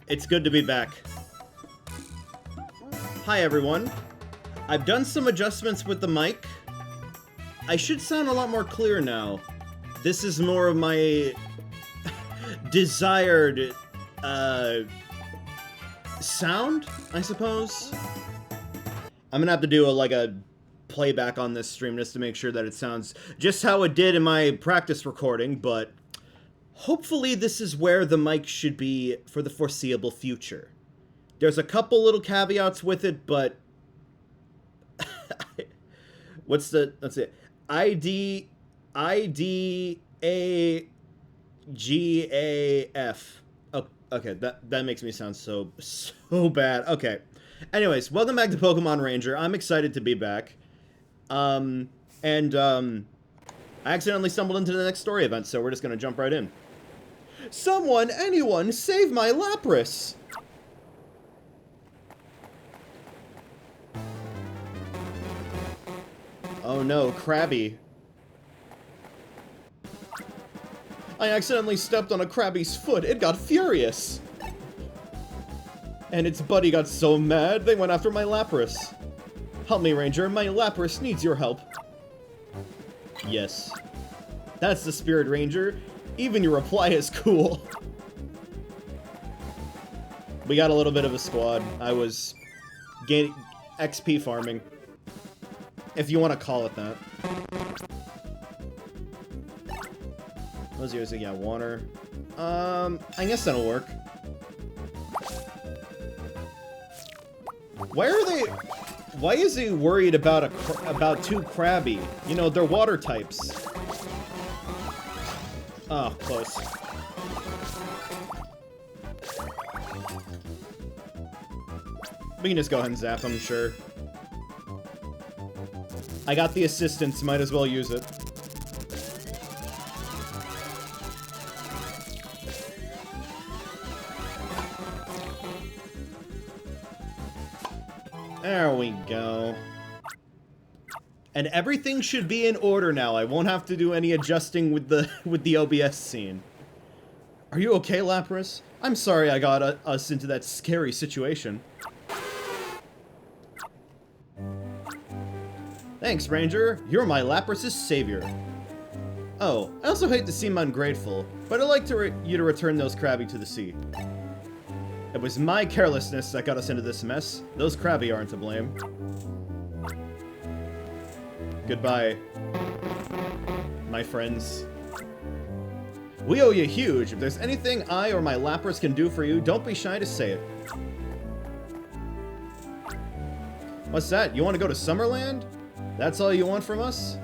It's good to be back. Hi everyone. I've done some adjustments with the mic. I should sound a lot more clear now. This is more of my desired sound, I suppose. I'm gonna have to do a playback on this stream just to make sure that it sounds just how it did in my practice recording, but hopefully this is where the mic should be for the foreseeable future. There's a couple little caveats with it, but let's see. IDAGAF. Oh, okay, that makes me sound so bad. Okay. Anyways, welcome back to Pokemon Ranger. I'm excited to be back. I accidentally stumbled into the next story event, so we're just gonna jump right in. Someone, anyone, save my Lapras! Oh no, Krabby. I accidentally stepped on a Krabby's foot. It got furious. And its buddy got so mad, they went after my Lapras. Help me, Ranger. My Lapras needs your help. Yes. That's the spirit, Ranger. Even your reply is cool. We got a little bit of a squad. I was gaining XP farming, if you want to call it that. What's yours? Yeah, water. I guess that'll work. Why is he worried about two Krabby? You know, they're water types. Oh, close. We can just go ahead and zap him, sure. I got the assistance, might as well use it. There we go. And everything should be in order now. I won't have to do any adjusting with the OBS scene. Are you okay, Lapras? I'm sorry I got us into that scary situation. Thanks, Ranger. You're my Lapras' savior. Oh, I also hate to seem ungrateful, but I'd like you to return those Krabby to the sea. It was my carelessness that got us into this mess. Those Krabby aren't to blame. Goodbye, my friends. We owe you huge. If there's anything I or my Lapras can do for you, don't be shy to say it. What's that? You want to go to Summerland? That's all you want from us?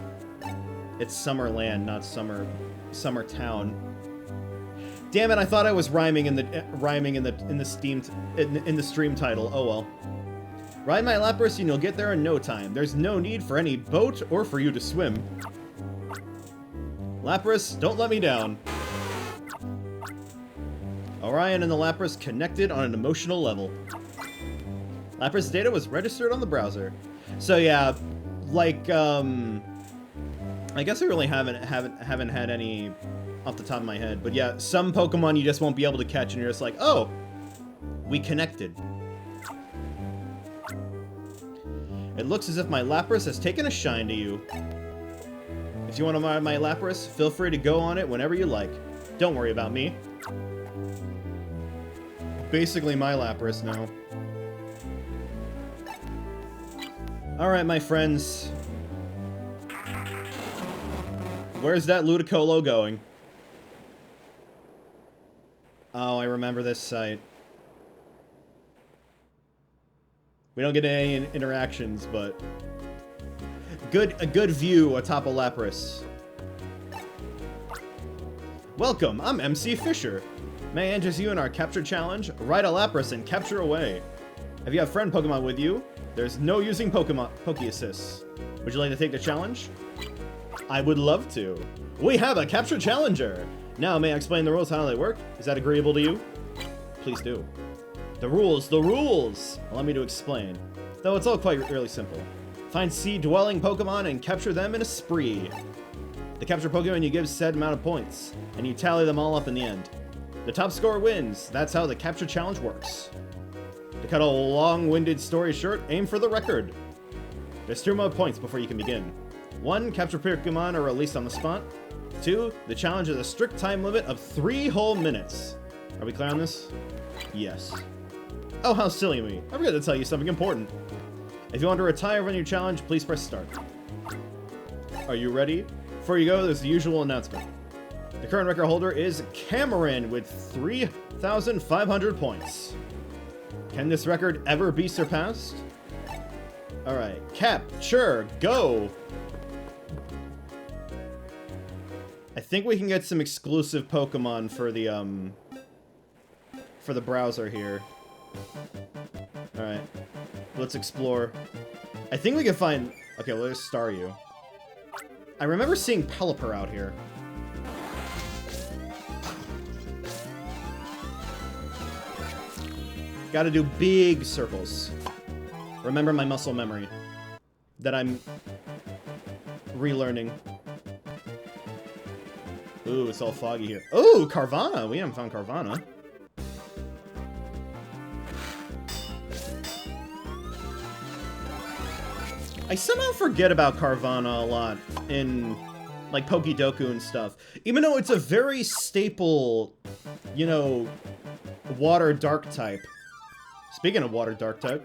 It's Summerland, not Summertown. Damn it! I thought I was rhyming in the stream title. Oh well. Ride my Lapras and you'll get there in no time. There's no need for any boat or for you to swim. Lapras, don't let me down. Orion and the Lapras connected on an emotional level. Lapras data was registered on the browser. So yeah, like I guess I really haven't had any off the top of my head, but yeah, some Pokemon you just won't be able to catch and you're just like, oh, we connected. It looks as if my Lapras has taken a shine to you. If you want to ride my Lapras, feel free to go on it whenever you like. Don't worry about me. Basically my Lapras now. Alright, my friends. Where's that Ludicolo going? Oh, I remember this site. We don't get any interactions, but a good view atop a Lapras. Welcome, I'm MC Fisher. May I interest you in our capture challenge? Ride a Lapras and capture away. If you have friend Pokemon with you, there's no using Poke Assists. Would you like to take the challenge? I would love to. We have a capture challenger. Now, may I explain the rules, how they work? Is that agreeable to you? Please do. The rules! Allow me to explain. Though it's all quite really simple. Find sea-dwelling Pokemon and capture them in a spree. The capture Pokemon you give said amount of points, and you tally them all up in the end. The top scorer wins. That's how the capture challenge works. To cut a long-winded story short, aim for the record. There's 2 more points before you can begin. 1, capture Pokémon are released on the spot. 2, the challenge is a strict time limit of 3 whole minutes. Are we clear on this? Yes. Oh, how silly of me. I forgot to tell you something important. If you want to retire from your challenge, please press start. Are you ready? Before you go, there's the usual announcement. The current record holder is Cameron with 3,500 points. Can this record ever be surpassed? Alright, Cap, sure, go! I think we can get some exclusive Pokemon for the browser here. Alright, let's explore. I think we can find... Okay, let's star you. I remember seeing Pelipper out here. Gotta do big circles. Remember my muscle memory that I'm relearning. Ooh, it's all foggy here. Ooh, Carvana! We haven't found Carvana. I somehow forget about Carvana a lot in, like, Pokédoku and stuff. Even though it's a very staple, you know, water dark type. Speaking of water dark type.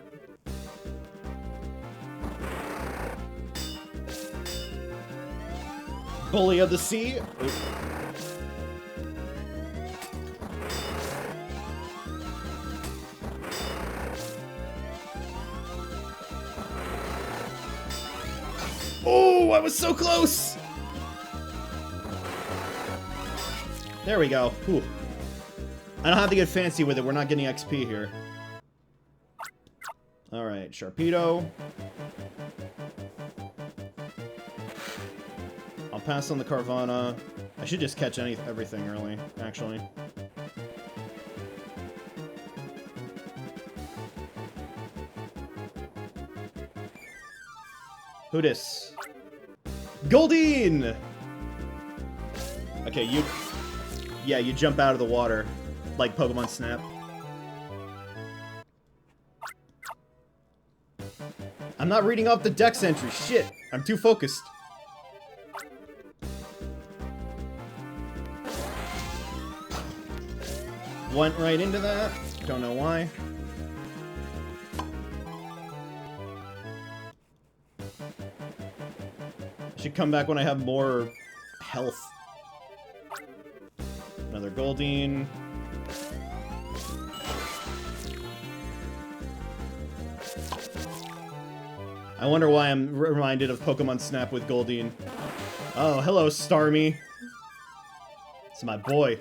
Bully of the Sea. Ooh. Oh, I was so close! There we go. Whew. I don't have to get fancy with it. We're not getting XP here. Alright, Sharpedo. I'll pass on the Carvana. I should just catch everything early, actually. Who dis? Goldeen! Okay, you... Yeah, you jump out of the water. Like Pokemon Snap. I'm not reading off the dex entry. Shit! I'm too focused. Went right into that. Don't know why. Should come back when I have more health. Another Goldeen. I wonder why I'm reminded of Pokemon Snap with Goldeen. Oh, hello, Starmie. It's my boy.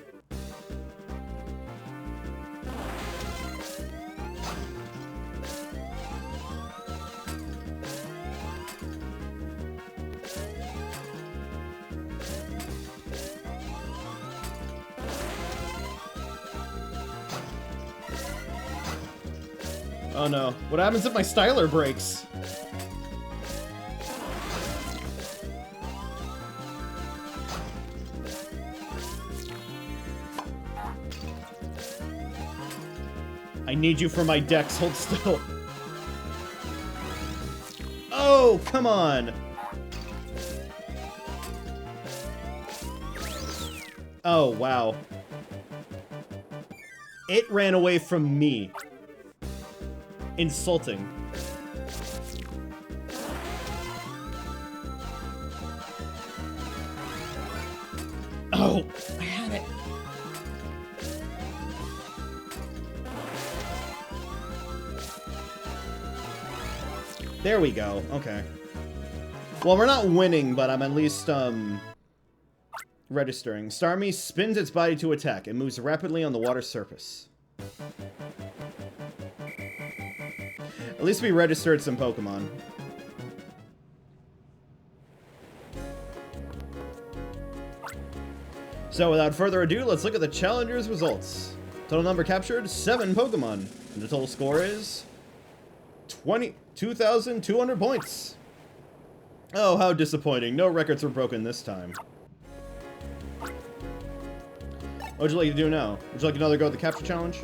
Oh no. What happens if my styler breaks? I need you for my dex. Hold still. Oh, come on. Oh, wow. It ran away from me. Insulting. Oh, I had it. There we go. Okay. Well, we're not winning, but I'm at least, registering. Starmie spins its body to attack and moves rapidly on the water surface. At least we registered some Pokemon. So without further ado, let's look at the Challenger's results. Total number captured, 7 Pokemon. And the total score is 22,200 points. Oh, how disappointing. No records were broken this time. What would you like to do now? Would you like another go at the capture challenge?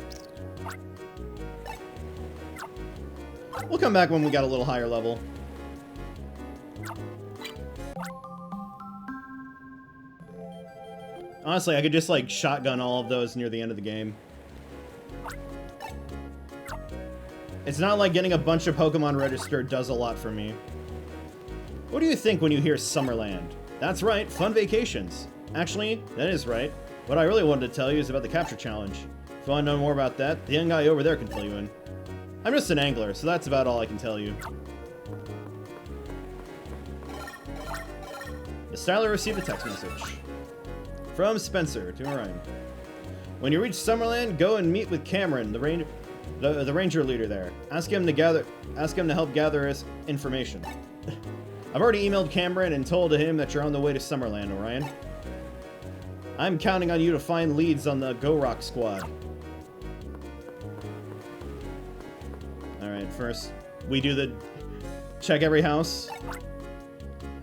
We'll come back when we got a little higher level. Honestly, I could just, like, shotgun all of those near the end of the game. It's not like getting a bunch of Pokemon registered does a lot for me. What do you think when you hear Summerland? That's right, fun vacations. Actually, that is right. What I really wanted to tell you is about the capture challenge. If you want to know more about that, the young guy over there can fill you in. I'm just an angler, so that's about all I can tell you. The Styler received a text message. From Spencer to Orion. When you reach Summerland, go and meet with Cameron, the ranger leader there. Ask him to help gather his information. I've already emailed Cameron and told him that you're on the way to Summerland, Orion. I'm counting on you to find leads on the Go Rock squad. Alright, first we do the check every house.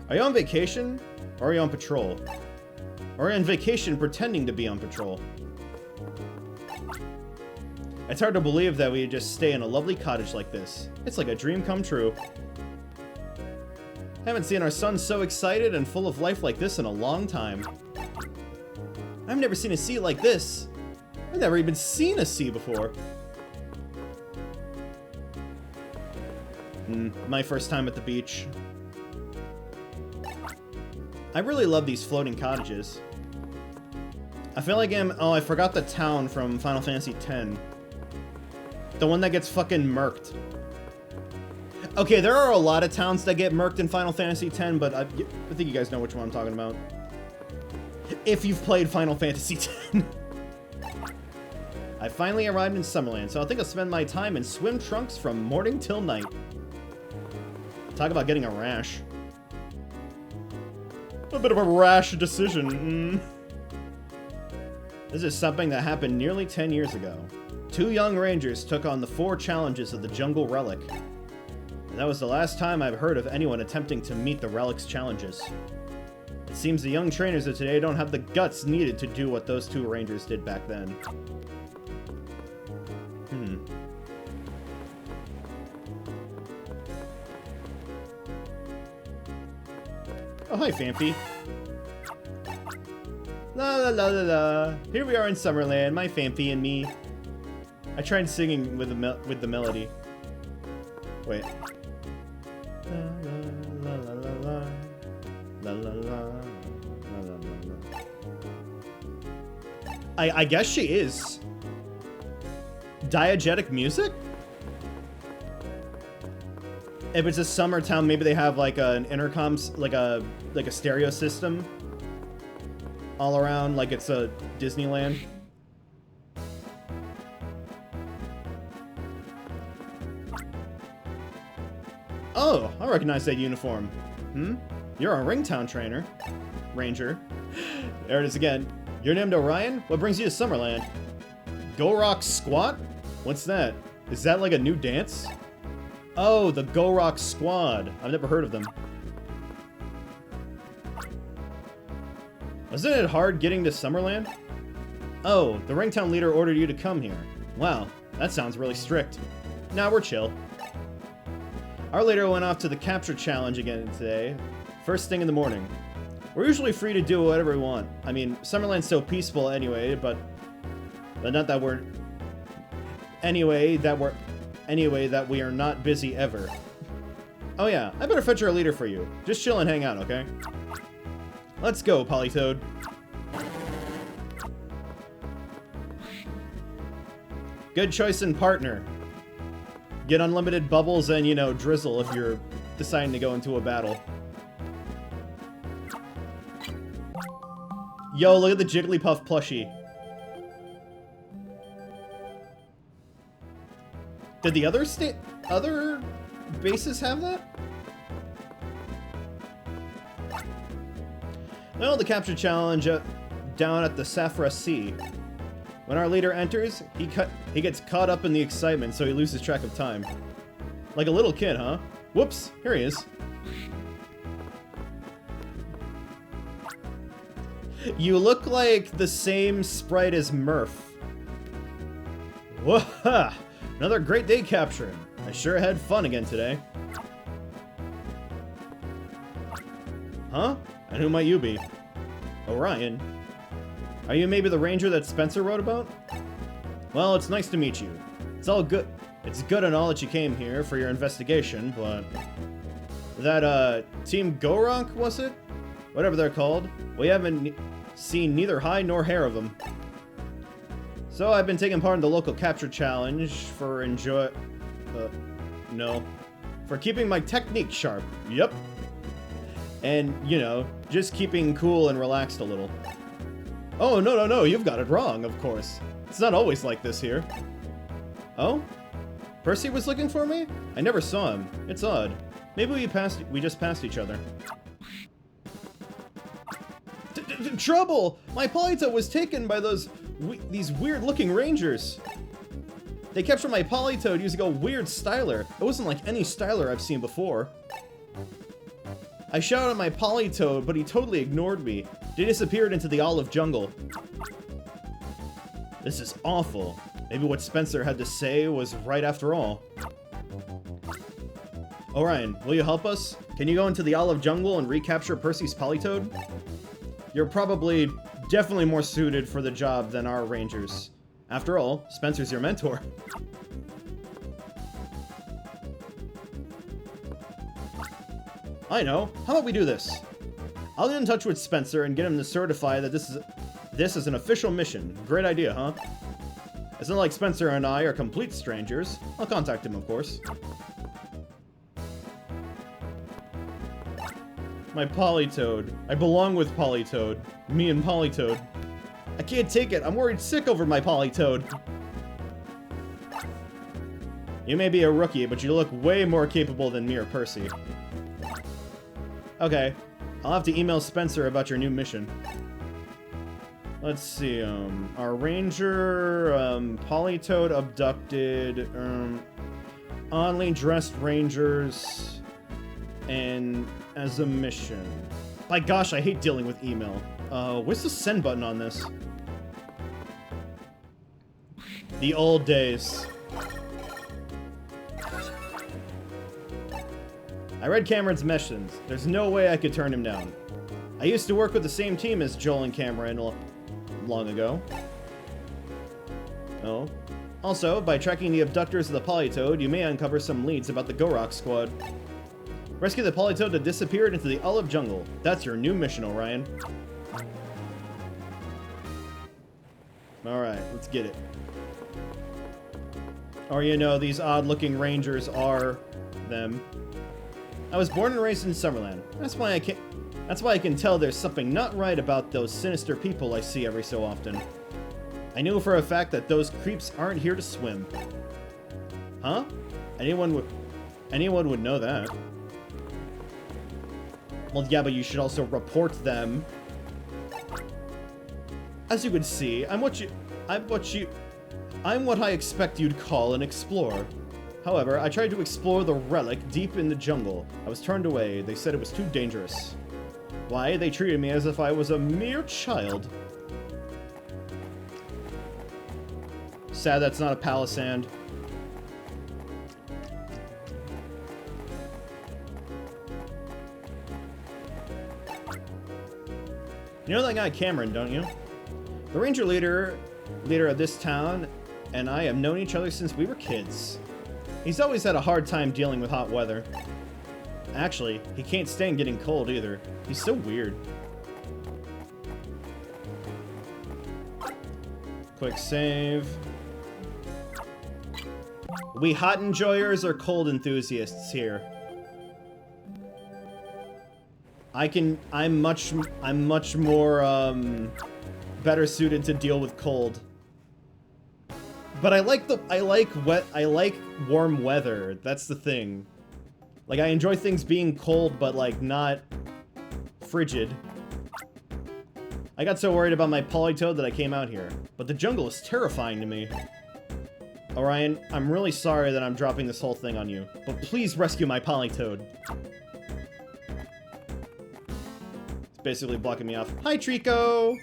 Are you on vacation? Or are you on patrol? Or on vacation pretending to be on patrol? It's hard to believe that we just stay in a lovely cottage like this. It's like a dream come true. Haven't seen our son so excited and full of life like this in a long time. I've never seen a sea like this. I've never even seen a sea before. My first time at the beach. I really love these floating cottages. I feel like oh, I forgot the town from Final Fantasy X. The one that gets fucking murked. Okay, there are a lot of towns that get murked in Final Fantasy X, but I think you guys know which one I'm talking about. If you've played Final Fantasy X. I finally arrived in Summerland, so I think I'll spend my time in swim trunks from morning till night. Talk about getting a rash. A bit of a rash decision. This is something that happened nearly 10 years ago. 2 young rangers took on the 4 challenges of the Jungle Relic. And that was the last time I've heard of anyone attempting to meet the Relic's challenges. It seems the young trainers of today don't have the guts needed to do what those 2 rangers did back then. Oh, hi, Famfy. La la la la la. Here we are in Summerland, my Famfy and me. I tried singing with the melody. Wait. La la la la la. La la la. La la la la. I guess she is. Diegetic music? If it's a Summertown, maybe they have like an intercom, like a stereo system all around, like it's a Disneyland. Oh, I recognize that uniform. You're a Ringtown ranger. There it is again. You're named Orion? What brings you to Summerland? Go Rock Squat? What's that? Is that like a new dance? Oh, the Go Rock Squad. I've never heard of them. Wasn't it hard getting to Summerland? Oh, the Ringtown leader ordered you to come here. Wow, that sounds really strict. Nah, we're chill. Our leader went off to the capture challenge again today, first thing in the morning. We're usually free to do whatever we want. I mean, Summerland's so peaceful anyway, but not that we're... Anyway, that we are not busy ever. Oh yeah, I better fetch our leader for you. Just chill and hang out, okay? Let's go, Polytoad. Good choice in partner. Get unlimited bubbles and, you know, drizzle if you're deciding to go into a battle. Yo, look at the Jigglypuff plushie. Did the other bases have that? Well, the capture challenge down at the Saffra Sea. When our leader enters, he gets caught up in the excitement, so he loses track of time. Like a little kid, huh? Whoops, here he is. You look like the same sprite as Murph. Whoa! Another great day capturing. I sure had fun again today. Huh? And who might you be? Orion. Are you maybe the ranger that Spencer wrote about? Well, it's nice to meet you. It's all good. It's good and all that you came here for your investigation, but... That, Team Gorok, was it? Whatever they're called. We haven't seen neither hide nor hair of them. So I've been taking part in the local capture challenge for for keeping my technique sharp. Yep. And, you know, just keeping cool and relaxed a little. Oh, no, you've got it wrong, of course. It's not always like this here. Oh? Percy was looking for me? I never saw him. It's odd. Maybe we just passed each other. Trouble! My Polito was taken by these weird-looking rangers. They captured my Politoed using a weird styler. It wasn't like any styler I've seen before. I shouted at my Politoed, but he totally ignored me. They disappeared into the olive jungle. This is awful. Maybe what Spencer had to say was right after all. Orion, will you help us? Can you go into the olive jungle and recapture Percy's Politoed? You're probably definitely more suited for the job than our rangers. After all, Spencer's your mentor. I know. How about we do this? I'll get in touch with Spencer and get him to certify that this is an official mission. Great idea, huh? It's not like Spencer and I are complete strangers. I'll contact him, of course. My Politoed. I belong with Politoed. Me and Politoed. I can't take it. I'm worried sick over my Politoed. You may be a rookie, but you look way more capable than me or Percy. Okay. I'll have to email Spencer about your new mission. Let's see, our ranger, Politoed abducted, oddly dressed rangers, and as a mission. By gosh, I hate dealing with email. Where's the send button on this? The old days. I read Cameron's missions. There's no way I could turn him down. I used to work with the same team as Joel and Cameron long ago. Oh. Also, by tracking the abductors of the Politoed, you may uncover some leads about the Gorok squad. Rescue the Politoed that disappeared into the olive jungle. That's your new mission, Orion. Alright, let's get it. Or, you know, these odd-looking rangers are them. I was born and raised in Summerland. That's why I can tell there's something not right about those sinister people I see every so often. I knew for a fact that those creeps aren't here to swim. Huh? Anyone would know that. Well, yeah, but you should also report them. As you can see, I'm what I expect you'd call an explorer. However, I tried to explore the relic deep in the jungle. I was turned away. They said it was too dangerous. Why? They treated me as if I was a mere child. Sad that's not a palisand. You know that guy Cameron, don't you? The ranger leader of this town and I have known each other since we were kids. He's always had a hard time dealing with hot weather. Actually, he can't stand getting cold either. He's so weird. Quick save. We hot enjoyers or cold enthusiasts here? I'm much more better suited to deal with cold. But I like warm weather. That's the thing. Like, I enjoy things being cold, but like not frigid. I got so worried about my Politoed that I came out here. But the jungle is terrifying to me. Orion, I'm really sorry that I'm dropping this whole thing on you, but please rescue my Politoed. It's basically blocking me off. Hi, Trico!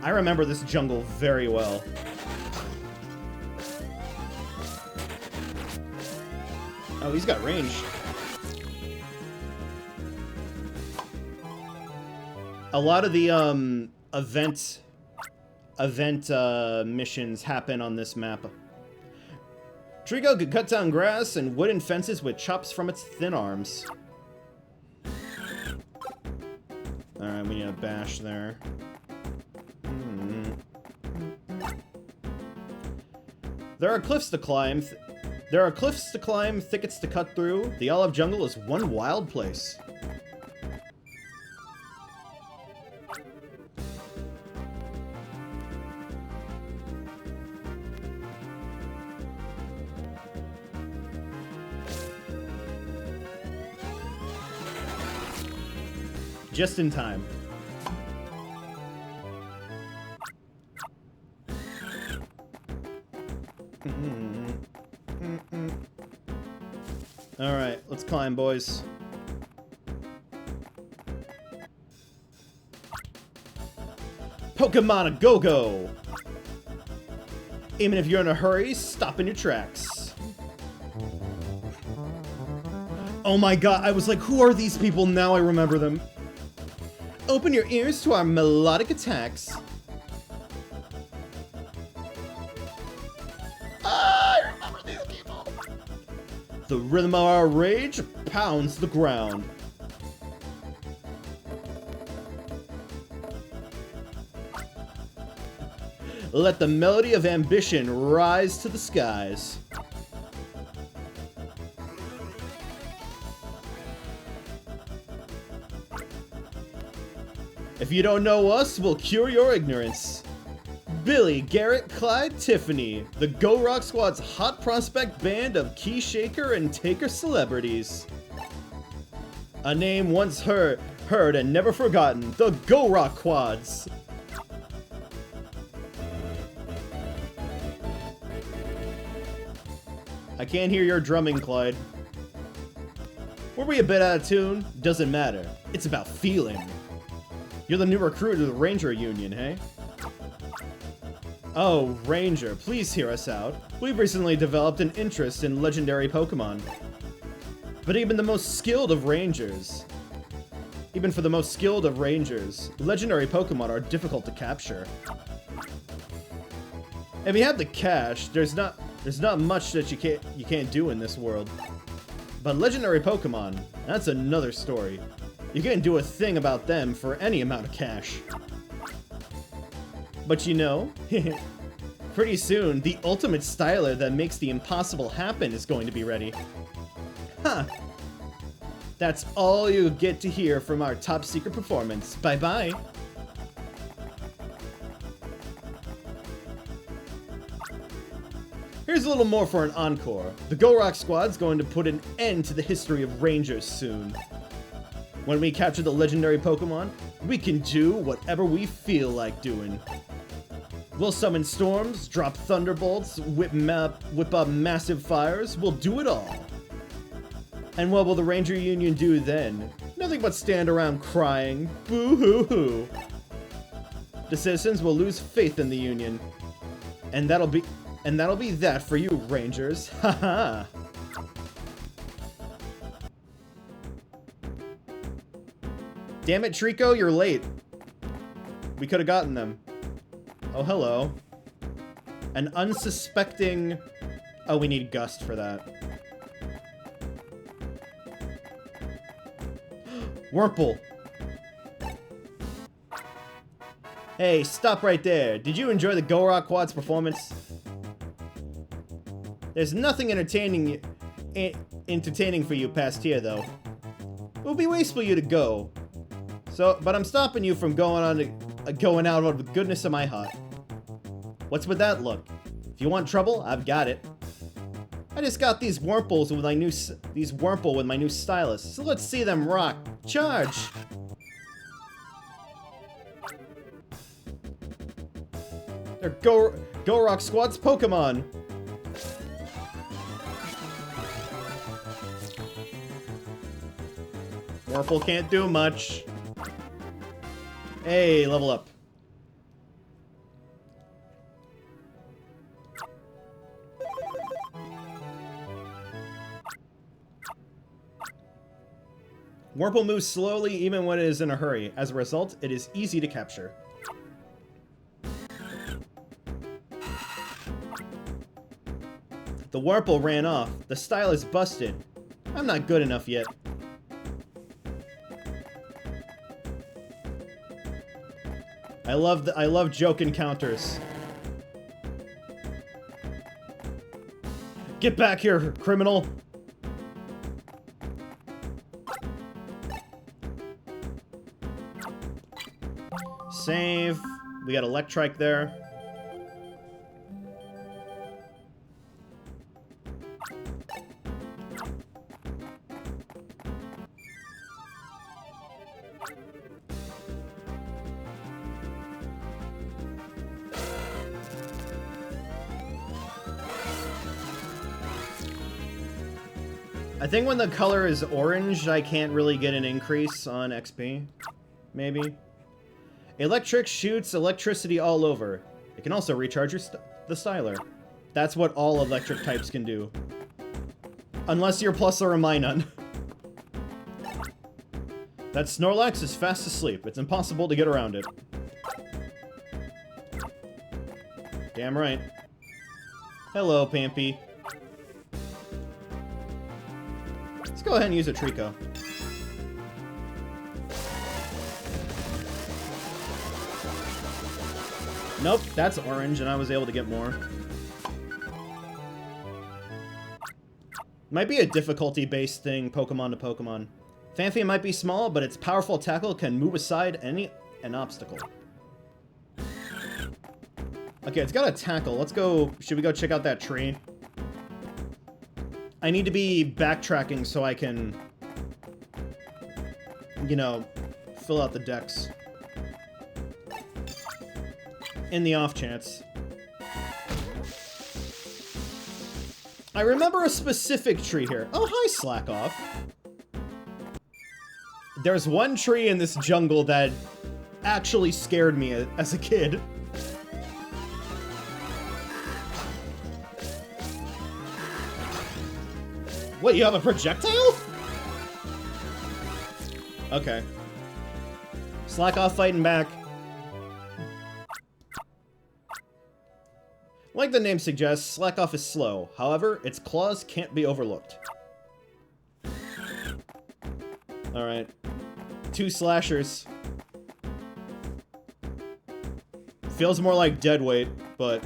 I remember this jungle very well. Oh, he's got range. A lot of the event missions happen on this map. Trico could cut down grass and wooden fences with chops from its thin arms. Alright, we need a bash there. There are cliffs to climb. Thickets to cut through. The olive jungle is one wild place. Just in time. Alright, let's climb, boys. Pokemon a go-go! Even if you're in a hurry, stop in your tracks. Oh my god, I was like, who are these people? Now I remember them. Open your ears to our melodic attacks. I remember these people. The rhythm of our rage pounds the ground. Let the melody of ambition rise to the skies. If you don't know us, we'll cure your ignorance. Billy, Garrett, Clyde, Tiffany, the Go Rock Squad's hot prospect band of key shaker and taker celebrities. A name once heard and never forgotten, the Go Rock Quads. I can't hear your drumming, Clyde. Were we a bit out of tune? Doesn't matter. It's about feeling. You're the new recruit of the Ranger Union, hey? Oh, Ranger, please hear us out. We've recently developed an interest in legendary Pokémon. But even for the most skilled of Rangers, legendary Pokémon are difficult to capture. If you have the cash, there's not much that you can't do in this world. But legendary Pokémon, that's another story. You can't do a thing about them for any amount of cash. But you know, pretty soon, the ultimate styler that makes the impossible happen is going to be ready. Huh. That's all you get to hear from our top secret performance. Bye-bye. Here's a little more for an encore. The Go Rock Squad's going to put an end to the history of Rangers soon. When we capture the legendary Pokemon, we can do whatever we feel like doing. We'll summon storms, drop thunderbolts, whip up massive fires, we'll do it all. And what will the Ranger Union do then? Nothing but stand around crying, boo-hoo-hoo. The citizens will lose faith in the Union. And that'll be that for you, Rangers. Haha. Damn it, Trico, you're late. We could have gotten them. Oh, hello. An unsuspecting... Oh, we need Gust for that. Wurmple. Hey, stop right there. Did you enjoy the Go Rock Quad's performance? There's nothing entertaining for you past here, though. It would be wasteful you to go. But I'm stopping you from going out of the goodness of my heart. What's with that look? If you want trouble, I've got it. I just got these Wurmples with my new stylus, so let's see them rock. Charge! They're Go Rock Squad's Pokemon. Whirlpool can't do much. Hey, level up. Whirlpool moves slowly even when it is in a hurry. As a result, it is easy to capture. The Whirlpool ran off. The style is busted. I'm not good enough yet. I love joke encounters. Get back here, criminal! Save. We got Electrike there. I think when the color is orange, I can't really get an increase on XP. Maybe. Electric shoots electricity all over. It can also recharge the styler. That's what all electric types can do. Unless you're Plus or a Minun. That Snorlax is fast asleep. It's impossible to get around it. Damn right. Hello, Pampy. Let's go ahead and use a Trico. Nope, that's orange, and I was able to get more. Might be a difficulty-based thing, Pokemon to Pokemon. Fanfy might be small, but its powerful tackle can move aside an obstacle. Okay, it's got a tackle. Let's go... Should we go check out that tree? I need to be backtracking so I can... You know, fill out the decks. In the off chance. I remember a specific tree here. Oh, hi, Slack Off. There's one tree in this jungle that actually scared me as a kid. What, you have a projectile? Okay. Slack Off fighting back. Like the name suggests, Slack Off is slow. However, its claws can't be overlooked. Alright. 2 slashers. Feels more like dead weight, but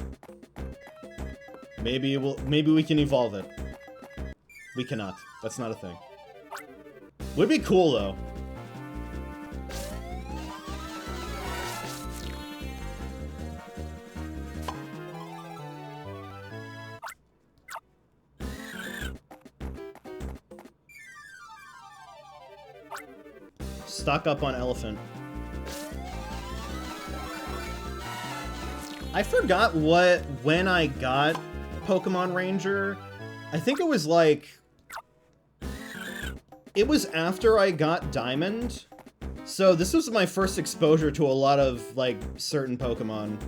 maybe we can evolve it. We cannot. That's not a thing. Would be cool though. Stock up on elephant. I forgot when I got Pokemon Ranger. I think it was like... It was after I got Diamond. So this was my first exposure to a lot of, like, certain Pokemon.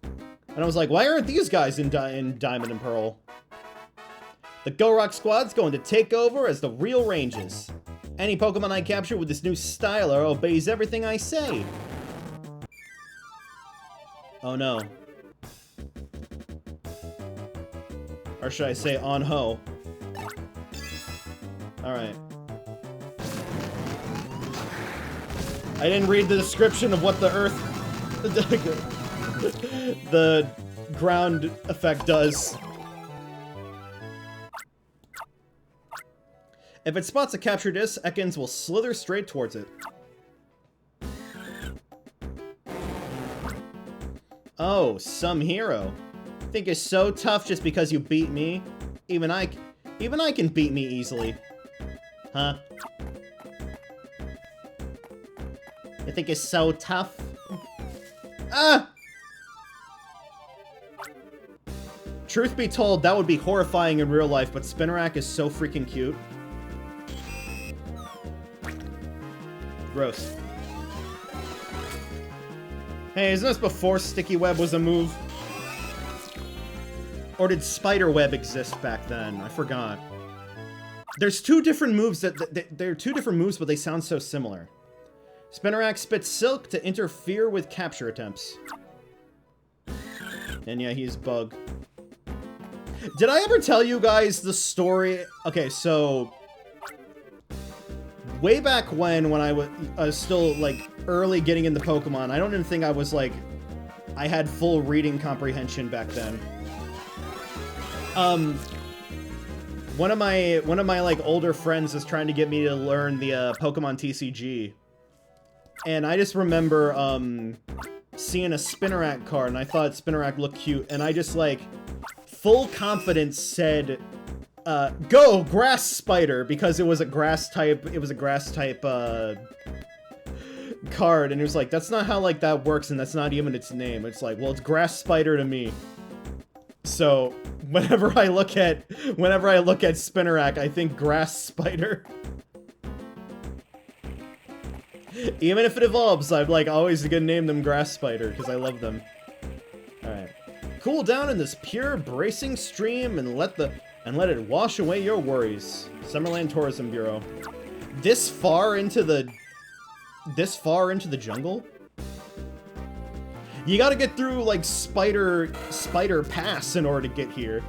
And I was like, why aren't these guys in Diamond and Pearl? The Go Rock Squad's going to take over as the real ranges. Any Pokemon I capture with this new styler obeys everything I say. Oh no. Or should I say on ho? Alright. I didn't read the description of what the earth... the ground effect does. If it spots a capture disc, Ekans will slither straight towards it. Oh, some hero. Think you're so tough just because you beat me? Even I can beat me easily. Huh? You think you're so tough? Ah! Truth be told, that would be horrifying in real life, but Spinarak is so freaking cute. Gross. Hey, isn't this before Sticky Web was a move? Or did Spider Web exist back then? I forgot. There's two different moves they're two different moves, but they sound so similar. Spinnerack spits Silk to interfere with capture attempts. And yeah, he's Bug. Did I ever tell you guys the story? Okay, so way back when I was still like early getting into Pokemon, I don't even think I was like I had full reading comprehension back then. One of my like older friends is trying to get me to learn the Pokemon TCG. And I just remember seeing a Spinnerack card, and I thought Spinnerack looked cute, and I just like full confidence said go Grass Spider, because it was a grass type card, and it was like, that's not how like that works, and that's not even its name. It's like, well, it's Grass Spider to me. So whenever I look at Spinnerack, I think Grass Spider. Even if it evolves, I'm like always gonna name them Grass Spider because I love them. Alright. Cool down in this pure bracing stream and let it wash away your worries. Summerland Tourism Bureau. This far into the jungle? You gotta get through like Spider Pass in order to get here.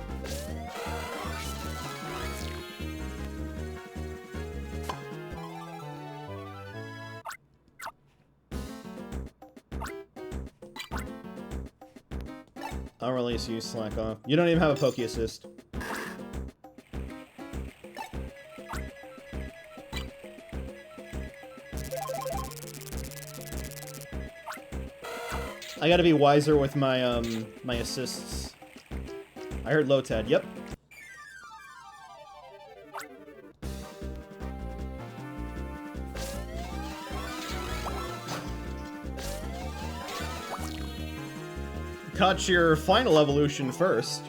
I'll release you, slack off. You don't even have a Poke Assist. I gotta be wiser with my, my assists. I heard Lotad, yep. Caught your final evolution first.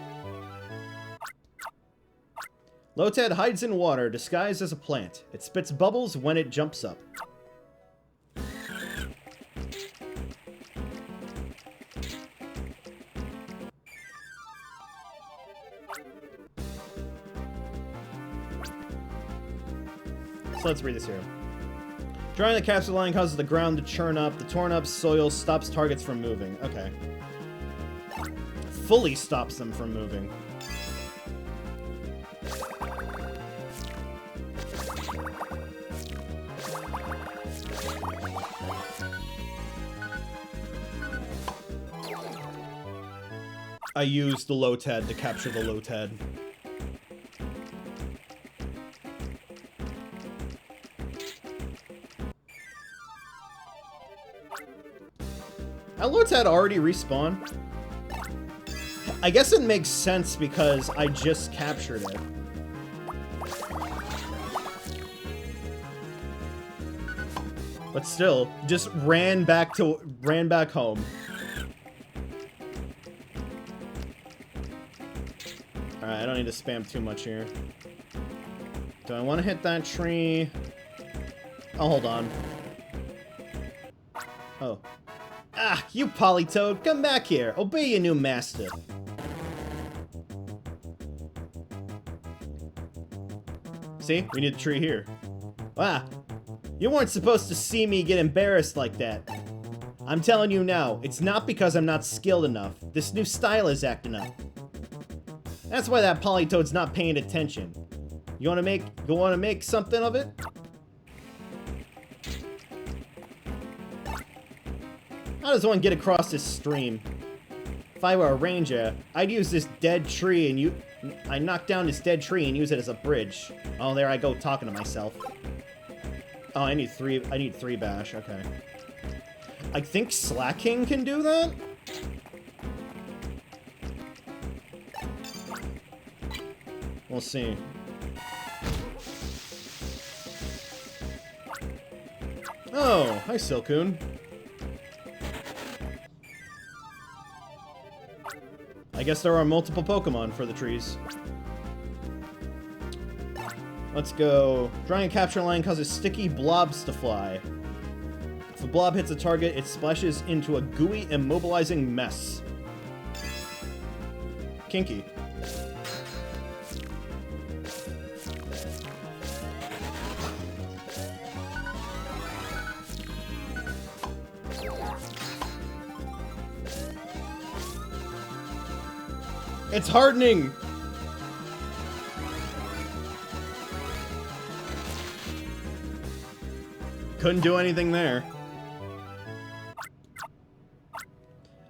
Lotad hides in water, disguised as a plant. It spits bubbles when it jumps up. So let's read this here. Drying the capsule line causes the ground to churn up. The torn up soil stops targets from moving. Okay. Fully stops them from moving. I used the Lotad to capture the Lotad. That Lotad already respawned? I guess it makes sense because I just captured it. But still, just ran back home. Alright, I don't need to spam too much here. Do I want to hit that tree? Oh, hold on. Oh. Ah, you Politoed, come back here. Obey your new master. See? We need a tree here. Wow. You weren't supposed to see me get embarrassed like that. I'm telling you now, it's not because I'm not skilled enough. This new style is acting up. That's why that Politoad's not paying attention. You wanna make something of it? How does one get across this stream? If I were a ranger, I'd use this dead tree and I knock down this dead tree and use it as a bridge. Oh, there I go talking to myself. Oh, I need three bash, okay. I think Slacking can do that? We'll see. Oh, hi Silcoon. I guess there are multiple Pokemon for the trees. Let's go. Drawing a capture line causes sticky blobs to fly. a blob hits a target, it splashes into a gooey, immobilizing mess. Kinky. It's hardening! Couldn't do anything there.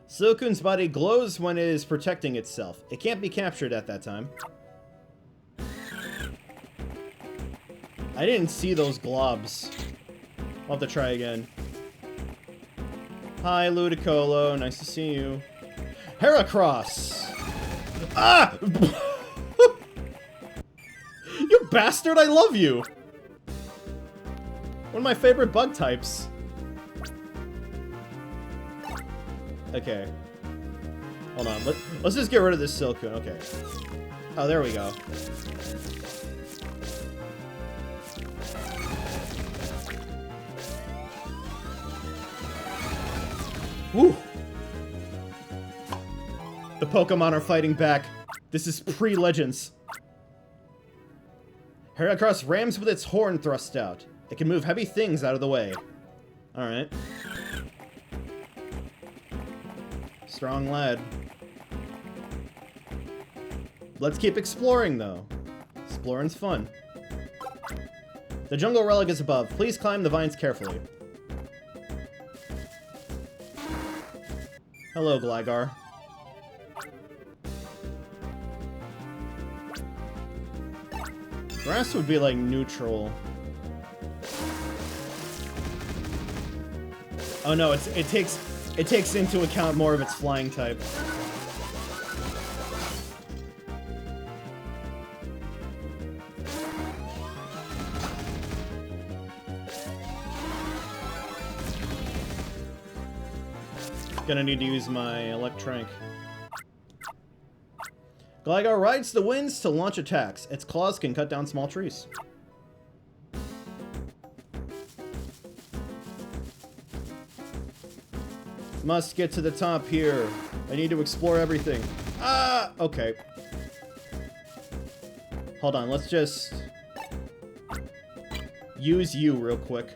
Silcoon's body glows when it is protecting itself. It can't be captured at that time. I didn't see those globs. I'll have to try again. Hi, Ludicolo. Nice to see you. Heracross! Ah! You bastard, I love you! One of my favorite bug types. Okay. Hold on, let's just get rid of this Silcoon, okay. Oh, there we go. Woo! The Pokemon are fighting back. This is pre-Legends. Heracross rams with its horn thrust out. It can move heavy things out of the way. Alright. Strong lad. Let's keep exploring, though. Exploring's fun. The jungle relic is above. Please climb the vines carefully. Hello, Gligar. Grass would be like neutral. Oh no, it takes into account more of its flying type. Gonna need to use my Electrank. Gligar rides the winds to launch attacks. Its claws can cut down small trees. Must get to the top here. I need to explore everything. Ah! Okay. Hold on, let's just use you real quick.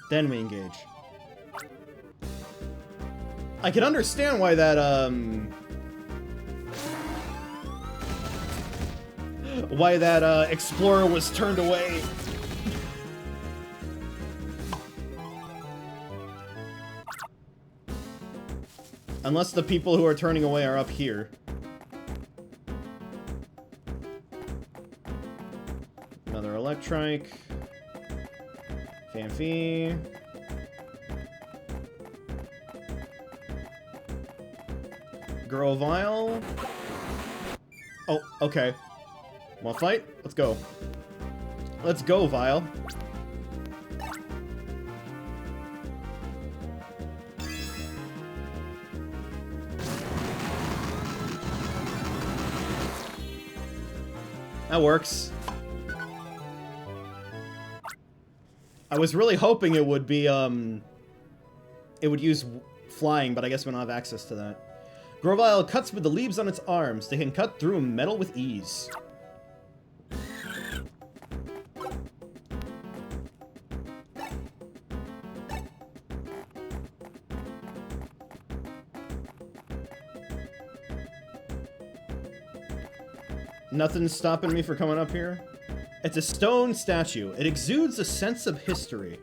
Then we engage. I can understand why that, explorer was turned away. Unless the people who are turning away are up here. Another Electrike. Fanfy. Grovyle. Oh, okay. Wanna fight? Let's go. Let's go, Vile. That works. I was really hoping it would be, it would use flying, but I guess we don't have access to that. Grovyle cuts with the leaves on its arms. They can cut through metal with ease. Nothing's stopping me from coming up here. It's a stone statue. It exudes a sense of history.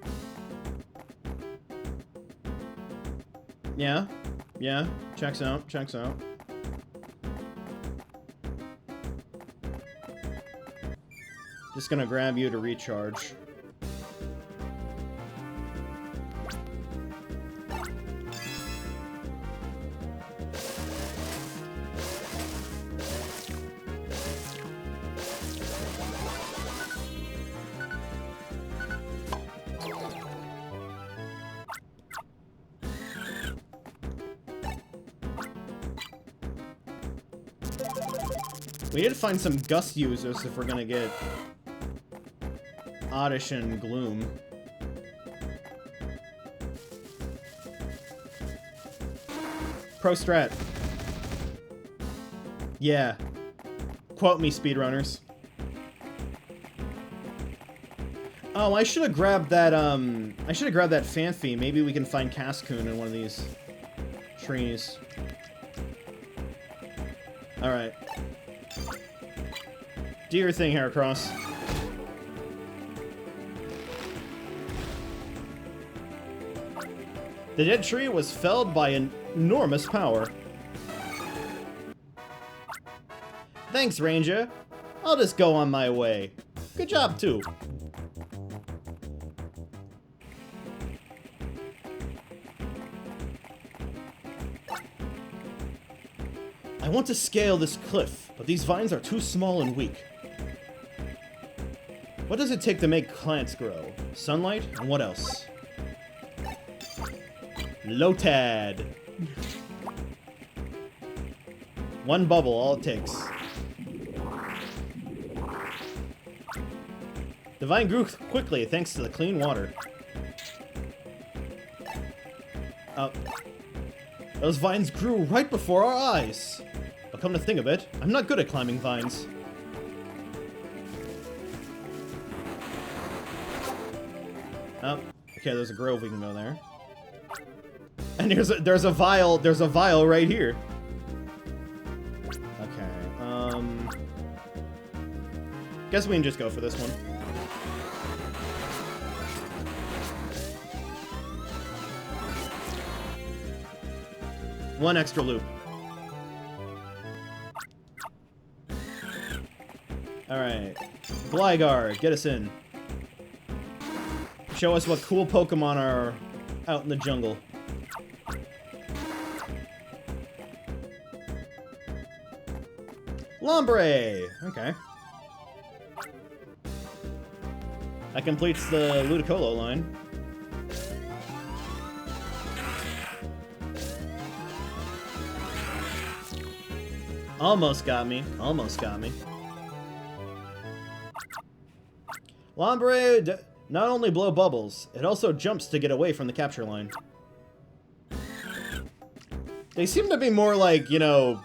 Yeah. Yeah. Checks out. Checks out. Just gonna grab you to recharge. We need to find some Gust users if we're gonna get Oddish and Gloom. Pro strat. Yeah. Quote me, speedrunners. Oh, I should have grabbed that, I should have grabbed that Fanphy. Maybe we can find Cascoon in one of these trees. Alright. Do your thing, Heracross. The dead tree was felled by an enormous power. Thanks, Ranger. I'll just go on my way. Good job, too. I want to scale this cliff, but these vines are too small and weak. What does it take to make plants grow? Sunlight? And what else? Lotad. One bubble, all it takes. The vine grew quickly thanks to the clean water. Those vines grew right before our eyes. But come to think of it, I'm not good at climbing vines. Oh, okay, there's a grove, we can go there. And there's a vial right here. Okay, guess we can just go for this one. One extra loop. Alright. Gligar, get us in. Show us what cool Pokemon are out in the jungle. Lombre! Okay. That completes the Ludicolo line. Almost got me. Almost got me. Lombre not only blow bubbles, it also jumps to get away from the capture line. They seem to be more like, you know,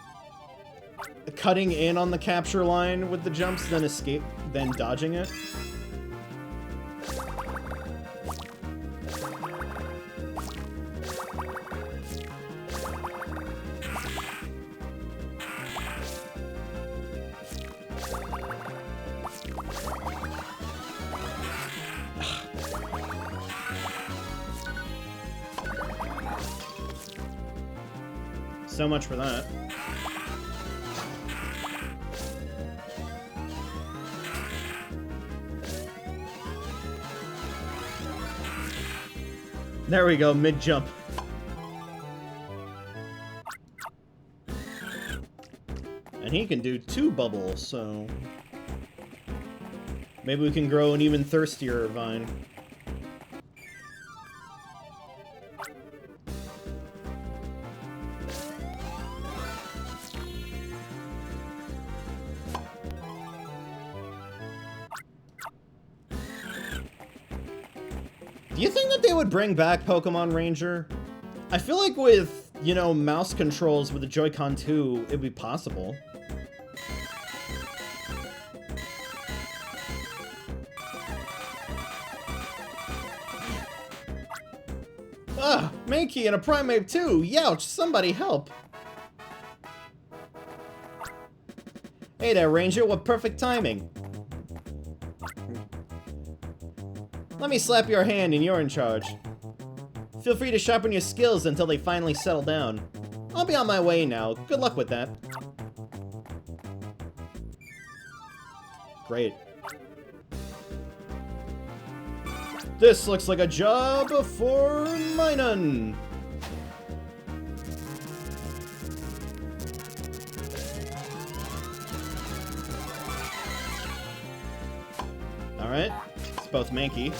cutting in on the capture line with the jumps than dodging it. So much for that. There we go, mid-jump. And he can do 2 bubbles, so... maybe we can grow an even thirstier vine. Do you think that they would bring back Pokemon Ranger? I feel like with, you know, mouse controls with the Joy-Con 2, it'd be possible. Ah, Mankey and a Primeape too! Youch, somebody help! Hey there, Ranger, what perfect timing! Let me slap your hand and you're in charge. Feel free to sharpen your skills until they finally settle down. I'll be on my way now. Good luck with that. Great. This looks like a job for Minun. Alright. It's both Mankey.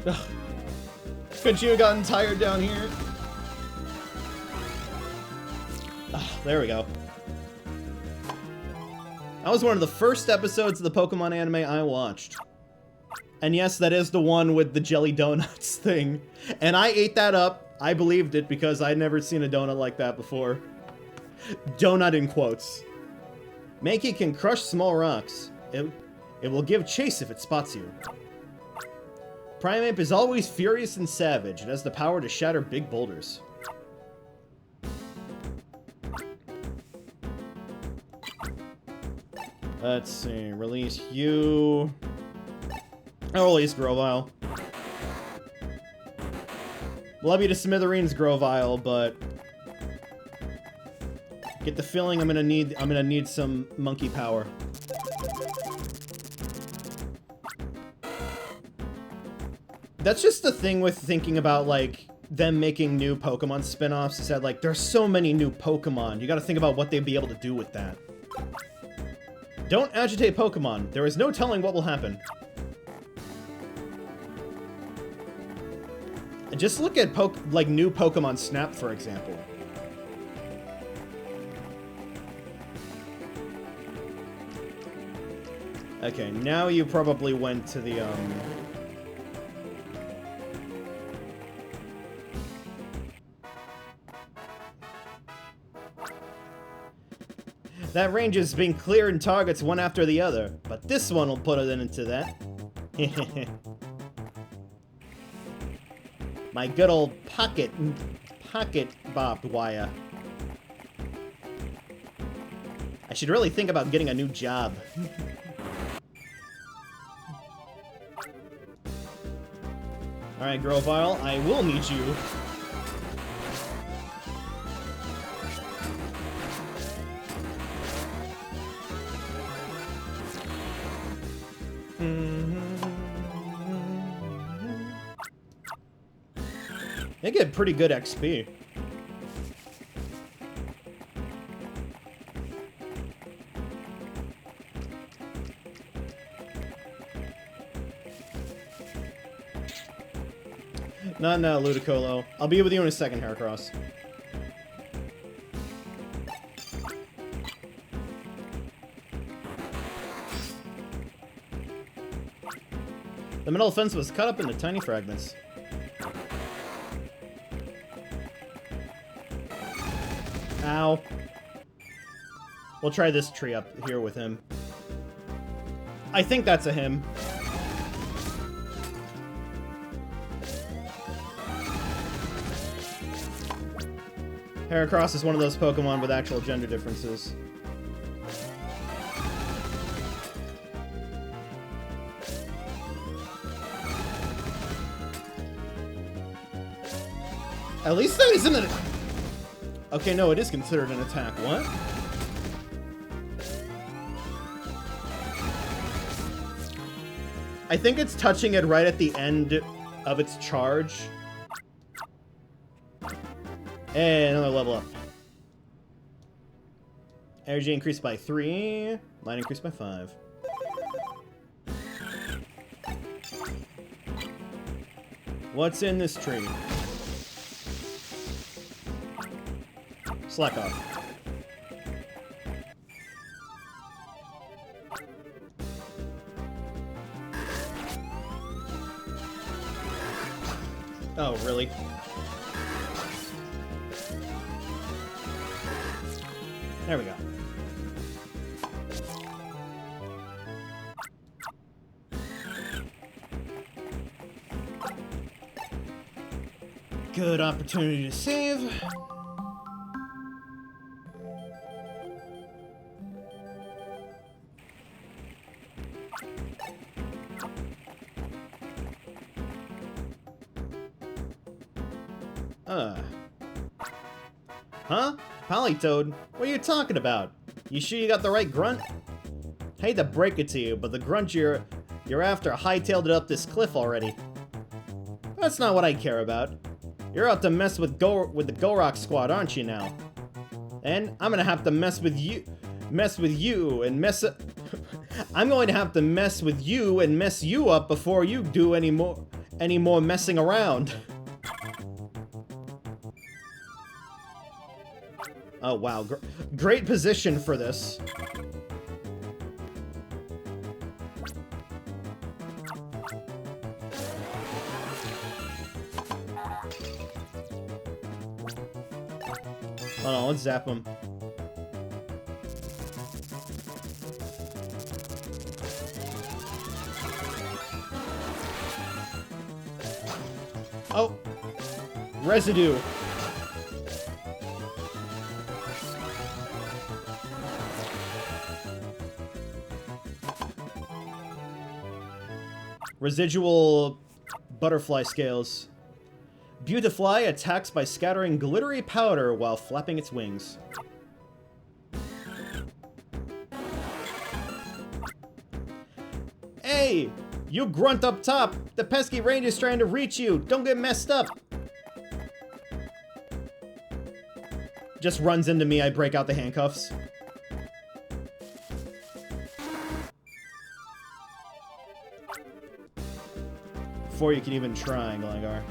Ugh. Couldn't you have gotten tired down here? Ah, there we go. That was one of the first episodes of the Pokemon anime I watched. And yes, that is the one with the jelly donuts thing. And I ate that up. I believed it because I'd never seen a donut like that before. Donut in quotes. Mankey can crush small rocks. It will give chase if it spots you. Primeape is always furious and savage. It has the power to shatter big boulders. Let's see. Release you. I'll release Grovyle. Love you to smithereens, Grovyle, but get the feeling I'm gonna need some monkey power. That's just the thing with thinking about, like, them making new Pokemon spin-offs, is that, like, there's so many new Pokemon. You gotta think about what they'd be able to do with that. Don't agitate Pokemon. There is no telling what will happen. Just look at, like, new Pokemon Snap, for example. Okay, now you probably went to the, That range is being cleared and targets one after the other, but this one will put it into that. My good old pocket bobbed wire. I should really think about getting a new job. Alright, Grovyle, I will need you. They get pretty good XP. Not now, Ludicolo. I'll be with you in a second, Heracross. The metal fence was cut up into tiny fragments. Ow. We'll try this tree up here with him. I think that's a him. Heracross is one of those Pokemon with actual gender differences. At least that isn't an... Okay, no, it is considered an attack. What? I think it's touching it right at the end of its charge. And another level up. Energy increased by 3. Line increased by 5. What's in this tree? Slack off. Oh, really? There we go. Good opportunity to save. Huh? Politoed? What are you talking about? You sure you got the right grunt? Hate to break it to you, but the grunt you're after hightailed it up this cliff already. That's not what I care about. You're out to mess with the Gorok squad, aren't you now? And I'm gonna have to mess with you and mess up. I'm going to have to mess with you and mess you up before you do any more messing around. Oh, wow. Great position for this. Hold on, let's zap him. Oh! Residue. Residual butterfly scales. Beautifly attacks by scattering glittery powder while flapping its wings. Hey! You grunt up top! The pesky range is trying to reach you! Don't get messed up! Just runs into me, I break out the handcuffs. Before you can even try, Gligar.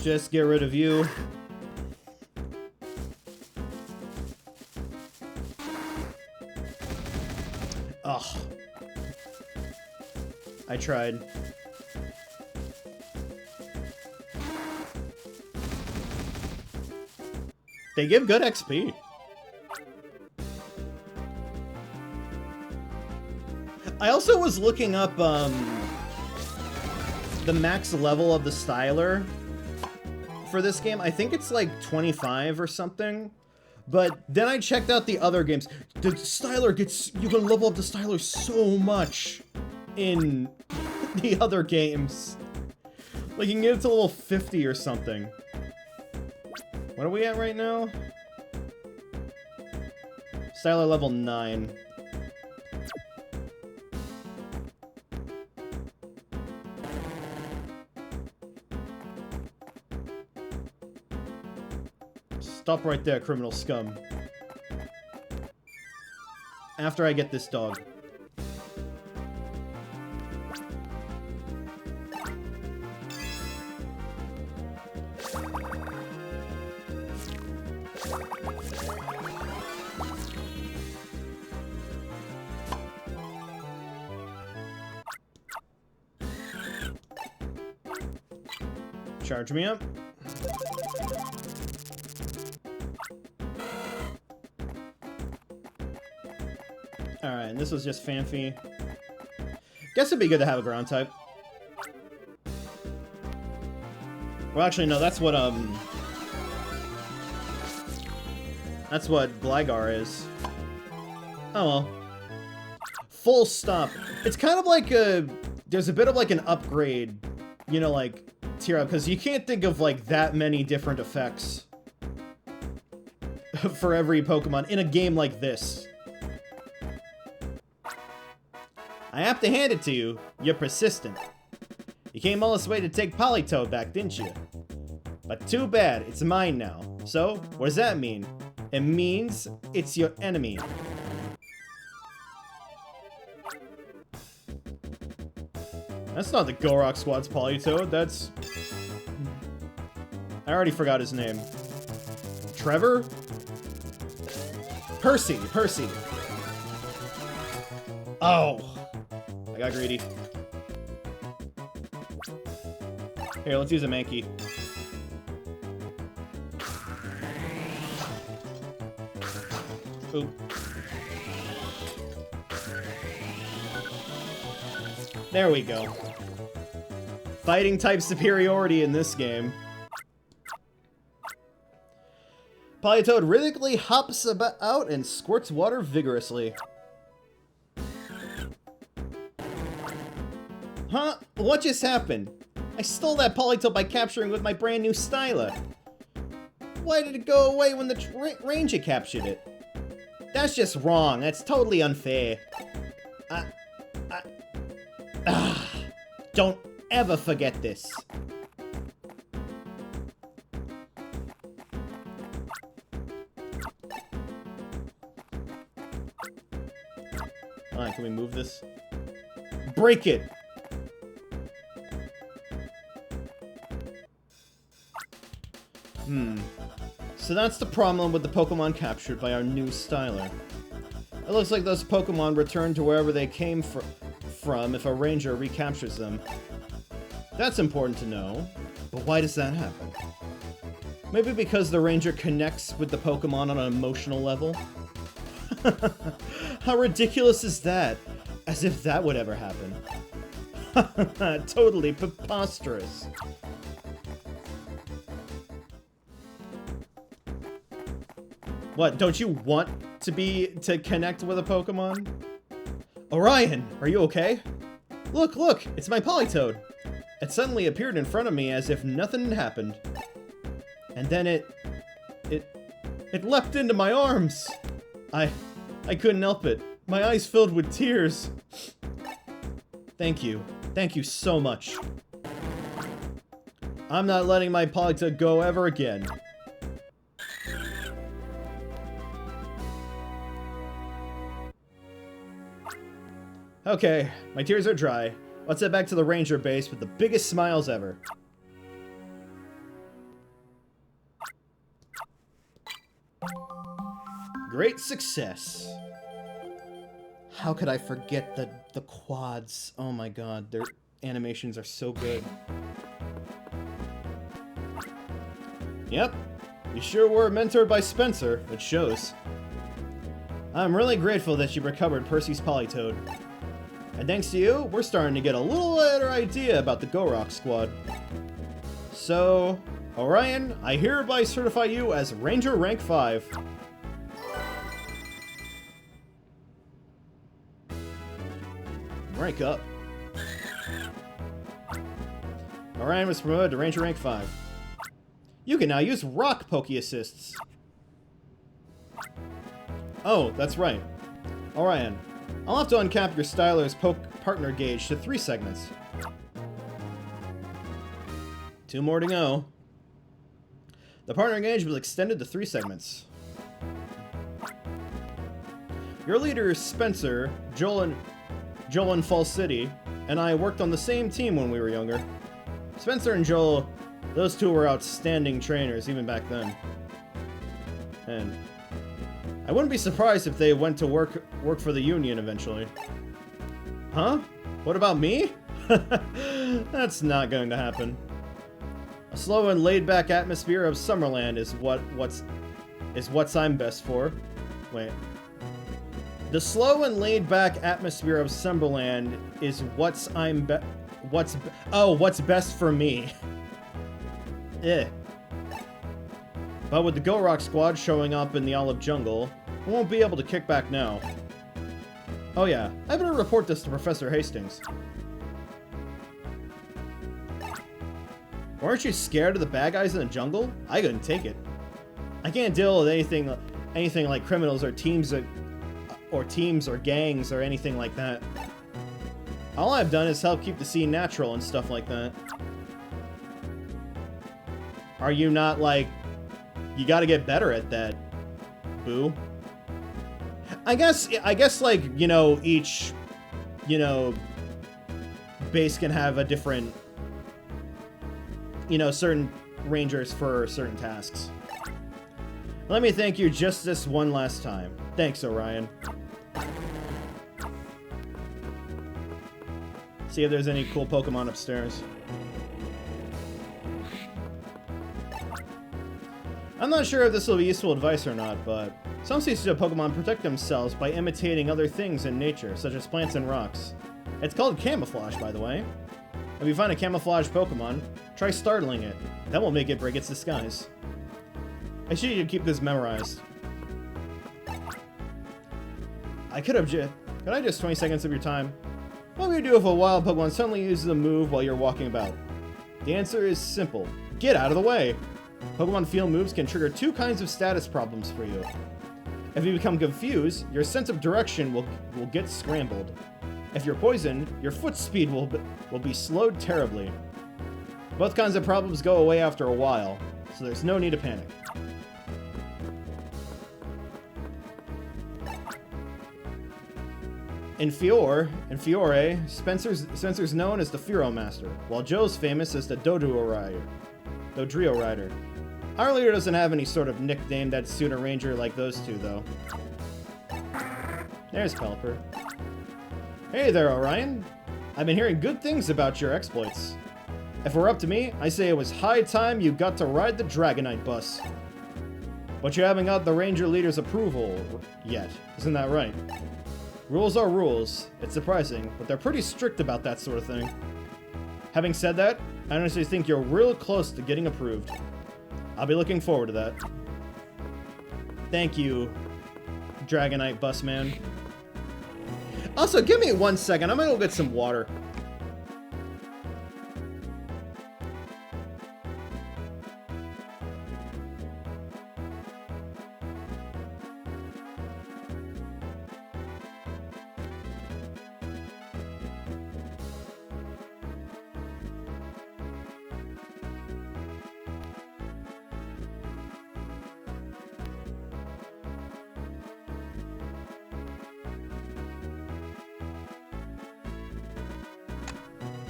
Just get rid of you. Ugh. I tried. They give good XP. I also was looking up the max level of the styler for this game. I think it's like 25 or something. But then I checked out the other games. The styler gets... You can level up the styler so much in the other games. Like, you can get it to level 50 or something. What are we at right now? Styler level 9. Stop right there, criminal scum. After I get this dog. Charge me up. Alright, and this was just Fanfy. Guess it'd be good to have a ground type. Well, actually, no, that's what Gligar is. Oh well. Full stop. It's kind of like there's a bit of like an upgrade, you know, like, tier up, because you can't think of like that many different effects for every Pokemon in a game like this. I have to hand it to you. You're persistent. You came all this way to take Politoed back, didn't you? But too bad, it's mine now. So, what does that mean? It means it's your enemy. That's not the Gorok Squad's Politoed, that's... I already forgot his name. Trevor? Percy. Oh. I got greedy. Here, let's use a Mankey. Ooh. There we go. Fighting type superiority in this game. Politoed rhythmically hops about and squirts water vigorously. Huh? What just happened? I stole that Politoed by capturing with my brand new styler. Why did it go away when the ranger captured it? That's just wrong. That's totally unfair. Ah, don't ever forget this. Alright, can we move this? Break it! So that's the problem with the Pokemon captured by our new styler. It looks like those Pokemon return to wherever they came from if a ranger recaptures them. That's important to know, but why does that happen? Maybe because the ranger connects with the Pokemon on an emotional level? How ridiculous is that? As if that would ever happen. Totally preposterous. What, don't you want to connect with a Pokemon? Orion, are you okay? Look, it's my Politoed. It suddenly appeared in front of me as if nothing had happened. And then it leapt into my arms. I couldn't help it. My eyes filled with tears. Thank you so much. I'm not letting my Politoed go ever again. Okay, my tears are dry. Let's head back to the ranger base with the biggest smiles ever. Great success. How could I forget the quads? Oh my god, their animations are so good. Yep, you sure were mentored by Spencer. It shows. I'm really grateful that you recovered Percy's Politoed. And thanks to you, we're starting to get a little better idea about the Go-Rock Squad. So, Orion, I hereby certify you as Ranger Rank 5. Rank up. Orion was promoted to Ranger Rank 5. You can now use Rock Poke Assists. Oh, that's right. Orion, I'll have to uncap your Styler's partner gauge to 3 segments. 2 more to go. The partner gauge was extended to 3 segments. Your leaders, Spencer, Joel in Fall City, and I worked on the same team when we were younger. Spencer and Joel, those two were outstanding trainers even back then. And I wouldn't be surprised if they went to work for the Union eventually. Huh? What about me? That's not going to happen. A slow and laid-back atmosphere of Summerland is what's I'm best for. Wait. The slow and laid-back atmosphere of Summerland is what's best for me. Eh. But with the Go-Rock Squad showing up in the Olive Jungle, we won't be able to kick back now. Oh yeah, I better report this to Professor Hastings. Weren't you scared of the bad guys in the jungle? I couldn't take it. I can't deal with anything like criminals or teams or gangs or anything like that. All I've done is help keep the scene natural and stuff like that. Are you not like... You gotta get better at that, boo. I guess like, you know, each, you know, base can have a different, you know, certain rangers for certain tasks. Let me thank you just this one last time. Thanks, Orion. See if there's any cool Pokemon upstairs. I'm not sure if this will be useful advice or not, but some species of Pokemon protect themselves by imitating other things in nature, such as plants and rocks. It's called camouflage, by the way. If you find a camouflage Pokemon, try startling it. That will make it break its disguise. I should you keep this memorized. Could I just 20 seconds of your time? What would you do if a wild Pokemon suddenly uses a move while you're walking about? The answer is simple. Get out of the way! Pokemon field moves can trigger 2 kinds of status problems for you. If you become confused, your sense of direction will get scrambled. If you're poisoned, your foot speed will be slowed terribly. Both kinds of problems go away after a while, so there's no need to panic. In Fiore, Spencer's known as the Furo Master, while Joe's famous as the Dodrio Rider. Our leader doesn't have any sort of nickname that'd suit a ranger like those two, though. There's Pelipper. Hey there, Orion. I've been hearing good things about your exploits. If it were up to me, I say it was high time you got to ride the Dragonite bus. But you haven't got the ranger leader's approval yet, isn't that right? Rules are rules. It's surprising, but they're pretty strict about that sort of thing. Having said that, I honestly think you're real close to getting approved. I'll be looking forward to that. Thank you, Dragonite Busman. Also, give me 1 second. I'm gonna go get some water.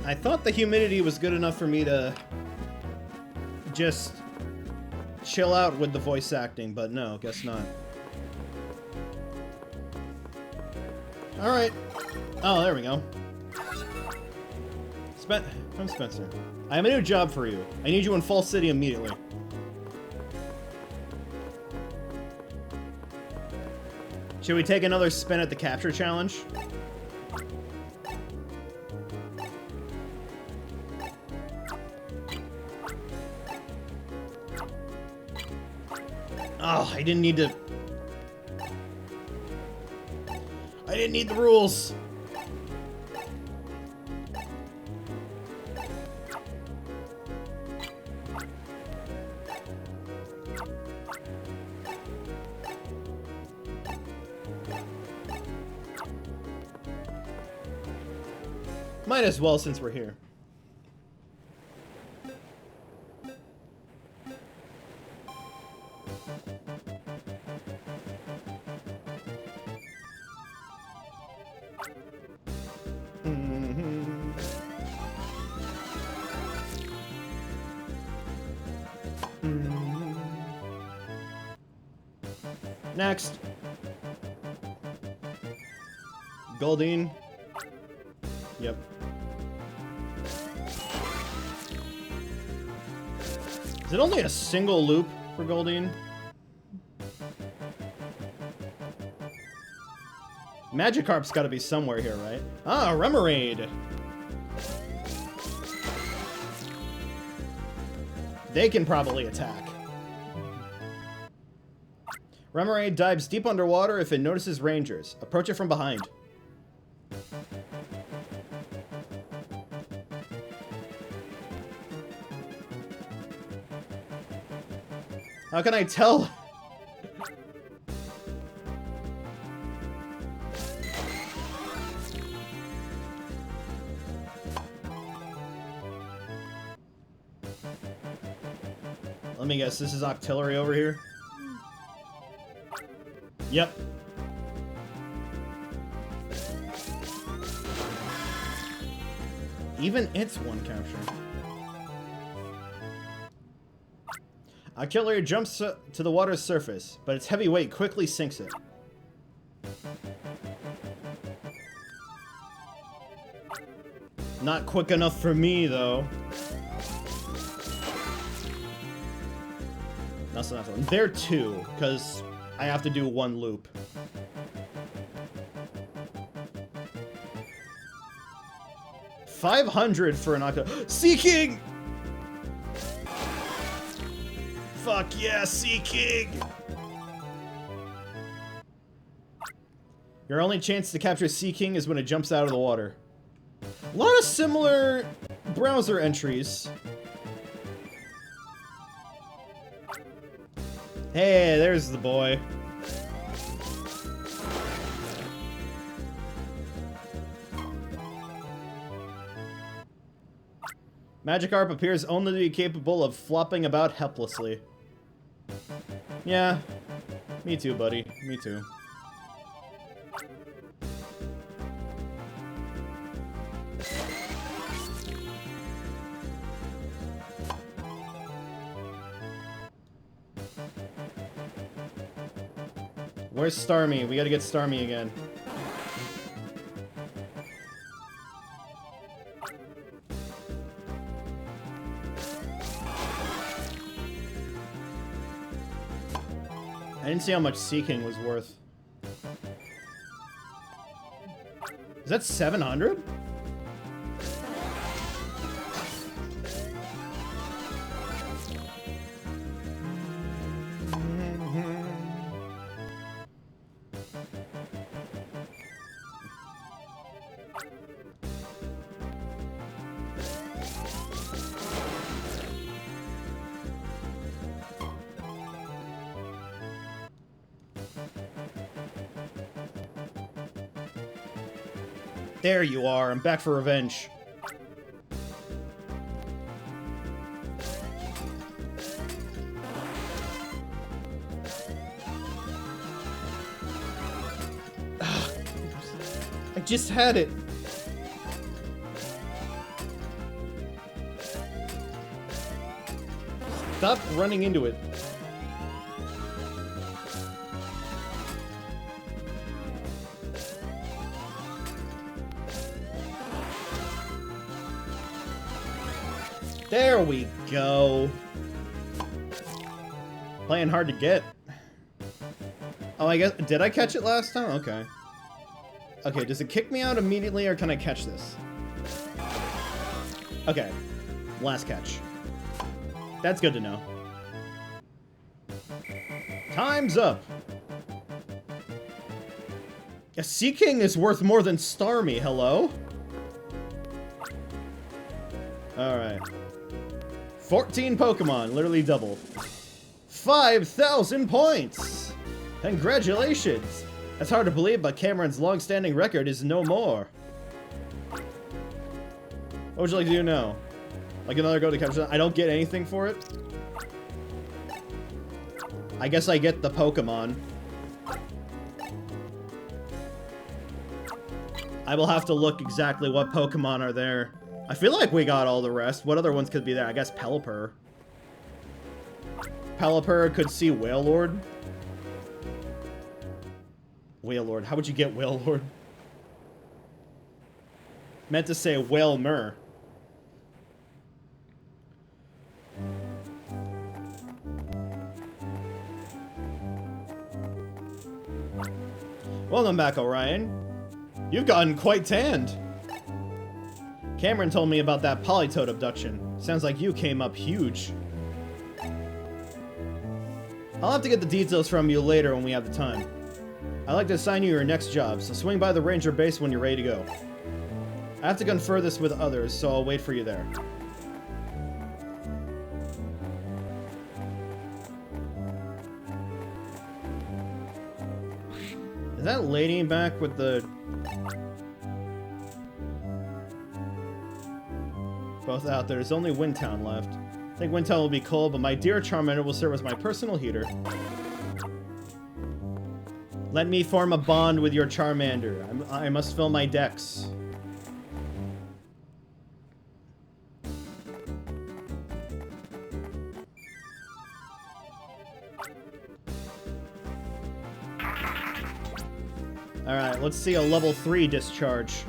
I thought the humidity was good enough for me to just chill out with the voice acting, but no, guess not. Alright. Oh, there we go. I'm Spencer. I have a new job for you. I need you in Fall City immediately. Should we take another spin at the capture challenge? Oh, I didn't need the rules. Might as well since we're here. Next. Goldeen. Yep. Is it only a single loop for Goldeen? Magikarp's gotta be somewhere here, right? Ah, Remoraid! They can probably attack. Remoraid dives deep underwater if it notices rangers. Approach it from behind. How can I tell? Let me guess, this is Octillery over here? Yep. Even it's one capture. Octillery jumps to the water's surface, but its heavy weight quickly sinks it. Not quick enough for me, though. That's not one. There two, because I have to do one loop. $500 for an Octo. Sea King! Fuck yeah, Sea King! Your only chance to capture Sea King is when it jumps out of the water. A lot of similar browser entries. Hey, there's the boy. Magikarp appears only to be capable of flopping about helplessly. Yeah, me too, buddy. Me too. Where's Starmie? We gotta get Starmie again. I didn't see how much Seeking was worth. Is that 700? There you are. I'm back for revenge. I just had it. Stop running into it. There we go. Playing hard to get. Oh, I guess, did I catch it last time? Okay. Okay, does it kick me out immediately or can I catch this? Okay. Last catch. That's good to know. Time's up. A Seeking is worth more than Starmie, hello? Alright. 14 Pokemon, literally double. 5,000 points! Congratulations! That's hard to believe, but Cameron's long-standing record is no more. What would you like to do now? Like another go to capture? I don't get anything for it. I guess I get the Pokemon. I will have to look exactly what Pokemon are there. I feel like we got all the rest. What other ones could be there? I guess Pelipper. Pelipper could see Wailord. Wailord. How would you get Wailord? Meant to say Wailmer. Welcome back, Orion. You've gotten quite tanned. Cameron told me about that Politoed abduction. Sounds like you came up huge. I'll have to get the details from you later when we have the time. I'd like to assign you your next job, so swing by the ranger base when you're ready to go. I have to confer this with others, so I'll wait for you there. Is that lady back with the... Both out there. There's only Windtown left. I think Windtown will be cold, but my dear Charmander will serve as my personal heater. Let me form a bond with your Charmander. I must fill my decks. Alright, let's see a level 3 discharge.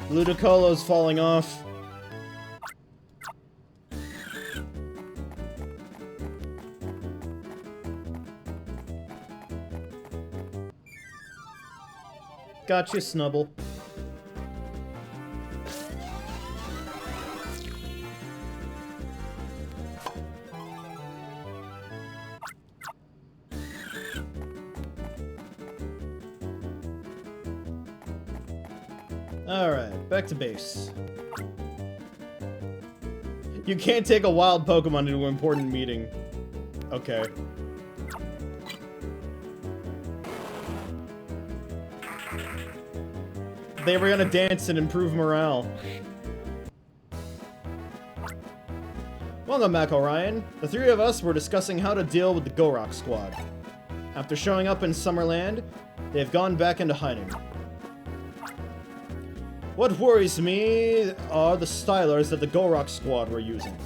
Ludicolo's falling off. Gotcha, Snubble. Alright, back to base. You can't take a wild Pokemon to an important meeting. Okay. They were gonna dance and improve morale. Welcome back, Orion. The three of us were discussing how to deal with the Go-Rock Squad. After showing up in Summerland, they've gone back into hiding. What worries me are the stylers that the Go-Rock Squad were using.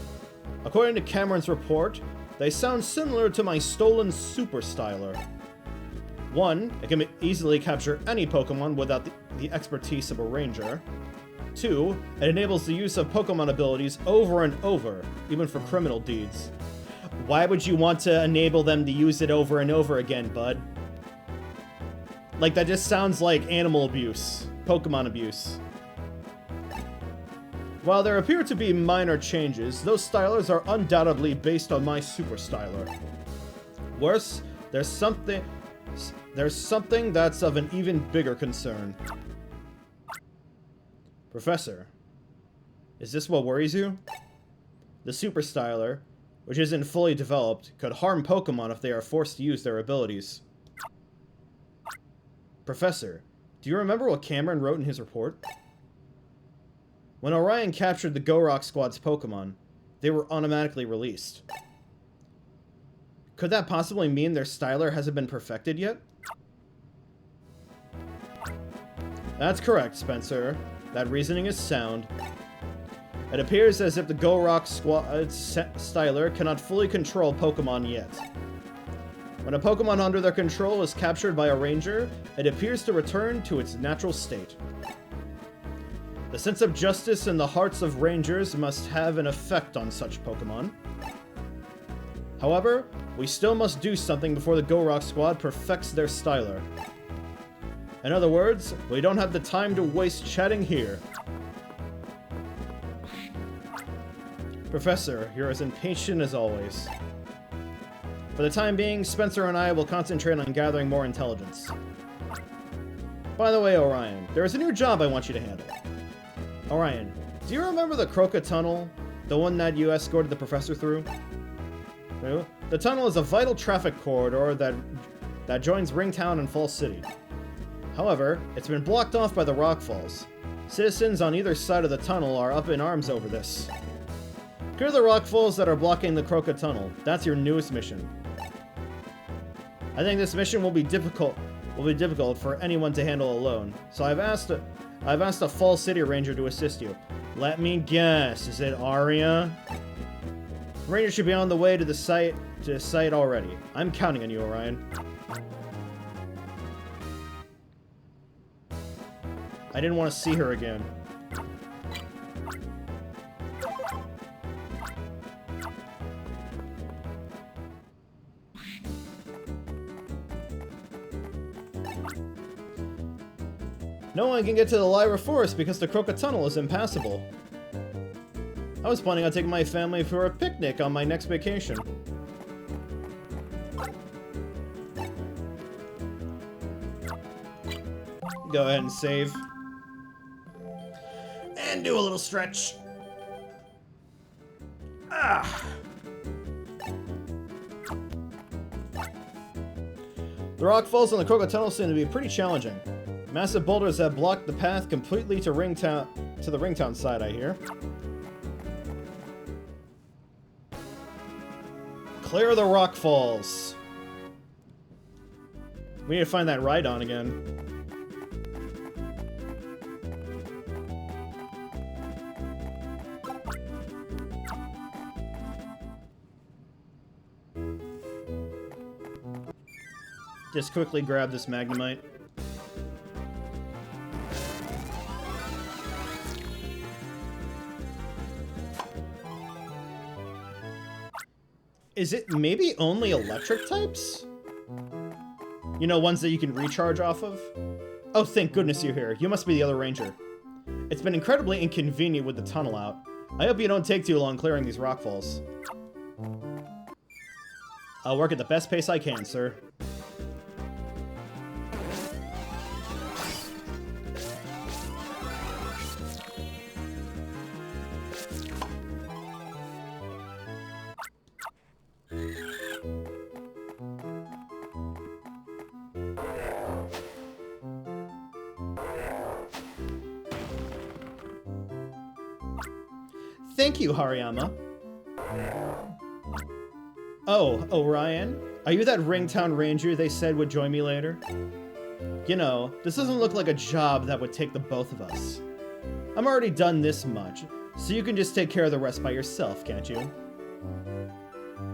According to Cameron's report, they sound similar to my stolen Super Styler. One, it can easily capture any Pokemon without the expertise of a Ranger. Two, it enables the use of Pokemon abilities over and over, even for criminal deeds. Why would you want to enable them to use it over and over again, bud? Like, that just sounds like animal abuse. Pokemon abuse. While there appear to be minor changes, those stylers are undoubtedly based on my Super Styler. Worse, there's something that's of an even bigger concern. Professor, is this what worries you? The Super Styler, which isn't fully developed, could harm Pokemon if they are forced to use their abilities. Professor, do you remember what Cameron wrote in his report? When Orion captured the Go-Rock Squad's Pokemon, they were automatically released. Could that possibly mean their Styler hasn't been perfected yet? That's correct, Spencer. That reasoning is sound. It appears as if the Go-Rock Squad's Styler cannot fully control Pokemon yet. When a Pokemon under their control is captured by a Ranger, it appears to return to its natural state. The sense of justice in the hearts of Rangers must have an effect on such Pokemon. However, we still must do something before the Go-Rock Squad perfects their Styler. In other words, we don't have the time to waste chatting here. Professor, you're as impatient as always. For the time being, Spencer and I will concentrate on gathering more intelligence. By the way, Orion, there is a new job I want you to handle. Orion, do you remember the Croca Tunnel? The one that you escorted the professor through? No? The tunnel is a vital traffic corridor that joins Ringtown and Falls City. However, it's been blocked off by the rock falls. Citizens on either side of the tunnel are up in arms over this. Clear the rock falls that are blocking the Croca Tunnel. That's your newest mission. I think this mission will be difficult for anyone to handle alone. So I've asked a Falls City Ranger to assist you. Let me guess, is it Aria? Ranger should be on the way to the site already. I'm counting on you, Orion. I didn't want to see her again. No one can get to the Lyra Forest because the Croca Tunnel is impassable. I was planning on taking my family for a picnic on my next vacation. Go ahead and save. And do a little stretch. Ah! The rock falls on the Croca Tunnel seem to be pretty challenging. Massive boulders have blocked the path completely to the Ringtown side, I hear. Clear the rock falls. We need to find that Rhydon again. Just quickly grab this Magnemite. Is it maybe only electric types? You know, ones that you can recharge off of? Oh, thank goodness you're here. You must be the other ranger. It's been incredibly inconvenient with the tunnel out. I hope you don't take too long clearing these rock falls. I'll work at the best pace I can, sir. Thank you, Hariyama. Oh, Orion? Are you that Ringtown Ranger they said would join me later? You know, this doesn't look like a job that would take the both of us. I'm already done this much, so you can just take care of the rest by yourself, can't you?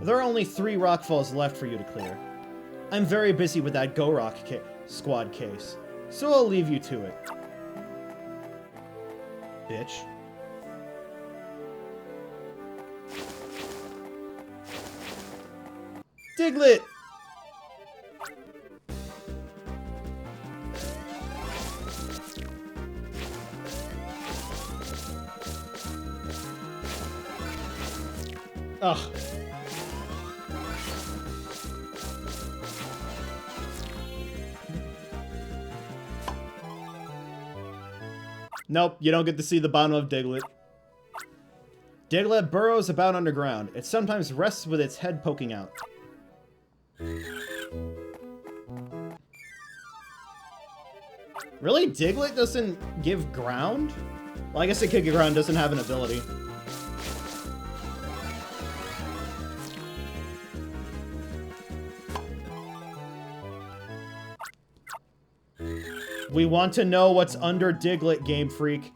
There are only 3 rockfalls left for you to clear. I'm very busy with that Go Rock squad case, so I'll leave you to it. Bitch. Diglett! Ugh. Nope, you don't get to see the bottom of Diglett. Diglett burrows about underground. It sometimes rests with its head poking out. Really? Diglett doesn't give ground? Well, I guess the Kick Ground doesn't have an ability. We want to know what's under Diglett, Game Freak.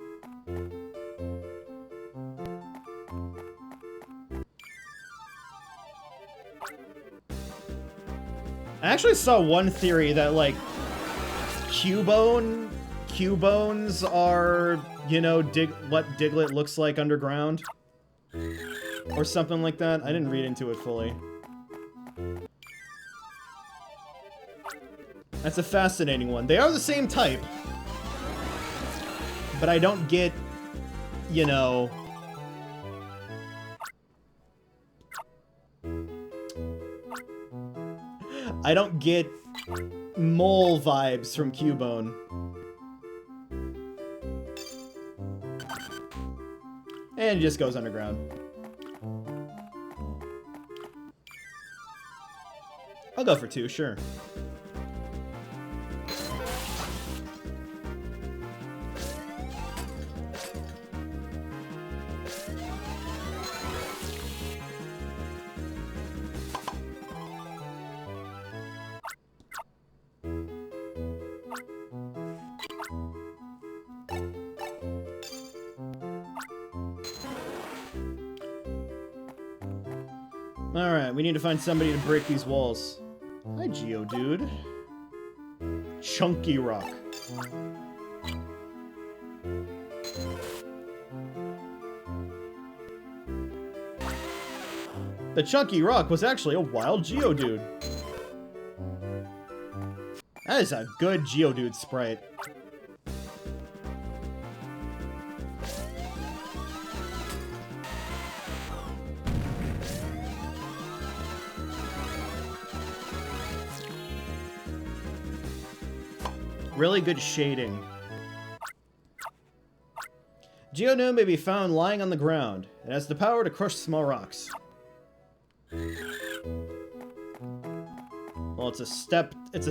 I actually saw one theory that, like, Cubone Cubones are, you know, what Diglett looks like underground. Or something like that. I didn't read into it fully. That's a fascinating one. They are the same type. But I don't get, you know... I don't get mole vibes from Cubone. And it just goes underground. I'll go for 2, sure. Alright, we need to find somebody to break these walls. Hi, Geodude. Chunky Rock. The Chunky Rock was actually a wild Geodude. That is a good Geodude sprite. Really good shading. Geodude may be found lying on the ground. It has the power to crush small rocks. Well, it's a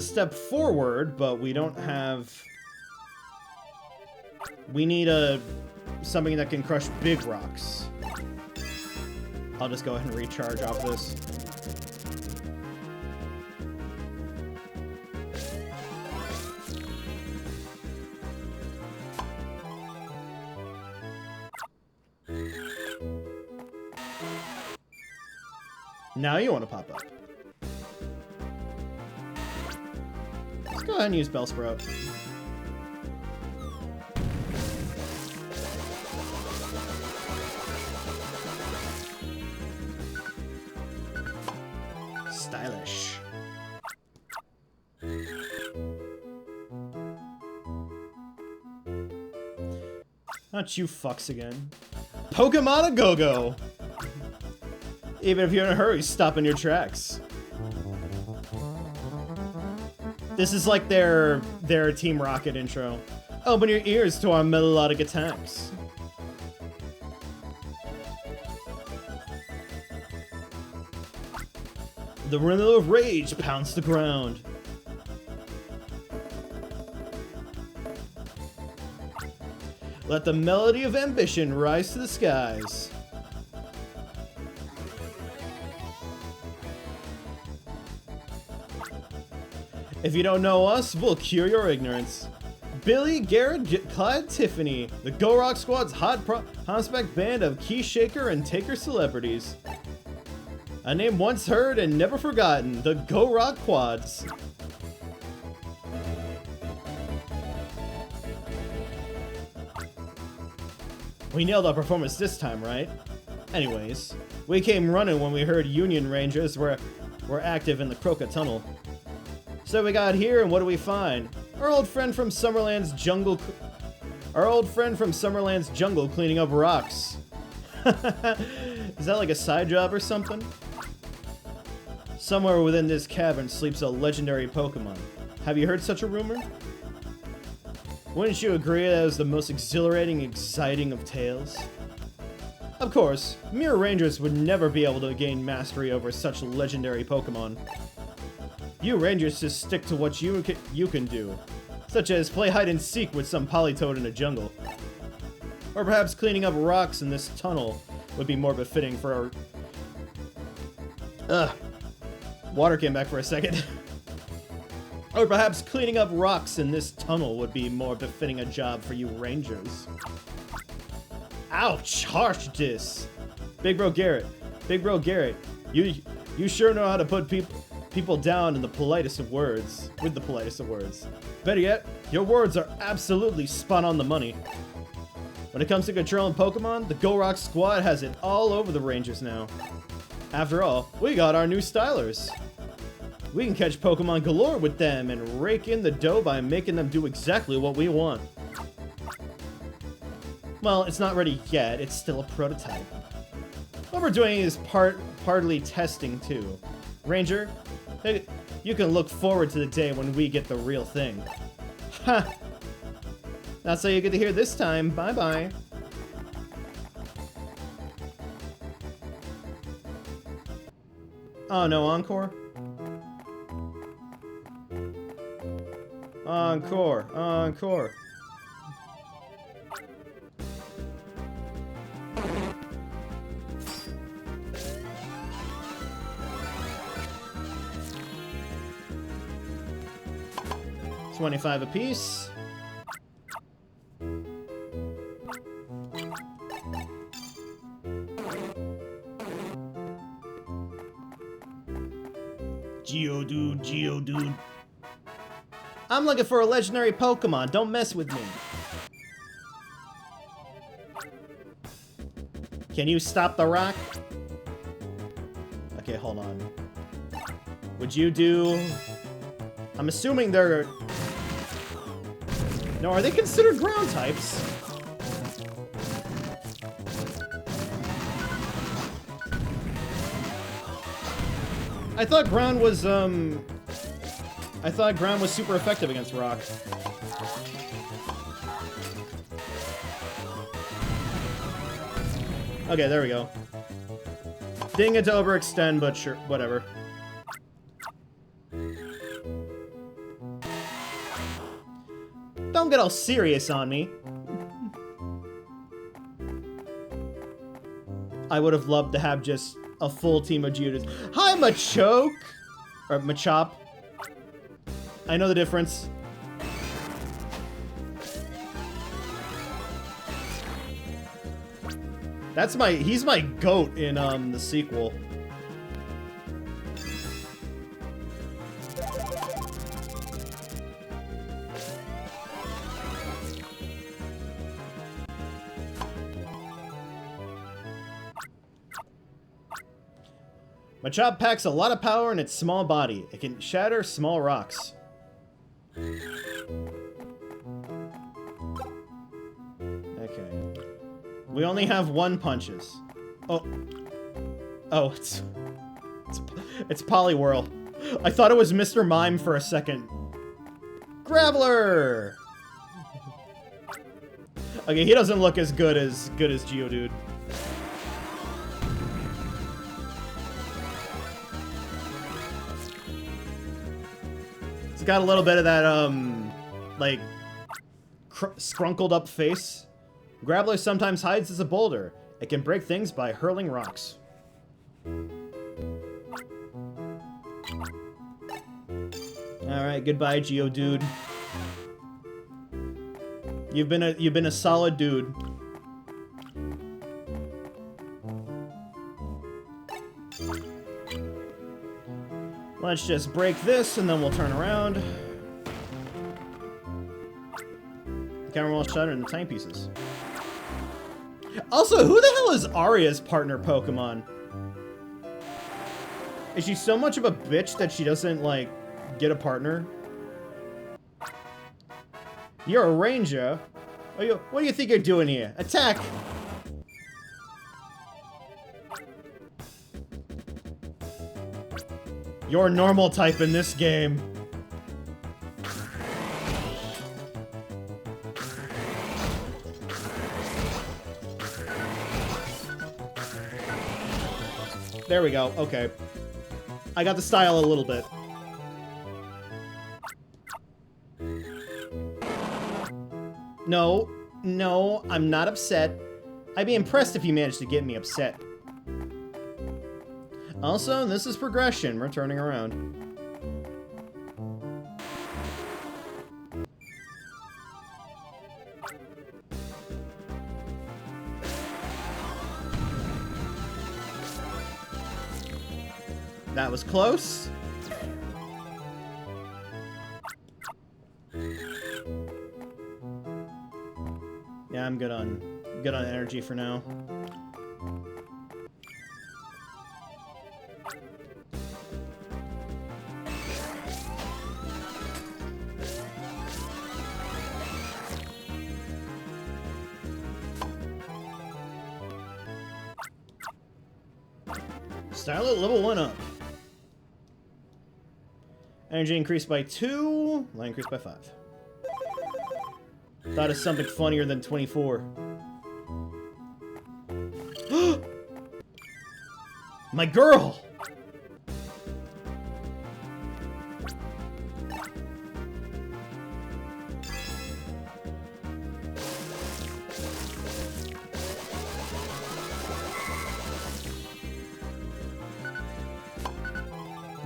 step forward, but we don't have... We need something that can crush big rocks. I'll just go ahead and recharge off this. Now you want to pop up. Let's go ahead and use Bellsprout. Stylish. Not you fucks again. Pokemon a go-go! Even if you're in a hurry, stop in your tracks. This is like their Team Rocket intro. Open your ears to our melodic attacks. The rhythm of rage pounds the ground. Let the melody of ambition rise to the skies. If you don't know us, we'll cure your ignorance. Billy, Garrett, Clyde, Tiffany, the Go Rock Squad's hot prospect band of key shaker and taker celebrities. A name once heard and never forgotten, the Go Rock Quads. We nailed our performance this time, right? Anyways, we came running when we heard Union Rangers were active in the Croca Tunnel. So we got here, and what do we find? Our old friend from Summerland's jungle cleaning up rocks. Is that like a side job or something? Somewhere within this cavern sleeps a legendary Pokémon. Have you heard such a rumor? Wouldn't you agree that was the most exhilarating, exciting of tales? Of course, mere Rangers would never be able to gain mastery over such legendary Pokémon. You Rangers just stick to what you can do, such as play hide-and-seek with some Politoed in a jungle. Or perhaps cleaning up rocks in this tunnel would be more befitting for our... Water came back for a second. Or perhaps cleaning up rocks in this tunnel would be more befitting a job for you Rangers. Ouch! Harsh diss! Big Bro Garrett, you sure know how to put people down in the politest of words. With the politest of words. Better yet, your words are absolutely spot on the money. When it comes to controlling Pokemon, the Go Rock Squad has it all over the Rangers now. After all, we got our new stylers. We can catch Pokemon galore with them and rake in the dough by making them do exactly what we want. Well, it's not ready yet, it's still a prototype. What we're doing is partly testing too. Ranger, hey, you can look forward to the day when we get the real thing. Ha! That's all you get to hear this time. Bye-bye. Oh no, encore? Encore, encore. $25 apiece. Geodude. I'm looking for a legendary Pokemon. Don't mess with me. Can you stop the rock? Okay, hold on. Would you do... I'm assuming they're... No, are they considered ground types? I thought ground was, I thought ground was super effective against rock. Okay, there we go. Didn't get to overextend, but sure, whatever. Don't get all serious on me. I would have loved to have just a full team of Geodudes. Hi, Machoke! Or Machop. I know the difference. That's he's my GOAT in, the sequel. Machop packs a lot of power in its small body. It can shatter small rocks. Okay. We only have one punches. Oh. Oh, it's Poliwhirl. I thought it was Mr. Mime for a second. Graveler! Okay, he doesn't look as good as Geodude. Got a little bit of that, like, scrunkled up face. Graveler sometimes hides as a boulder. It can break things by hurling rocks. Alright, goodbye, Geodude. You've been a solid dude. Let's just break this and then we'll turn around. The camera will shatter into tiny pieces. Also, who the hell is Arya's partner Pokemon? Is she so much of a bitch that she doesn't, like, get a partner? You're a ranger. What do you think you're doing here? Attack! You're normal type in this game. There we go. Okay. I got the style a little bit. No, I'm not upset. I'd be impressed if you managed to get me upset. Also, this is progression. We're turning around. That was close. Yeah, I'm good on energy for now. Starlet level 1 up. Energy increased by 2. Light increased by 5. Thought of something funnier than 24. My girl!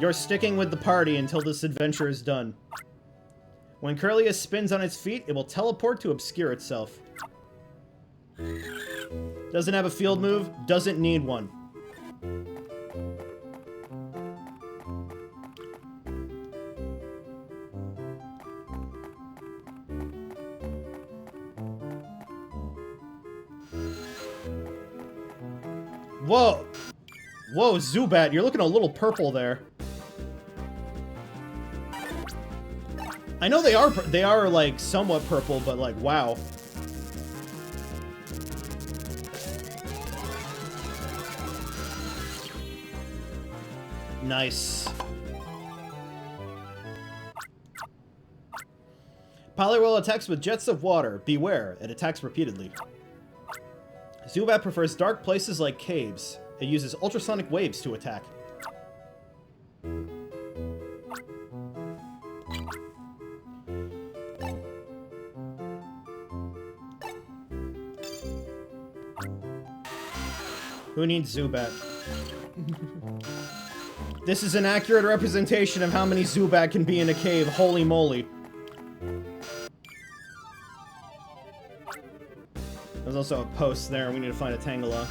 You're sticking with the party until this adventure is done. When Curlius spins on its feet, it will teleport to obscure itself. Doesn't have a field move, doesn't need one. Whoa! Whoa, Zubat, you're looking a little purple there. I know they are like somewhat purple, but like wow. Nice. Poliwhirl attacks with jets of water. Beware, it attacks repeatedly. Zubat prefers dark places like caves. It uses ultrasonic waves to attack. Who needs Zubat? This is an accurate representation of how many Zubat can be in a cave. Holy moly. There's also a post there. We need to find a Tangela.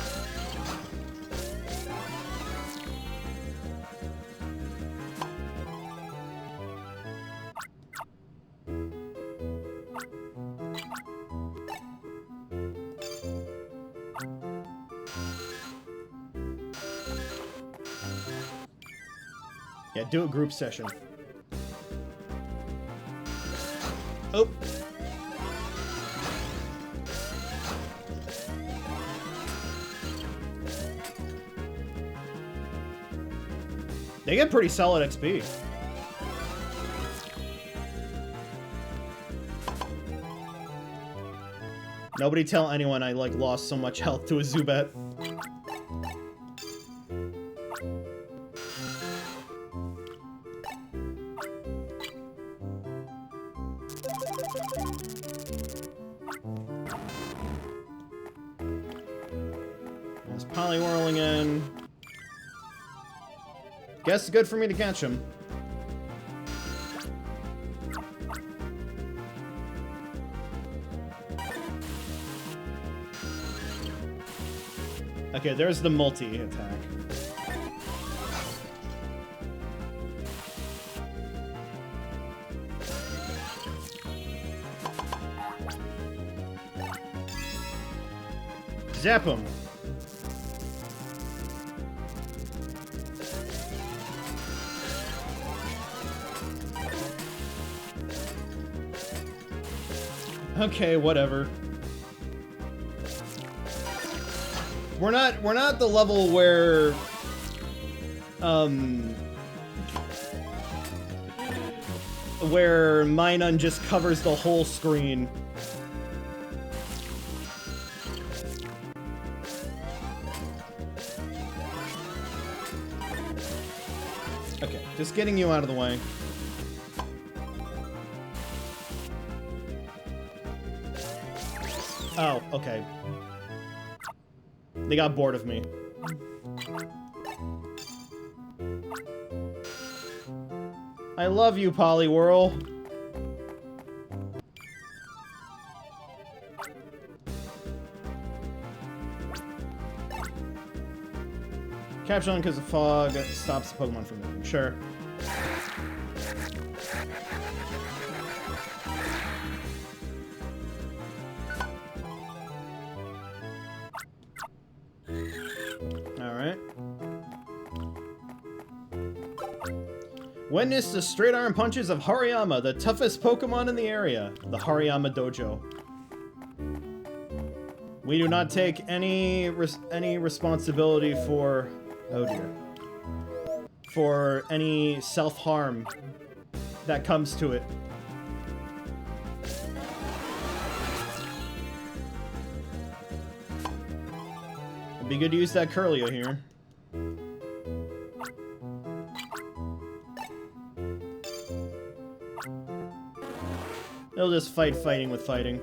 Yeah, do a group session. Oh. They get pretty solid XP. Nobody tell anyone I, like, lost so much health to a Zubat. There's Poliwhirl again. Guess it's good for me to catch him. Okay, there's the multi-attack. Zap him! Okay, whatever. We're not the level where where Minun just covers the whole screen. Okay, just getting you out of the way. Oh, okay. They got bored of me. I love you, Poliwhirl. Capture on because the fog stops the Pokemon from moving. Sure. Alright. Witness the straight arm punches of Hariyama, the toughest Pokemon in the area. The Hariyama Dojo. We do not take any responsibility for... Oh dear. For any self-harm that comes to it. It'd be good to use that Curlia here. They'll just fighting with fighting.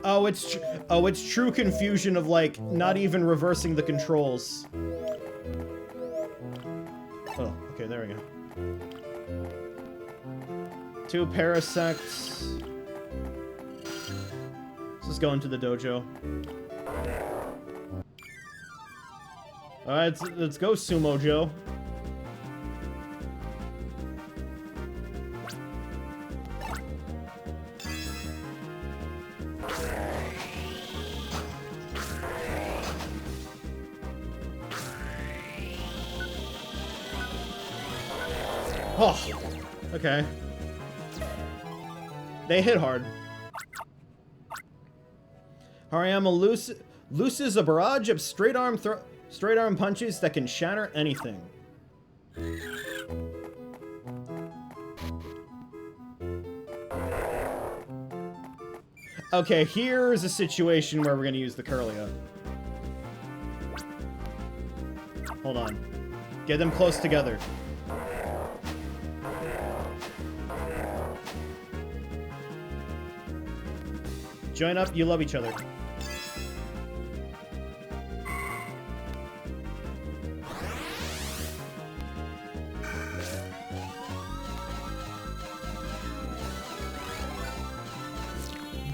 Oh, it's true confusion of, like, not even reversing the controls. Oh, okay, there we go. 2 Parasects. Let's just go into the dojo. Alright, let's go, Sumo Joe. Oh, okay. They hit hard. Hariyama looses a barrage of straight arm punches that can shatter anything. Okay, here's a situation where we're gonna use the Curlia. Hold on. Get them close together. Join up, you love each other.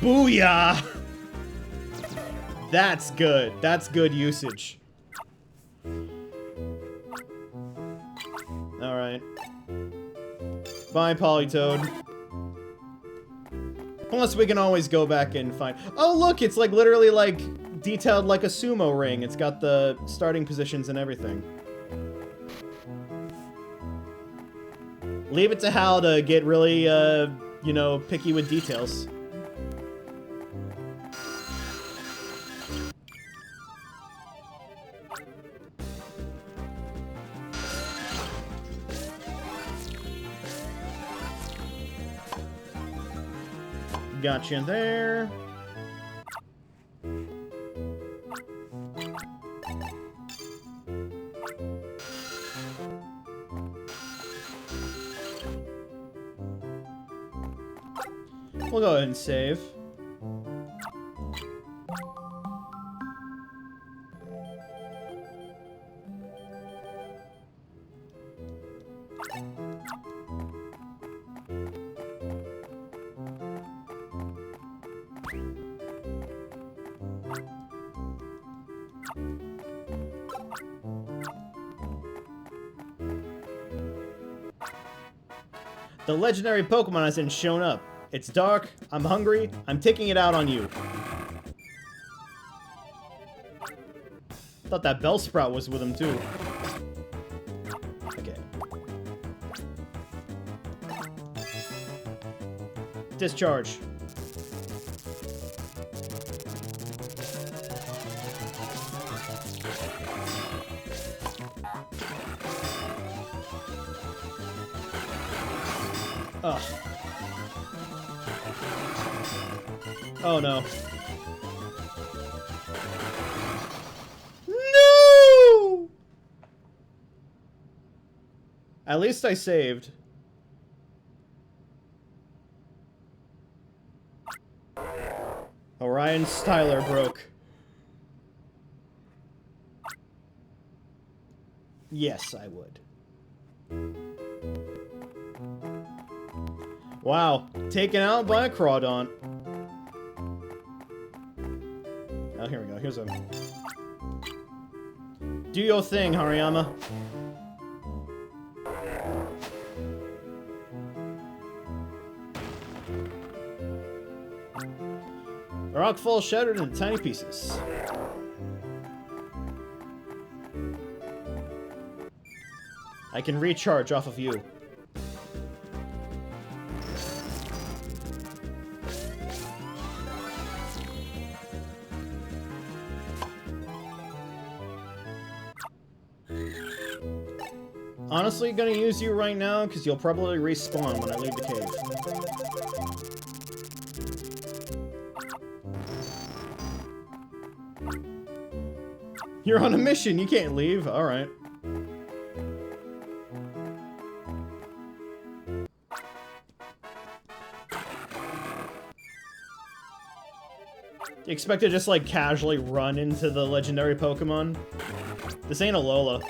Booyah! That's good. That's good usage. Alright. Bye, Politoed. Plus, we can always go back and find... Oh, look! It's like literally like detailed like a sumo ring. It's got the starting positions and everything. Leave it to Hal to get really, you know, picky with details. Gotcha there. We'll go ahead and save. The legendary Pokemon hasn't shown up. It's dark, I'm hungry, I'm taking it out on you. Thought that Bellsprout was with him too. Okay. Discharge. Ugh. Oh no. No! At least I saved. Orion's styler broke. Yes, I would. Wow, taken out by a Crawdaunt. Oh, here we go. Here's a... Do your thing, Hariyama. The rock falls shattered into tiny pieces. I can recharge off of you. Honestly, gonna use you right now, because you'll probably respawn when I leave the cave. You're on a mission, you can't leave. Alright. You expect to just, like, casually run into the legendary Pokemon? This ain't a Lola.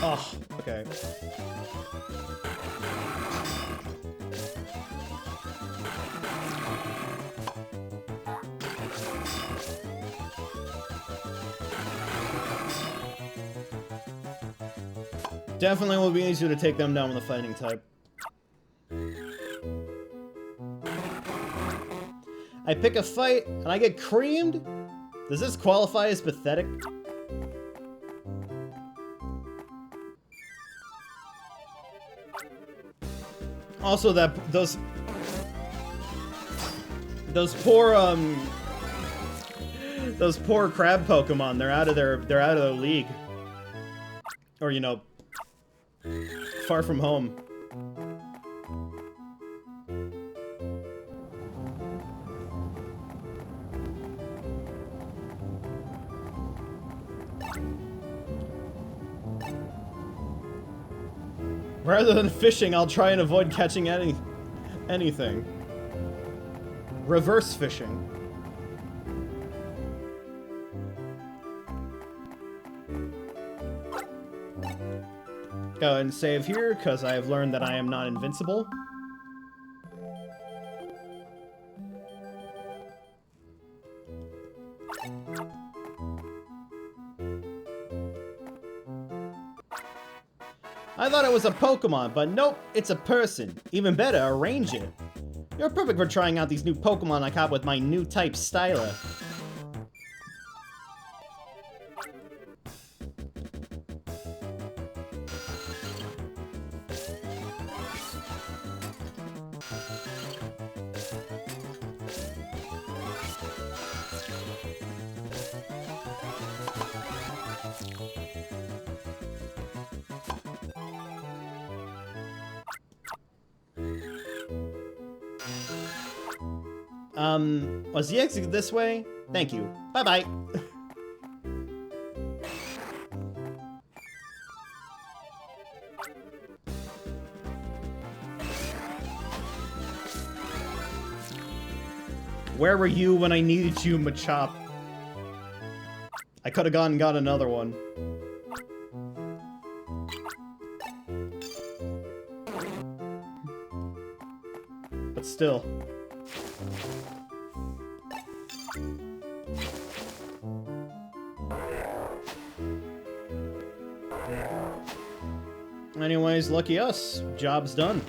Oh, okay. Definitely will be easier to take them down with a fighting type. I pick a fight, and I get creamed? Does this qualify as pathetic? Also, those poor crab Pokemon, they're out of their league. Or, you know, far from home. Rather than fishing, I'll try and avoid catching anything. Reverse fishing. Go and save here, because I have learned that I am not invincible. I thought it was a Pokemon, but nope, it's a person. Even better, a ranger. You're perfect for trying out these new Pokemon I caught with my new type styler. Was the exit this way? Thank you. Bye-bye. Where were you when I needed you, Machop? I could have gone and got another one. But still. Anyways, lucky us. Job's done.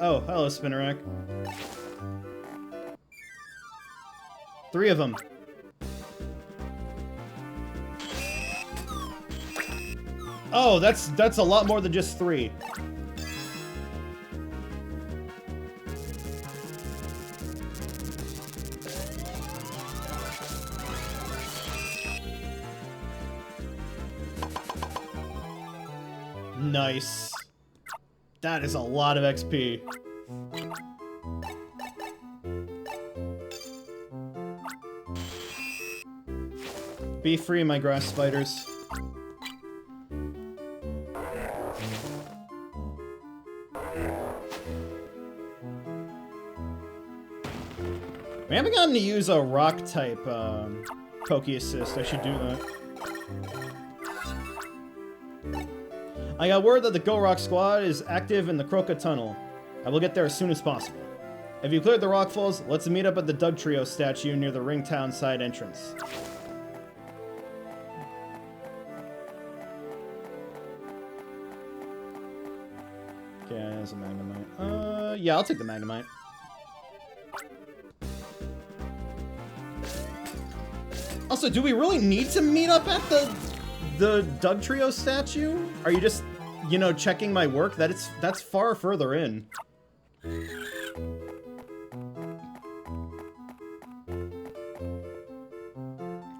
Oh, hello, Spinnerack. 3 of them. Oh, that's a lot more than just 3. Nice. That is a lot of XP. Be free, my grass spiders. We haven't gotten to use a rock type Poke Assist. I should do that. I got word that the Go Rock squad is active in the Croca Tunnel. I will get there as soon as possible. If you cleared the rock falls, let's meet up at the Doug Trio statue near the Ringtown side entrance. Okay, there's a Magnemite. Yeah, I'll take the Magnemite. Also, do we really need to meet up at the Doug Trio statue? Are you just, you know, checking my work? That's far further in.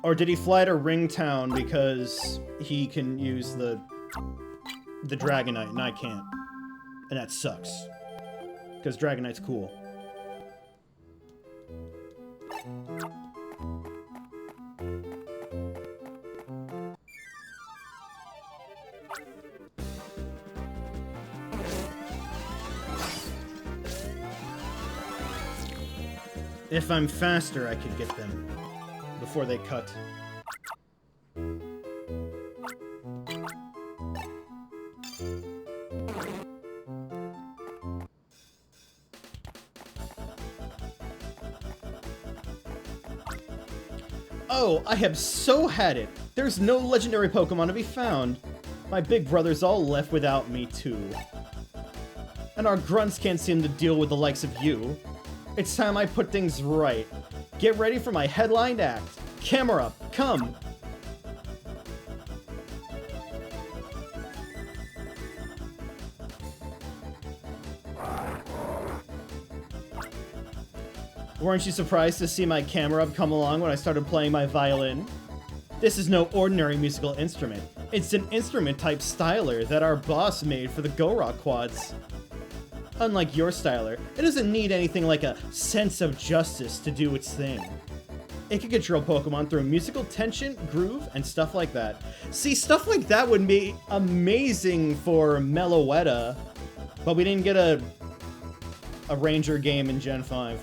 Or did he fly to Ringtown because he can use the Dragonite and I can't? And that sucks. Because Dragonite's cool. If I'm faster, I could get them before they cut. Oh, I have so had it. There's no legendary Pokemon to be found. My big brother's all left without me, too. And our grunts can't seem to deal with the likes of you. It's time I put things right. Get ready for my headlined act. Camera up, come! Weren't you surprised to see my camera up come along when I started playing my violin? This is no ordinary musical instrument. It's an instrument-type styler that our boss made for the Go-Rock quads. Unlike your styler, it doesn't need anything like a sense of justice to do its thing. It can control Pokemon through musical tension, groove, and stuff like that. See, stuff like that would be amazing for Meloetta, but we didn't get a Ranger game in Gen 5.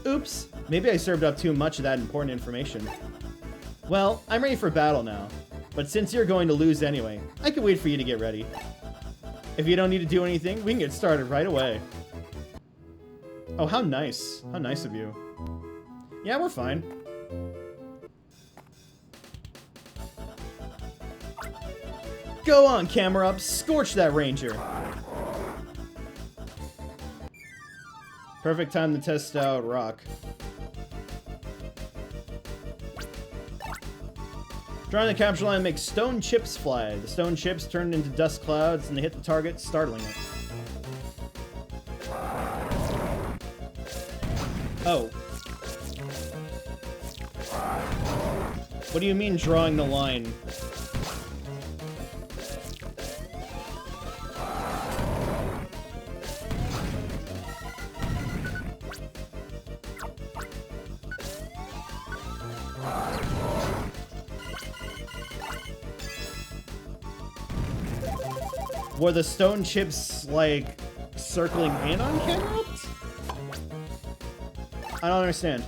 Oops, maybe I served up too much of that important information. Well, I'm ready for battle now, but since you're going to lose anyway, I can wait for you to get ready. If you don't need to do anything, we can get started right away. Oh, how nice. How nice of you. Yeah, we're fine. Go on, camera up. Scorch that ranger. Perfect time to test out rock. Drawing the capture line makes stone chips fly. The stone chips turn into dust clouds and they hit the target, startling it. Oh. What do you mean drawing the line? Were the stone chips, like, circling in on camera? I don't understand.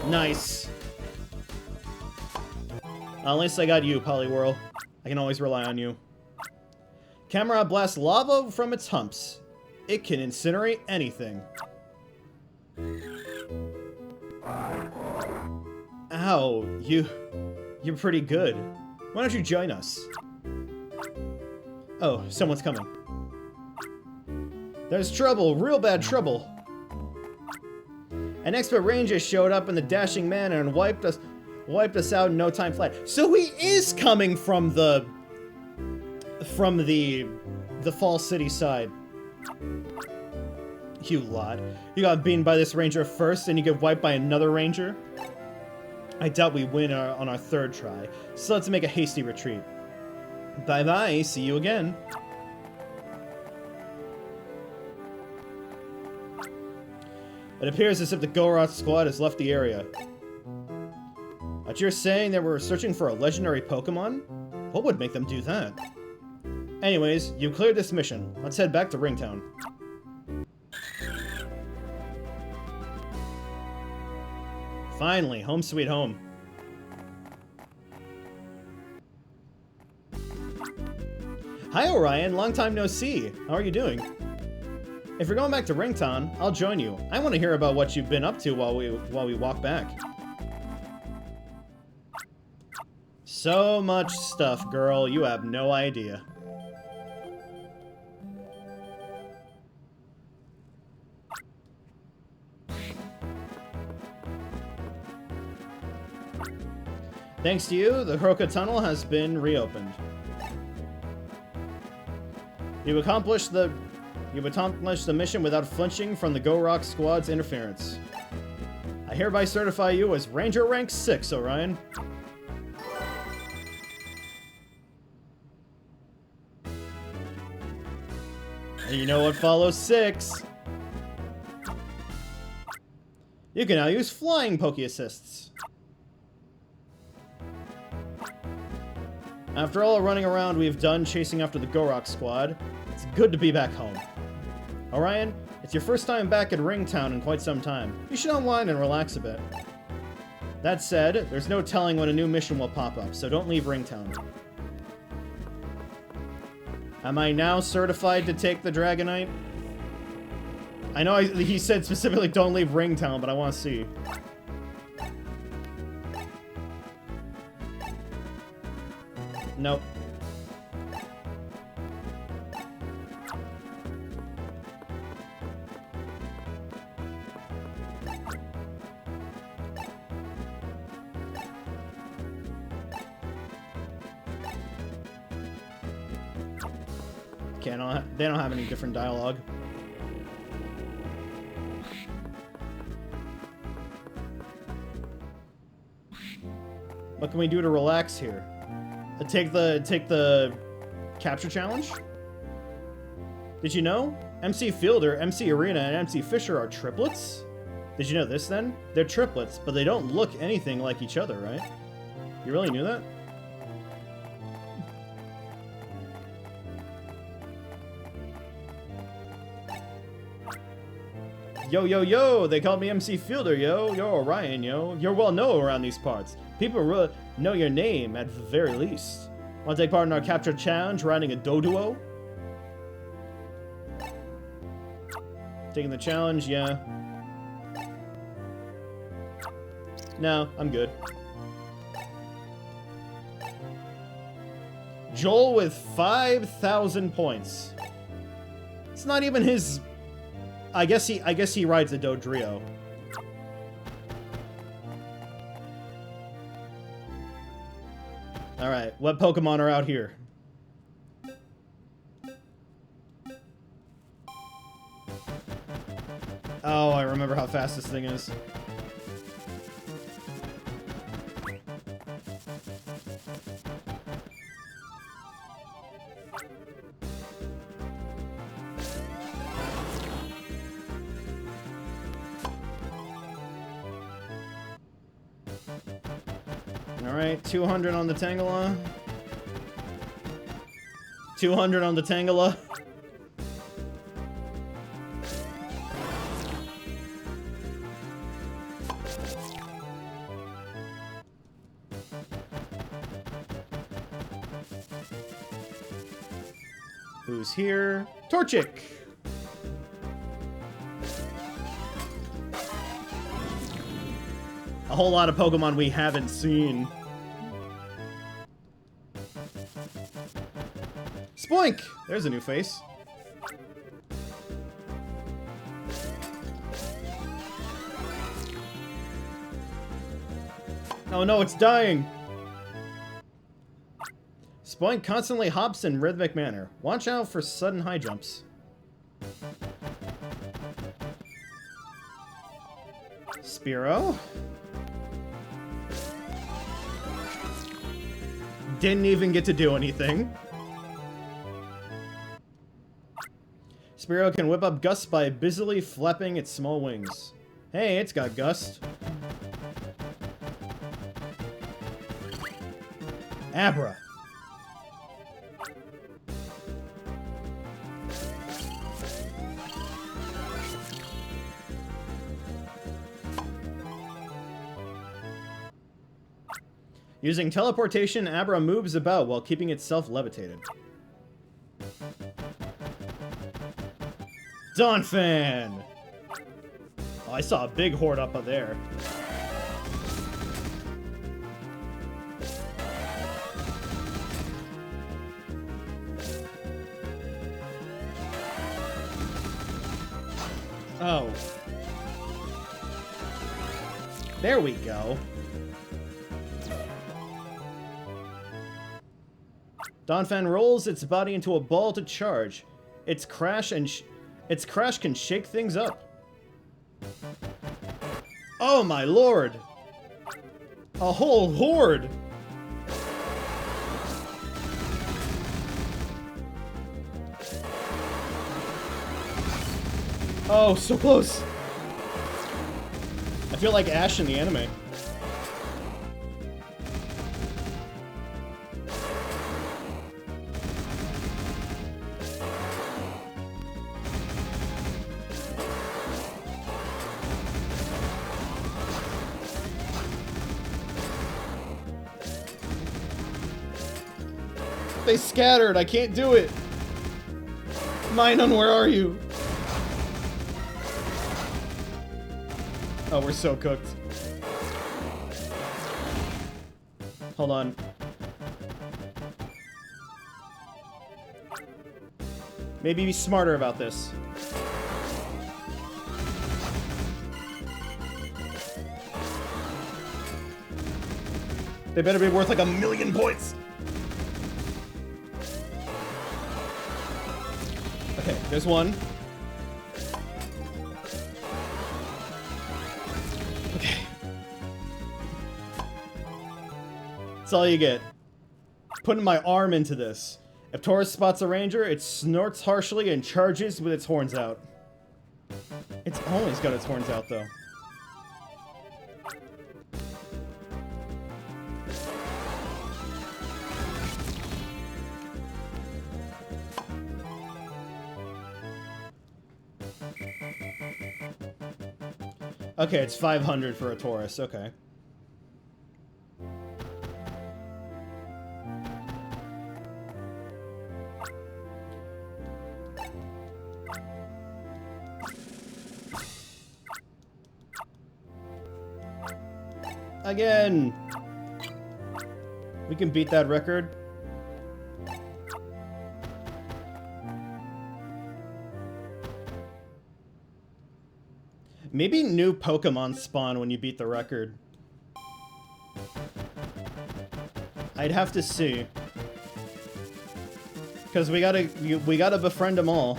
Nice. At least I got you, Poliwhirl. I can always rely on you. Camera blasts lava from its humps. It can incinerate anything. Ow, you're pretty good. Why don't you join us? Oh, someone's coming. There's trouble, real bad trouble. An expert ranger showed up in the dashing manner and wiped us out in no time flat. So he is coming from the Fall City side. You lot. You got beaten by this ranger first, and you get wiped by another ranger? I doubt we win on our third try, so let's make a hasty retreat. Bye-bye, see you again. It appears as if the Gorok squad has left the area. But you're saying that we're searching for a legendary Pokémon? What would make them do that? Anyways, you cleared this mission. Let's head back to Ringtown. Finally, home sweet home. Hi Orion, long time no see. How are you doing? If you're going back to Ringtown, I'll join you. I want to hear about what you've been up to while we walk back. So much stuff, girl. You have no idea. Thanks to you, the Hiroka Tunnel has been reopened. You've accomplished the mission without flinching from the Gorok squad's interference. I hereby certify you as Ranger Rank 6, Orion. And you know what follows 6? You can now use flying Poké Assists. After all the running around we've done chasing after the Gorok squad, it's good to be back home. Orion, it's your first time back at Ringtown in quite some time. You should unwind and relax a bit. That said, there's no telling when a new mission will pop up, so don't leave Ringtown. Am I now certified to take the Dragonite? I know he said specifically don't leave Ringtown, but I want to see. Nope. Okay, they don't have any different dialogue. What can we do to relax here? Take the capture challenge? Did you know? MC Fielder, MC Arena, and MC Fisher are triplets? Did you know this then? They're triplets, but they don't look anything like each other, right? You really knew that? Yo, yo, yo, they called me MC Fielder, yo. Yo, Orion, yo. You're well known around these parts. People really know your name, at the very least. Want to take part in our capture challenge, riding a Doduo? Taking the challenge, yeah. No, I'm good. Joel with 5,000 points. It's not even his... I guess he rides a Dodrio. Alright, what Pokemon are out here? Oh, I remember how fast this thing is. Alright, 200 on the Tangela. 200 on the Tangela. Who's here? Torchic! A whole lot of Pokemon we haven't seen. Spoink! There's a new face. Oh no, it's dying! Spoink constantly hops in rhythmic manner. Watch out for sudden high jumps. Spearow? Didn't even get to do anything. Spearow can whip up Gust by busily flapping its small wings. Hey, it's got Gust. Abra. Using teleportation, Abra moves about while keeping itself levitated. Donphan! Oh, I saw a big horde up there. Oh. There we go. Donphan rolls its body into a ball to charge. Its crash can shake things up. Oh my lord! A whole horde! Oh, so close! I feel like Ash in the anime. They scattered. I can't do it. Minun, where are you? Oh, we're so cooked. Hold on. Maybe be smarter about this. They better be worth like 1,000,000 points. Okay, there's one. Okay. That's all you get. Putting my arm into this. If Taurus spots a ranger, it snorts harshly and charges with its horns out. It's always got its horns out, though. Okay, it's 500 for a Taurus, okay. Again! We can beat that record. Maybe new Pokemon spawn when you beat the record. I'd have to see. Because we gotta befriend them all.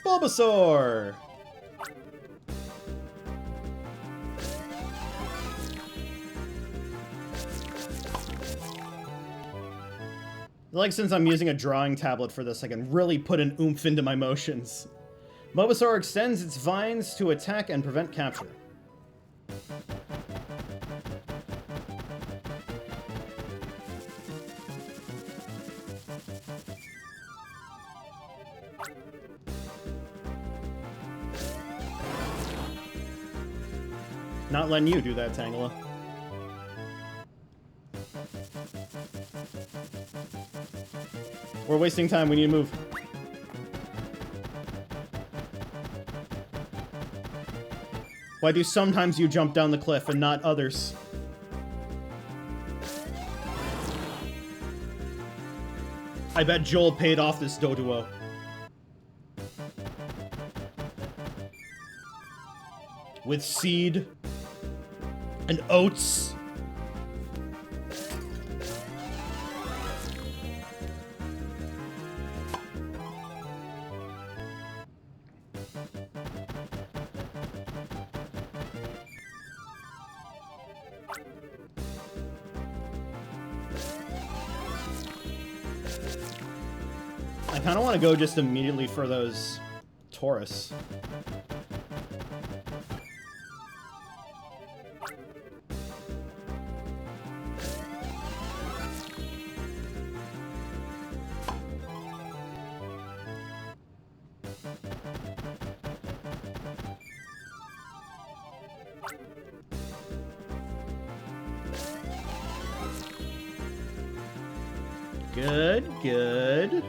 Bulbasaur! Like, since I'm using a drawing tablet for this, I can really put an oomph into my motions. Bulbasaur extends its vines to attack and prevent capture. Not letting you do that, Tangela. We're wasting time. We need to move. Why do sometimes you jump down the cliff and not others? I bet Joel paid off this Doduo. With seed and oats. I kind of want to go just immediately for those Taurus. Good, good.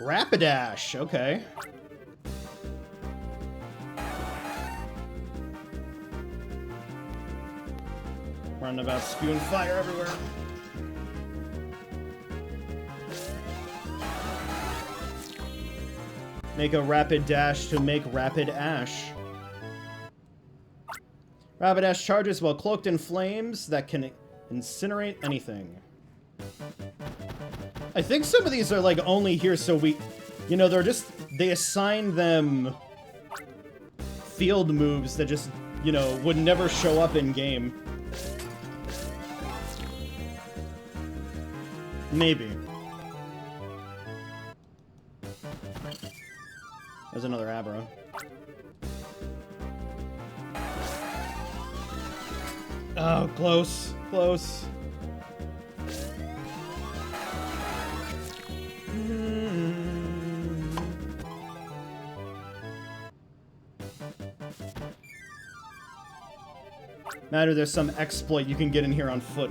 Rapidash, okay. Running about spewing fire everywhere. Make a rapid dash to make rapid ash. Rapidash charges while cloaked in flames that can incinerate anything. I think some of these are like only here so we, you know, they assign them field moves that just, you know, would never show up in game. Maybe. There's another Abra. Oh, close, close. Matter there's some exploit you can get in here on foot.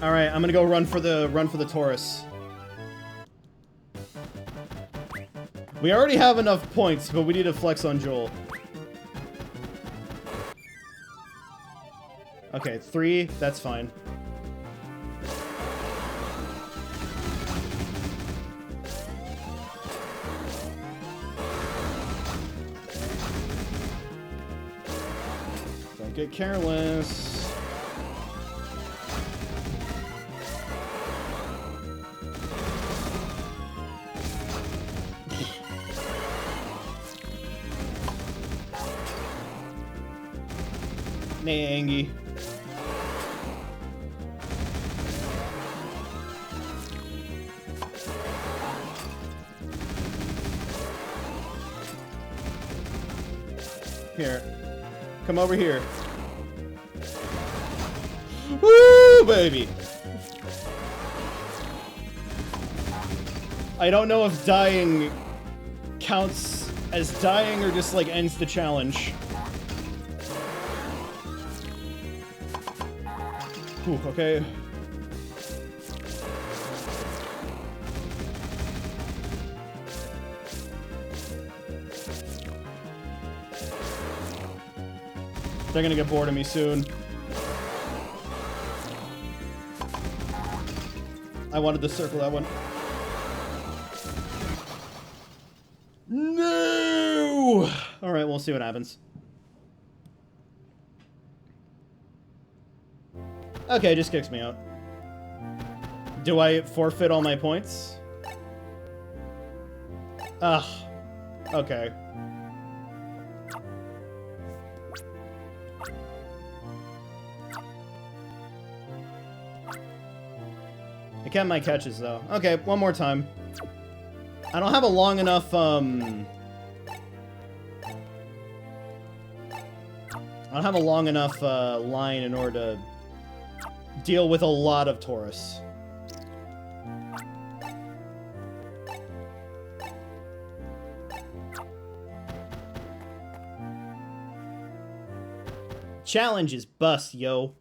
All right, I'm gonna go run for the Taurus. We already have enough points, but we need to flex on Joel. Okay, 3, that's fine. Don't get careless. Nay, Angie. Here. Come over here. Woo, baby! I don't know if dying counts as dying or just, like, ends the challenge. Ooh, okay. They're gonna get bored of me soon. I wanted to circle that one. No! Alright, we'll see what happens. Okay, just kicks me out. Do I forfeit all my points? Ugh. Okay. I kept my catches, though. Okay, one more time. I don't have a long enough, I don't have a long enough, line in order to deal with a lot of Taurus. Challenge is bust, yo.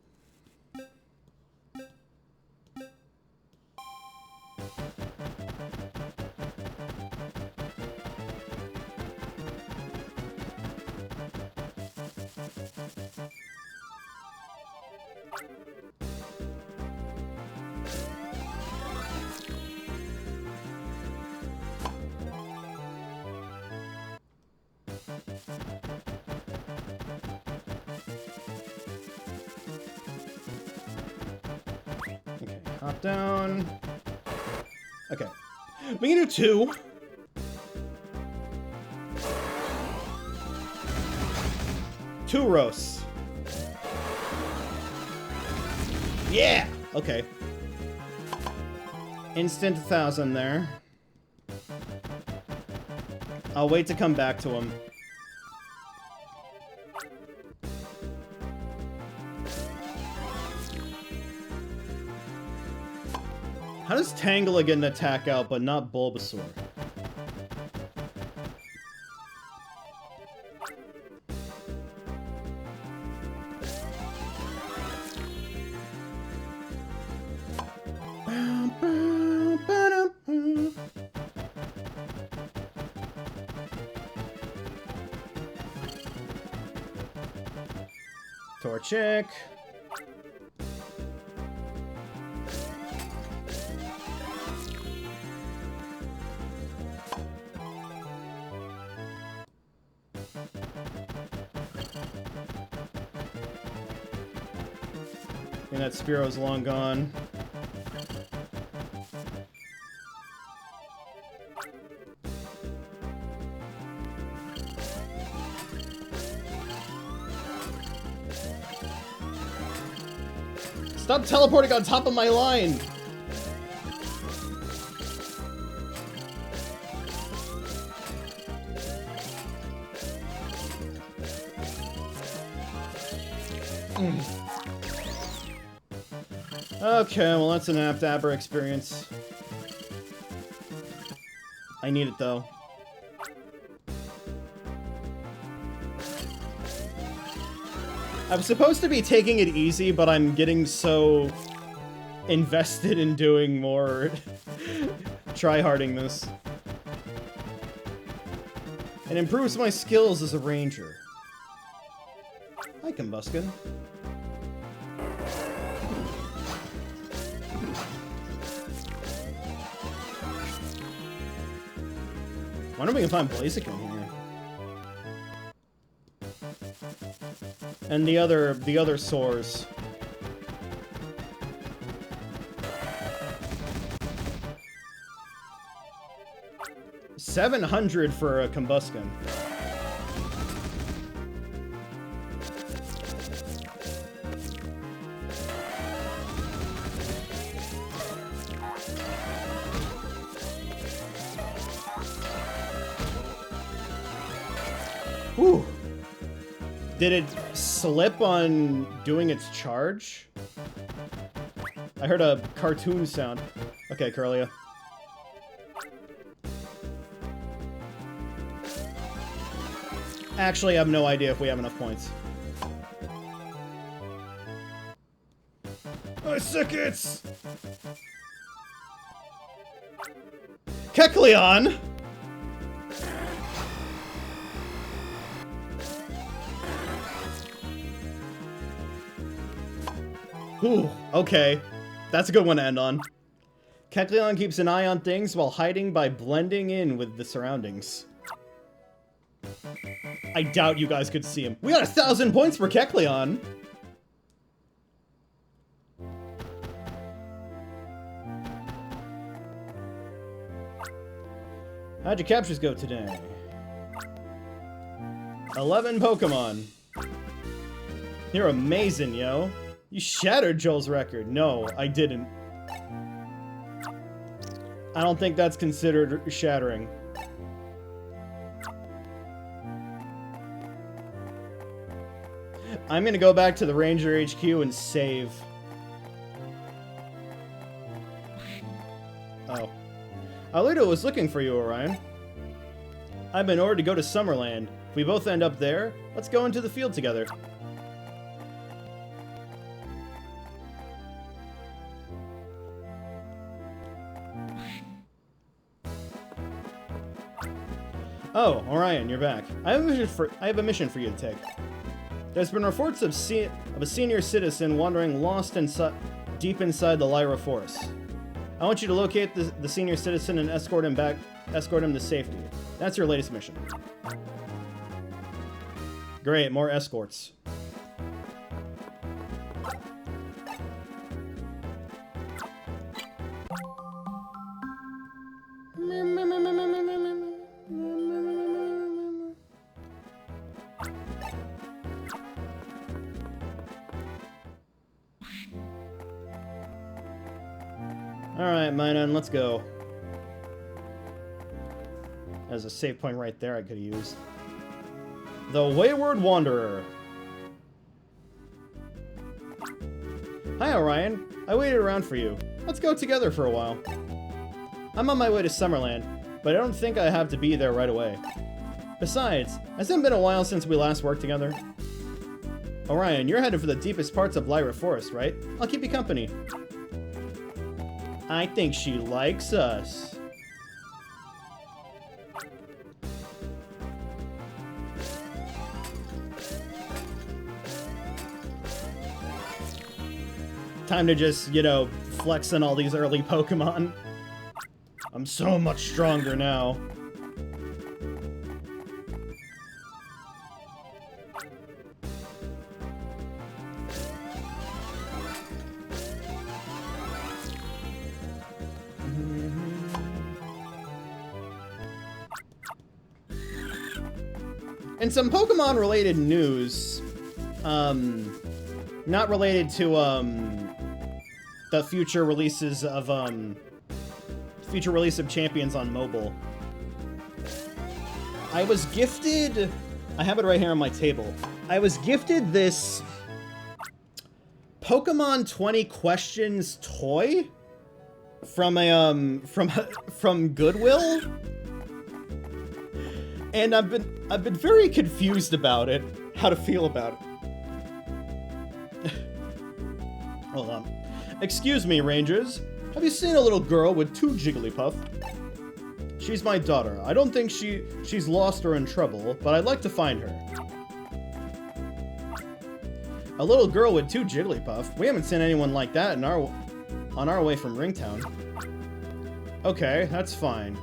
Okay, hop down. Okay. We can do 2. Two roasts. Yeah! Okay. Instant 1,000 there. I'll wait to come back to him. How does Tangela get an attack out, but not Bulbasaur? Torchic. And that Spearo's long gone. Stop teleporting on top of my line! Okay, well that's an Abra experience. I need it though. I'm supposed to be taking it easy, but I'm getting so invested in doing more tryharding this. It improves my skills as a ranger. Hi, Combuskin. I wonder if we can find Blaziken here. And the other sores. $700 for a Combuskin. Whew. Did it slip on doing its charge? I heard a cartoon sound. Okay, Curlia. Actually, I have no idea if we have enough points. My sickets! Kecleon! Ooh, okay. That's a good one to end on. Kecleon keeps an eye on things while hiding by blending in with the surroundings. I doubt you guys could see him. We got 1,000 points for Kecleon! How'd your captures go today? 11 Pokemon. You're amazing, yo. You shattered Joel's record. No, I didn't. I don't think that's considered shattering. I'm gonna go back to the Ranger HQ and save. Oh. Alito was looking for you, Orion. I've been ordered to go to Summerland. If we both end up there, let's go into the field together. Oh, Orion, you're back. I have a mission for you to take. There's been reports of a senior citizen wandering lost deep inside the Lyra Forest. I want you to locate the senior citizen and escort him to safety. That's your latest mission. Great, more escorts. Alright, Minun, let's go. There's a save point right there I could have used. The Wayward Wanderer. Hi, Orion. I waited around for you. Let's go together for a while. I'm on my way to Summerland, but I don't think I have to be there right away. Besides, hasn't it been a while since we last worked together? Orion, you're headed for the deepest parts of Lyra Forest, right? I'll keep you company. I think she likes us. Time to just, you know, flex on all these early Pokemon. I'm so much stronger now. And some Pokemon-related news, not related to, the future release of Champions on mobile. I was gifted, I have it right here on my table. I was gifted this Pokemon 20 Questions toy from a, from Goodwill. And I've been very confused about it, how to feel about it. Hold on. Excuse me, Rangers. Have you seen a little girl with 2 Jigglypuff? She's my daughter. I don't think she's lost or in trouble, but I'd like to find her. A little girl with 2 Jigglypuff? We haven't seen anyone like that on our way from Ringtown. Okay, that's fine.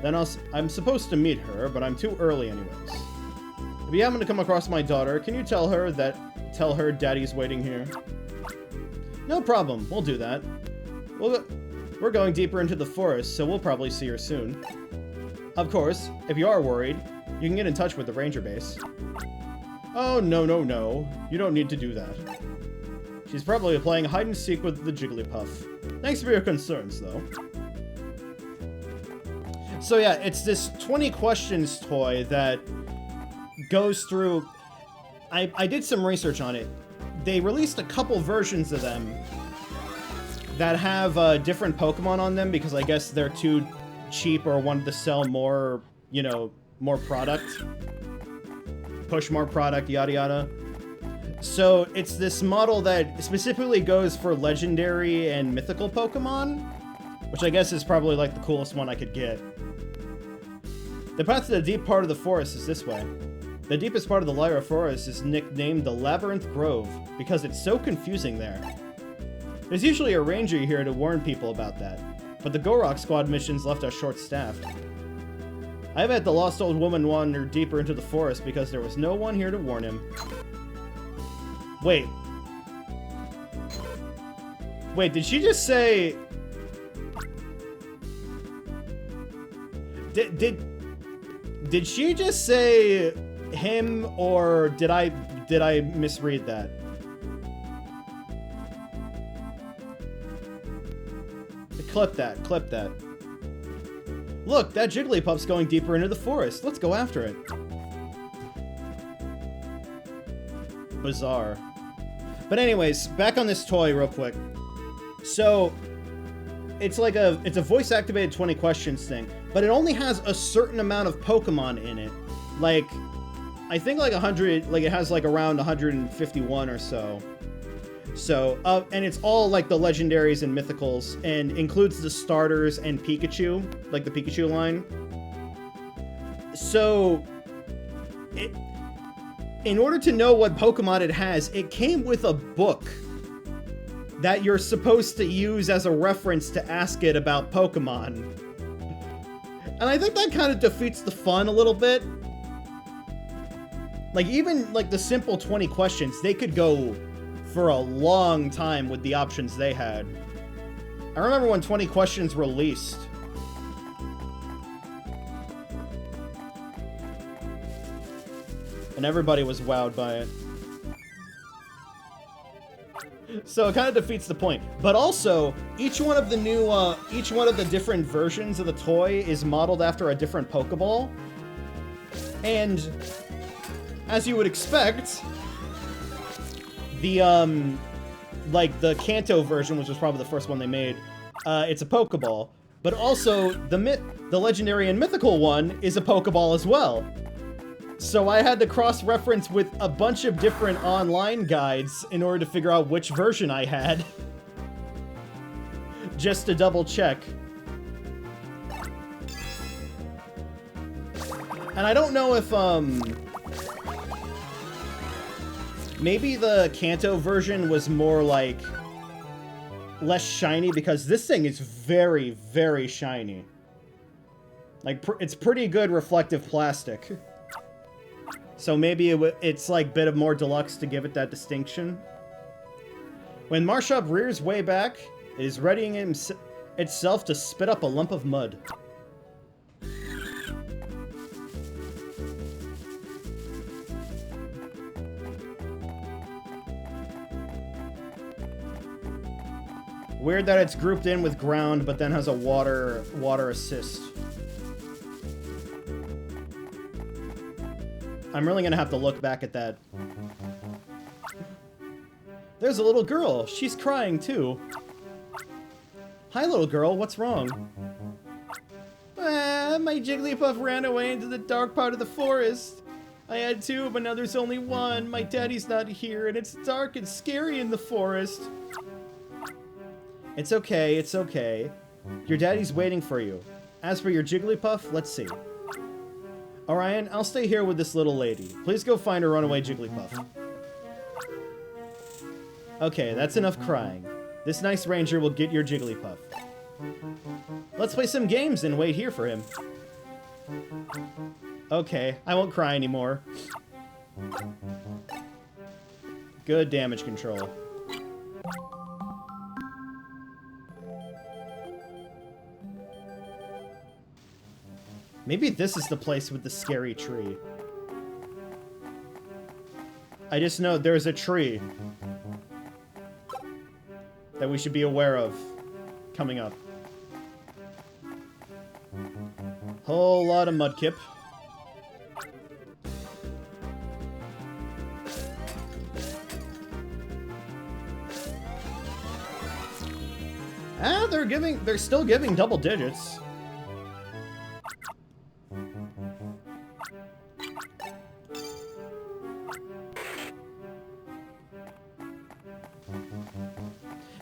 I'm supposed to meet her, but I'm too early anyways. If you happen to come across my daughter, can you tell her Daddy's waiting here? No problem, we'll do that. We're going deeper into the forest, so we'll probably see her soon. Of course, if you are worried, you can get in touch with the ranger base. Oh, no. You don't need to do that. She's probably playing hide and seek with the Jigglypuff. Thanks for your concerns, though. So yeah, it's this 20 Questions toy that goes through... I did some research on it. They released a couple versions of them that have different Pokemon on them because I guess they're too cheap or wanted to sell more, you know, more product. Push more product, yada yada. So it's this model that specifically goes for legendary and mythical Pokemon, which I guess is probably like the coolest one I could get. The path to the deep part of the forest is this way. The deepest part of the Lyra Forest is nicknamed the Labyrinth Grove because it's so confusing there. There's usually a ranger here to warn people about that, but the Gorok Squad missions left us short-staffed. I bet the lost old woman wandered deeper into the forest because there was no one here to warn him. Wait, did she just say... Did she just say him, or did I misread that? Clip that. Look, that Jigglypuff's going deeper into the forest. Let's go after it. Bizarre. But anyways, back on this toy real quick. So, it's a voice-activated 20 Questions thing, but it only has a certain amount of Pokemon in it. Like, I think like 100, like it has like around 151 or so. So, and it's all like the legendaries and mythicals, and includes the starters and Pikachu, like the Pikachu line. So, in order to know what Pokemon it has, it came with a book that you're supposed to use as a reference to ask it about Pokemon. And I think that kind of defeats the fun a little bit. Like, even, like, the simple 20 questions, they could go for a long time with the options they had. I remember when 20 questions released. And everybody was wowed by it. So it kind of defeats the point. But also, each one of the different versions of the toy is modeled after a different Pokeball. And as you would expect, the like the Kanto version, which was probably the first one they made, it's a Pokeball. But also the legendary and mythical one is a Pokeball as well. So I had to cross-reference with a bunch of different online guides in order to figure out which version I had. Just to double check. And I don't know if, maybe the Kanto version was more, like, less shiny, because this thing is very, very shiny. Like, it's pretty good reflective plastic. So maybe it's like a bit of more deluxe to give it that distinction. When Marshop rears way back, it is readying itself to spit up a lump of mud. Weird that it's grouped in with ground, but then has a water assist. I'm really gonna have to look back at that. There's a little girl. She's crying, too. Hi, little girl. What's wrong? Ah, my Jigglypuff ran away into the dark part of the forest. I had two, but now there's only one. My daddy's not here, and it's dark and scary in the forest. It's okay. It's okay. Your daddy's waiting for you. As for your Jigglypuff, let's see. Orion, I'll stay here with this little lady. Please go find her runaway Jigglypuff. Okay, that's enough crying. This nice ranger will get your Jigglypuff. Let's play some games and wait here for him. Okay, I won't cry anymore. Good damage control. Maybe this is the place with the scary tree. I just know there's a tree that we should be aware of coming up. Whole lot of Mudkip. Ah, they're still giving double digits.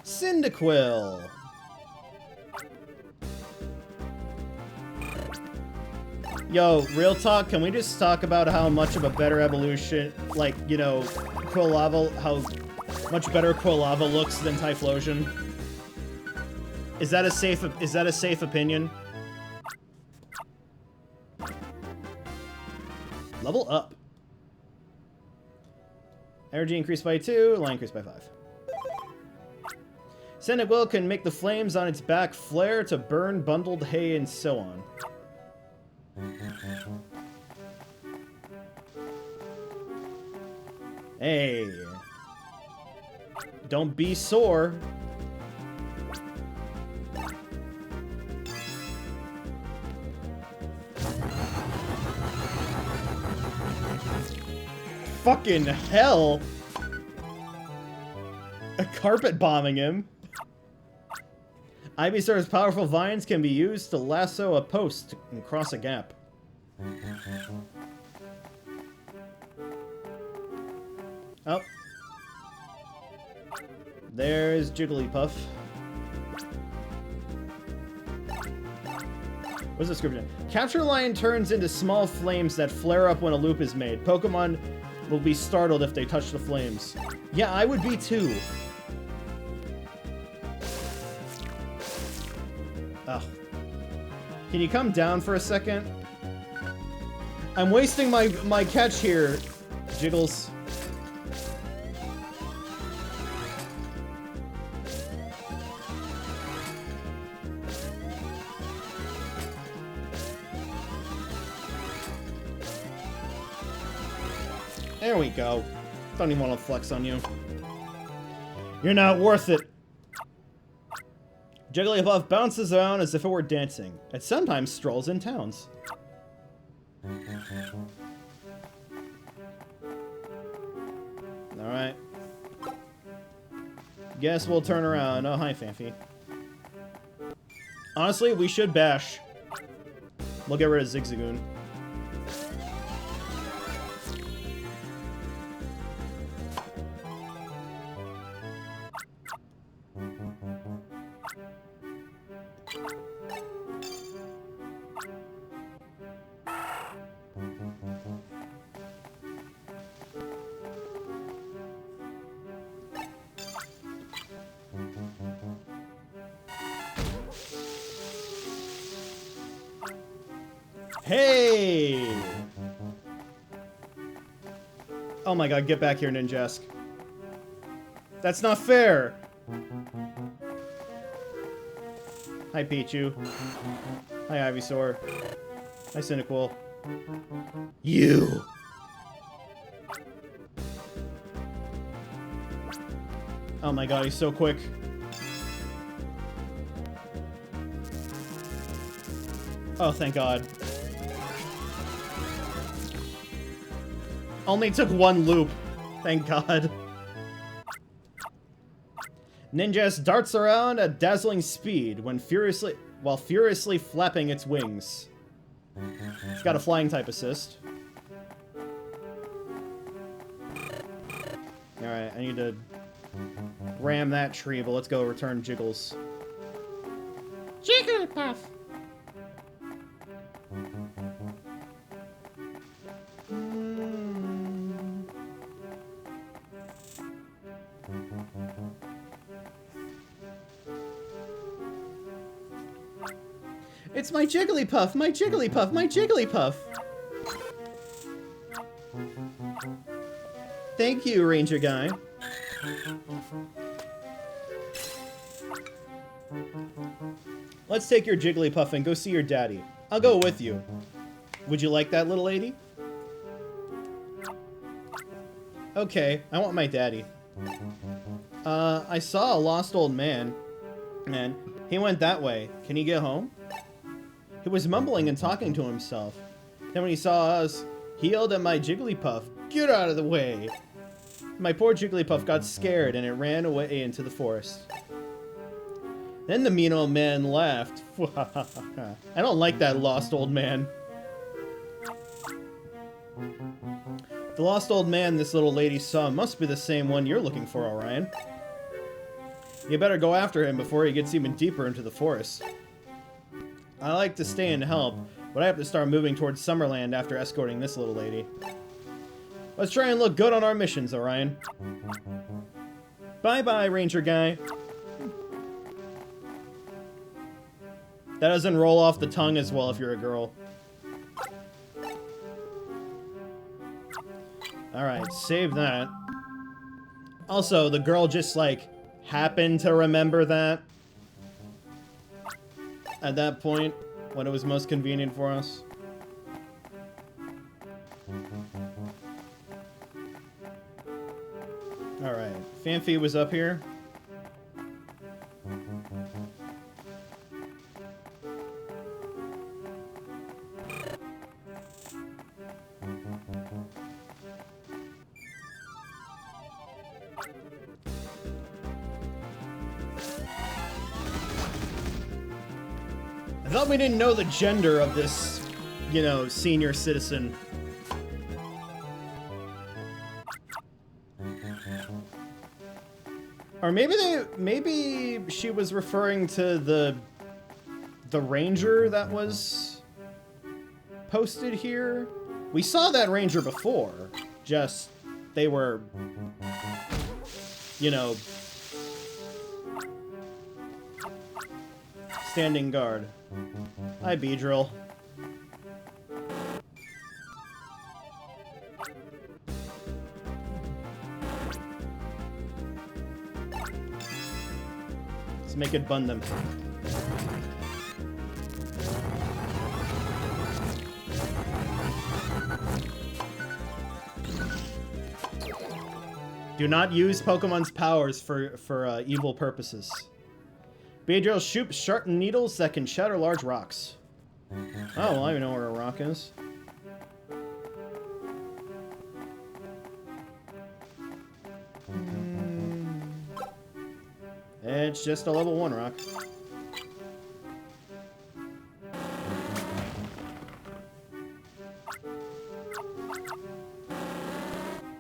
Cyndaquil. Yo, real talk, can we just talk about how much of a better evolution, like, you know, Quilava, how much better Quilava looks than Typhlosion? Is that a safe opinion? Level up. Energy increased by 2, line increased by 5. Cyndaquil can make the flames on its back flare to burn bundled hay and so on. Hey. Don't be sore. Fucking hell. A carpet bombing him. Ivysaur's powerful vines can be used to lasso a post and cross a gap. Oh. There's Jigglypuff. What's the description? Capture Lion turns into small flames that flare up when a loop is made. Pokemon will be startled if they touch the flames. Yeah, I would be too. Ugh. Can you come down for a second? I'm wasting my catch here, Jiggles. There we go. Don't even want to flex on you. You're not worth it. Jigglypuff bounces around as if it were dancing. It sometimes strolls in towns. Alright. Guess we'll turn around. Oh, hi, Fanfi. Honestly, we should bash. We'll get rid of Zigzagoon. Hey! Oh my god, get back here, Ninjask. That's not fair! Hi, Pichu. Hi, Ivysaur. Hi, Cyndaquil. You! Oh my god, he's so quick. Oh, thank god. Only took one loop. Thank god. Ninjas darts around at dazzling speed while furiously flapping its wings. It's got a flying type assist. Alright, I need to ram that tree, but let's go return Jiggles. Jigglypuff! It's my Jigglypuff! My Jigglypuff! My Jigglypuff! Thank you, Ranger Guy. Let's take your Jigglypuff and go see your daddy. I'll go with you. Would you like that, little lady? Okay, I want my daddy. I saw a lost old man, and he went that way. Can he get home? He was mumbling and talking to himself. Then when he saw us, he yelled at my Jigglypuff, "Get out of the way!" My poor Jigglypuff got scared and it ran away into the forest. Then the mean old man laughed. I don't like that lost old man. The lost old man this little lady saw must be the same one you're looking for, Orion. You better go after him before he gets even deeper into the forest. I like to stay and help, but I have to start moving towards Summerland after escorting this little lady. Let's try and look good on our missions, Orion. Bye-bye, Ranger Guy. That doesn't roll off the tongue as well if you're a girl. Alright, save that. Also, the girl just, like, happened to remember that at that point, when it was most convenient for us. Alright, Fanfi was up here. I thought we didn't know the gender of this, you know, senior citizen. Or maybe she was referring to the the ranger that was posted here. We saw that ranger before, just they were, you know, standing guard. Hi, Beedrill. Let's make it bun them. Do not use Pokemon's powers for evil purposes. Beedrill shoots sharp needles that can shatter large rocks. Oh, well, I know where a rock is. It's just a level 1 rock.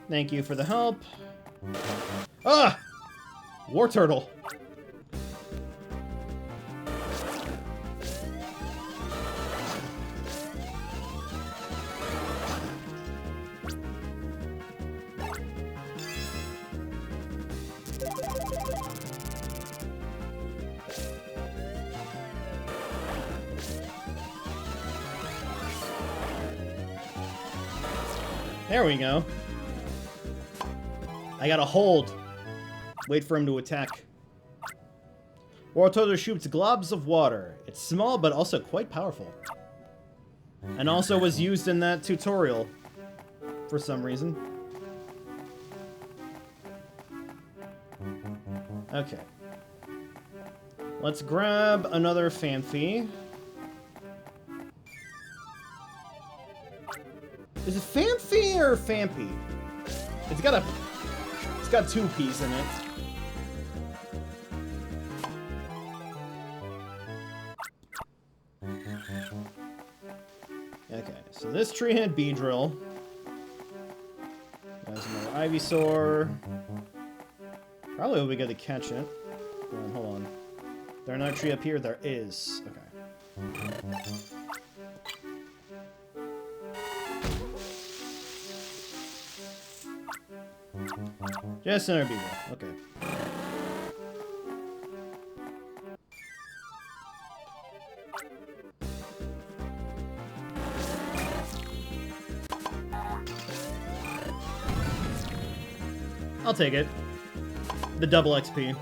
Thank you for the help. Ah! War Turtle. There we go. I gotta hold. Wait for him to attack. War Turtle shoots globs of water. It's small, but also quite powerful. And also was used in that tutorial for some reason. Okay. Let's grab another Fanphy. Is it Fanphy or Fampy? It's got 2 P's in it. Okay, so this tree had Beedrill. There's another Ivysaur. Probably will be good to catch it. Hold on. Is there another tree up here? There is. Okay. Just another Beedrill. Okay. I'll take it. The double XP.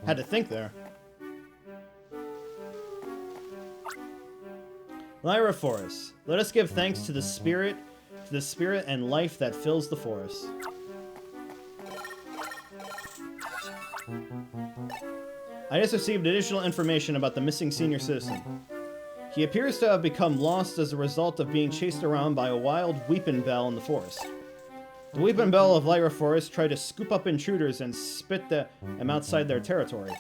Had to think there. Lyra Forest. Let us give thanks to the spirit and life that fills the forest. I just received additional information about the missing senior citizen. He appears to have become lost as a result of being chased around by a wild Weepinbell in the forest. The Weepinbell of Lyra Forest try to scoop up intruders and spit them outside their territory.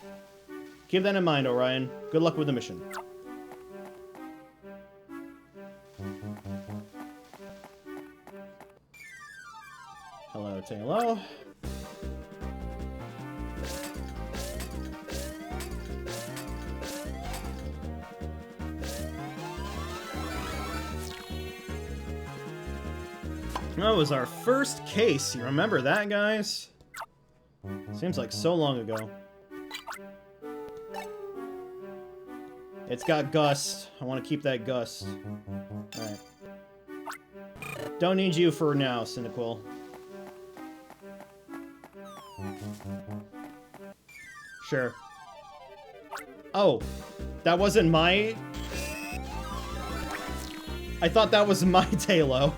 Keep that in mind, Orion. Good luck with the mission. Hello, Tailo. That was our first case. You remember that, guys? Seems like so long ago. It's got Gust. I want to keep that Gust. Alright. Don't need you for now, Cyndaquil. Sure. Oh. That wasn't my... I thought that was my Tailo.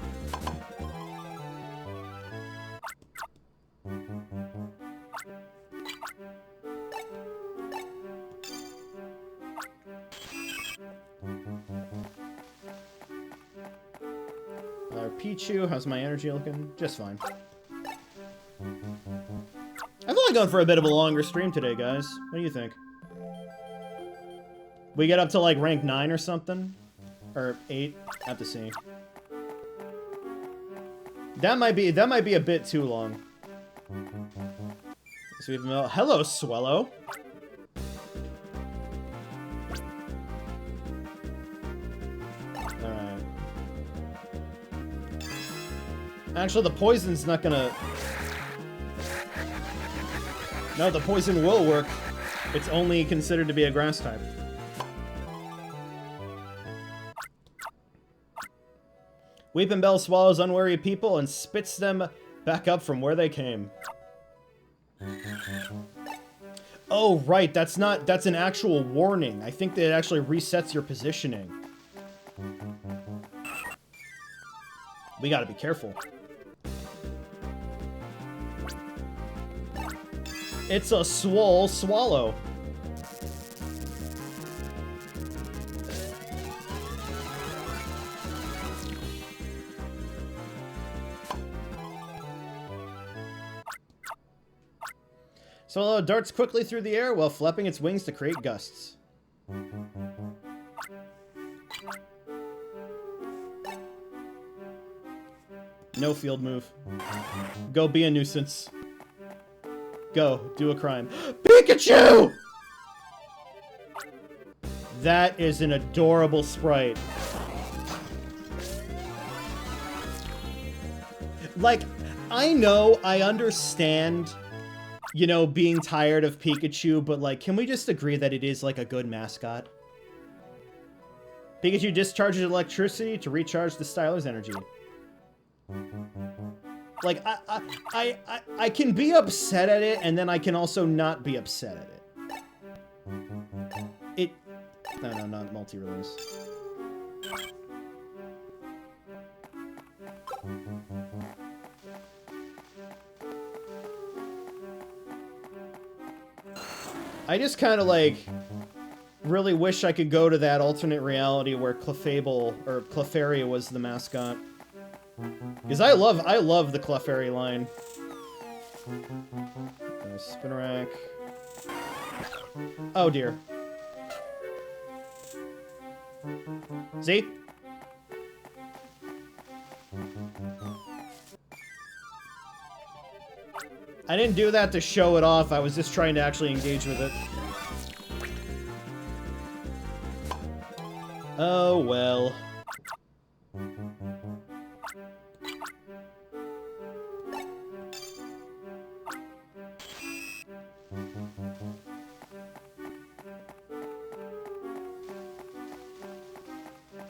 Pichu, how's my energy looking? Just fine. I feel like going for a bit of a longer stream today, guys. What do you think? We get up to like rank 9 or something? Or 8? I have to see. That might be a bit too long. So we have hello, Swellow. Alright. Actually, the poison's not gonna... No, the poison will work. It's only considered to be a grass type. Weeping Bell swallows unwary people and spits them back up from where they came. Oh, right, that's an actual warning. I think that it actually resets your positioning. We gotta be careful. It's a swole swallow. Swallow darts quickly through the air while flapping its wings to create gusts. No field move. Go be a nuisance. Go, do a crime. Pikachu! That is an adorable sprite. Like, I know, I understand, you know, being tired of Pikachu, but, like, can we just agree that it is, like, a good mascot? Pikachu discharges electricity to recharge the Styler's energy. Like, I can be upset at it, and then I can also not be upset at it. No, not multi-release. I just kind of, like, really wish I could go to that alternate reality where Clefable, or Clefairy was the mascot. Because I love the Clefairy line. Nice Spinarak. Oh dear. See? I didn't do that to show it off, I was just trying to actually engage with it. Oh well.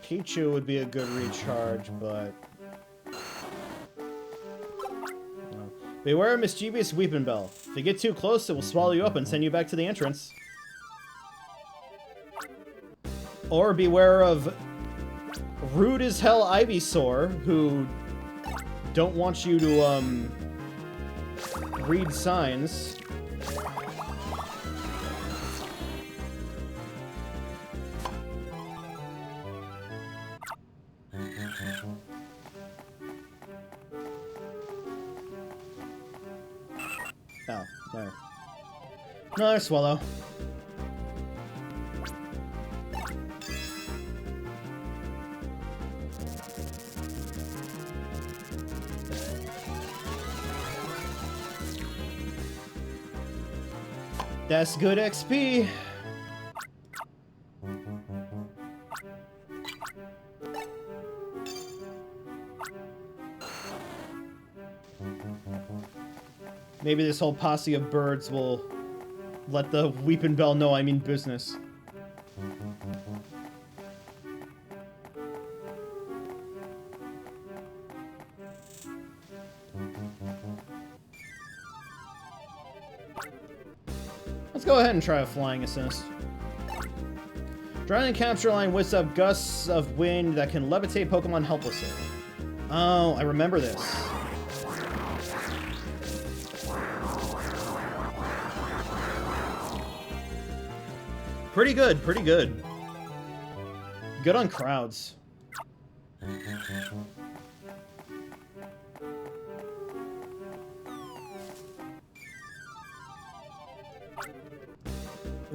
Pichu would be a good recharge, but... no. Beware of mischievous Weeping Bell. If you get too close, it will swallow you up and send you back to the entrance. Or beware of rude as hell Ivysaur, who don't want you to, read signs. Oh, there. Another Swallow. That's good XP. Maybe this whole posse of birds will let the Weeping Bell know I mean business. Let's go ahead and try a flying assist. Drowning capture line whips up gusts of wind that can levitate Pokemon helplessly. Oh, I remember this. Pretty good, pretty good. Good on crowds.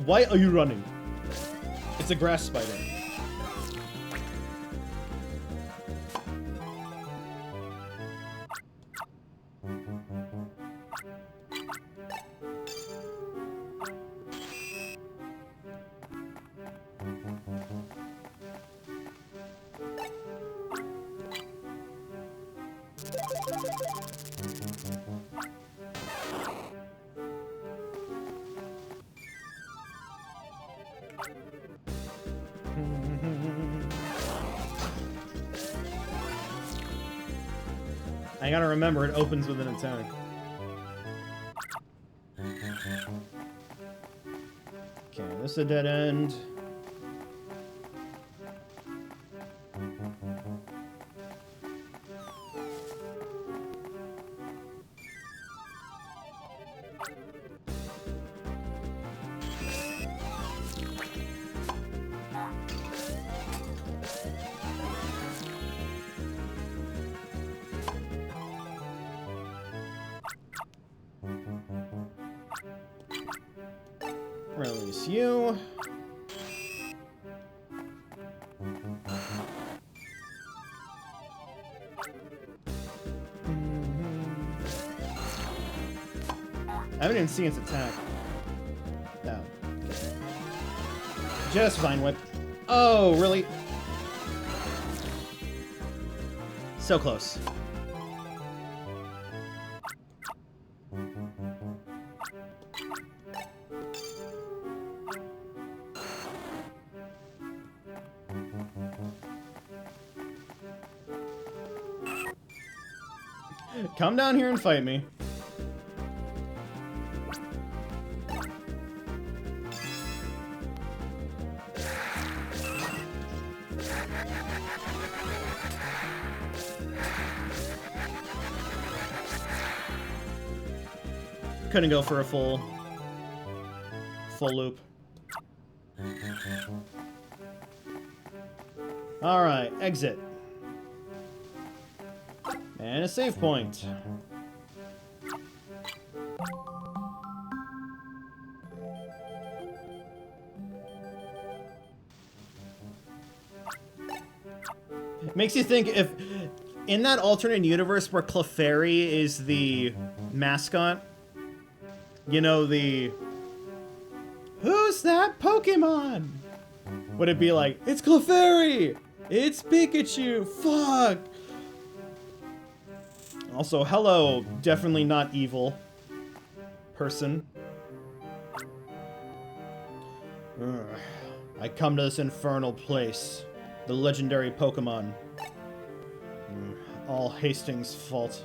Why are you running? It's a grass spider. I gotta remember, it opens with an attack. Okay, this is a dead end. Release you. I haven't even seen its attack. No. Just Vine Whip. Oh, really? So close. Come down here and fight me. Couldn't go for a full loop. Alright, exit. And a save point. It makes you think if in that alternate universe where Clefairy is the mascot, you know, the who's that Pokemon? Would it be like, it's Clefairy! It's Pikachu! Fuck! Also, hello, definitely not evil person. Ugh. I come to this infernal place. The legendary Pokemon. All Hastings' fault.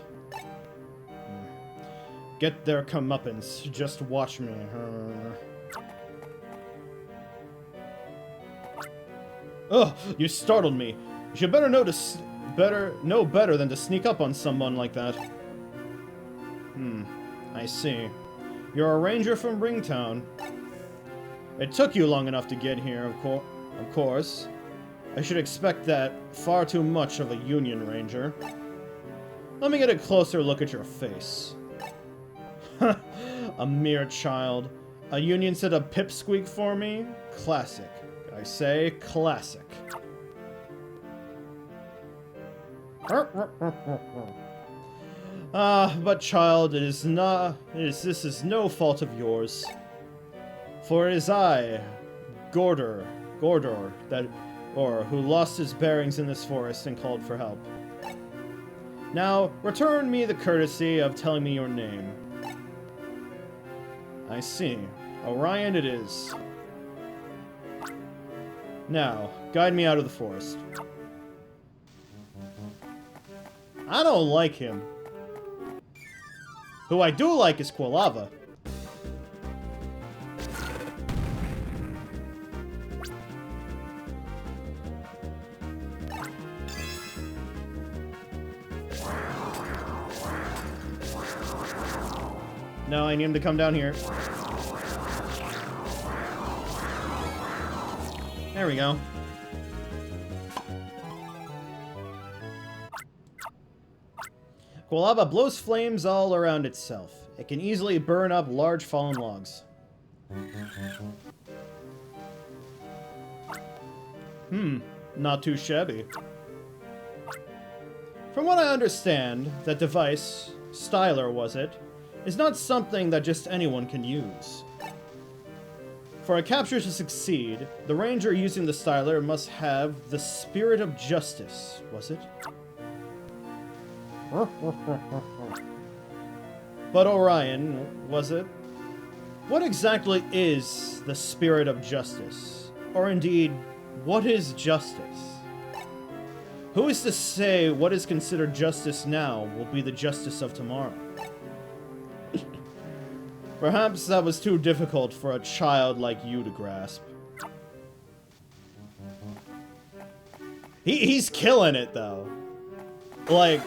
Get their comeuppance. Just watch me. Ugh, you startled me. You should know better than to sneak up on someone like that. I see. You're a ranger from Ringtown. It took you long enough to get here, of course. I should expect that far too much of a Union Ranger. Let me get a closer look at your face. A mere child. A Union set a pipsqueak for me? Classic. I say classic. But child, this is no fault of yours. For it is I, Gordor, who lost his bearings in this forest and called for help. Now, return me the courtesy of telling me your name. I see. Orion it is. Now, guide me out of the forest. I don't like him. Who I do like is Quilava. No, I need him to come down here. There we go. Quilava blows flames all around itself. It can easily burn up large fallen logs. Not too shabby. From what I understand, that device, Styler was it, is not something that just anyone can use. For a capture to succeed, the ranger using the Styler must have the spirit of justice, was it? But Orion, was it? What exactly is the spirit of justice? Or indeed, what is justice? Who is to say what is considered justice now will be the justice of tomorrow? Perhaps that was too difficult for a child like you to grasp. He's killing it, though. Like,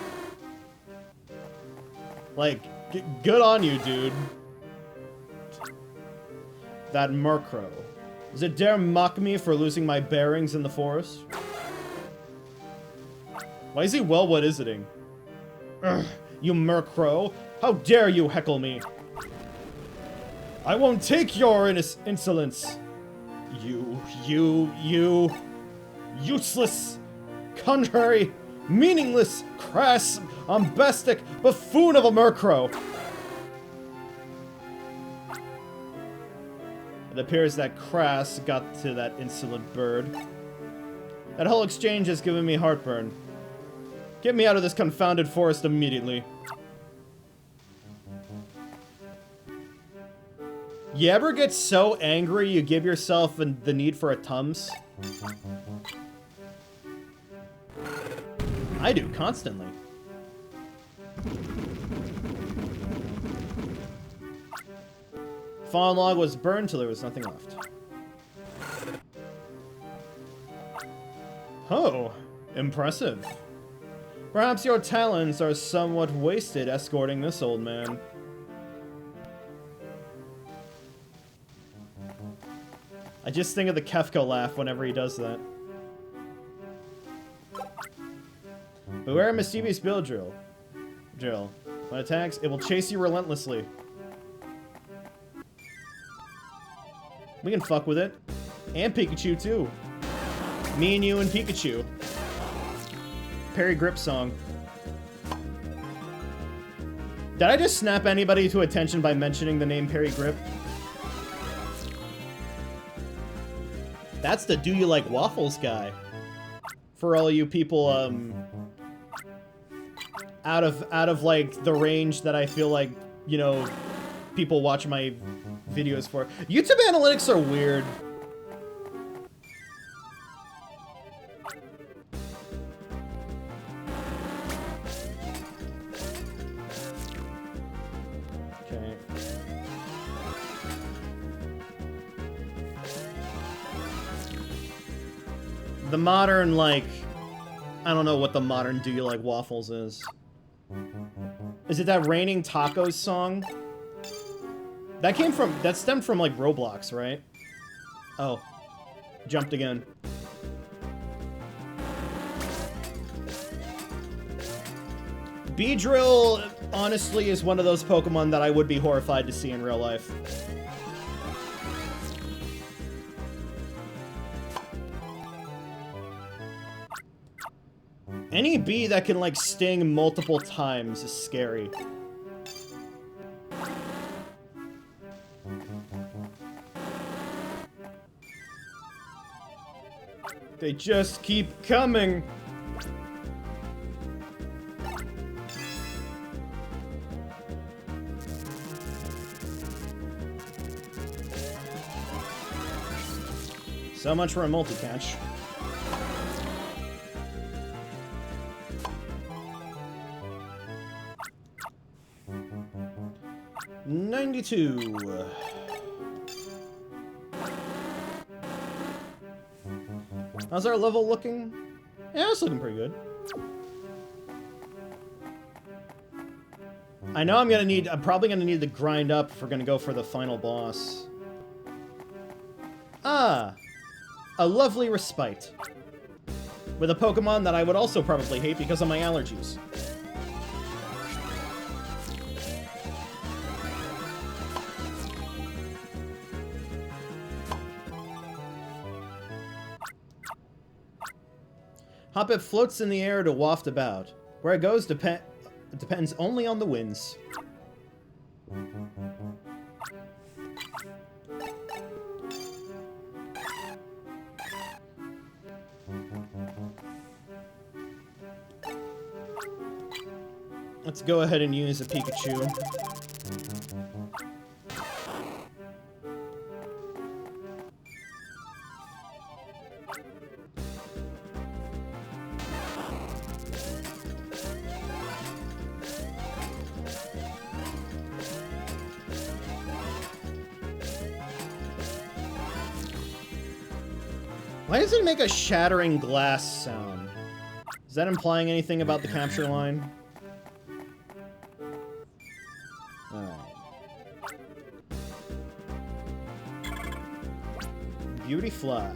good on you, dude. That Murkrow. Does it dare mock me for losing my bearings in the forest? Why is he well-wood visiting? Ugh, you Murkrow! How dare you heckle me! I won't take your insolence! You useless, contrary, meaningless, crass, bombastic buffoon of a Murkrow! It appears that Crass got to that insolent bird. That whole exchange has given me heartburn. Get me out of this confounded forest immediately. You ever get so angry you give yourself the need for a Tums? I do, constantly. Fallen log was burned till there was nothing left. Oh, impressive. Perhaps your talents are somewhat wasted escorting this old man. I just think of the Kefka laugh whenever he does that. Beware a mischievous bill drill. When it attacks, it will chase you relentlessly. We can fuck with it. And Pikachu, too. Me and you and Pikachu. Parry Grip song. Did I just snap anybody to attention by mentioning the name Parry Grip? That's the Do You Like Waffles guy. For all you people, out of like the range that I feel like, you know, people watch my videos for. YouTube analytics are weird. Okay. The modern, like, I don't know what the modern Do You Like Waffles is. Is it that Raining Tacos song? That stemmed from, like, Roblox, right? Oh. Jumped again. Beedrill, honestly, is one of those Pokemon that I would be horrified to see in real life. Any bee that can, like, sting multiple times is scary. They just keep coming. So much for a multi-catch. $92. How's our level looking? Yeah, it's looking pretty good. I know I'm probably gonna need to grind up if we're gonna go for the final boss. Ah, a lovely respite. With a Pokemon that I would also probably hate because of my allergies. Hoppip floats in the air to waft about. Where it goes depends only on the winds. Let's go ahead and use a Pikachu. Why does it make a shattering glass sound? Is that implying anything about the capture line? Beauty Fly.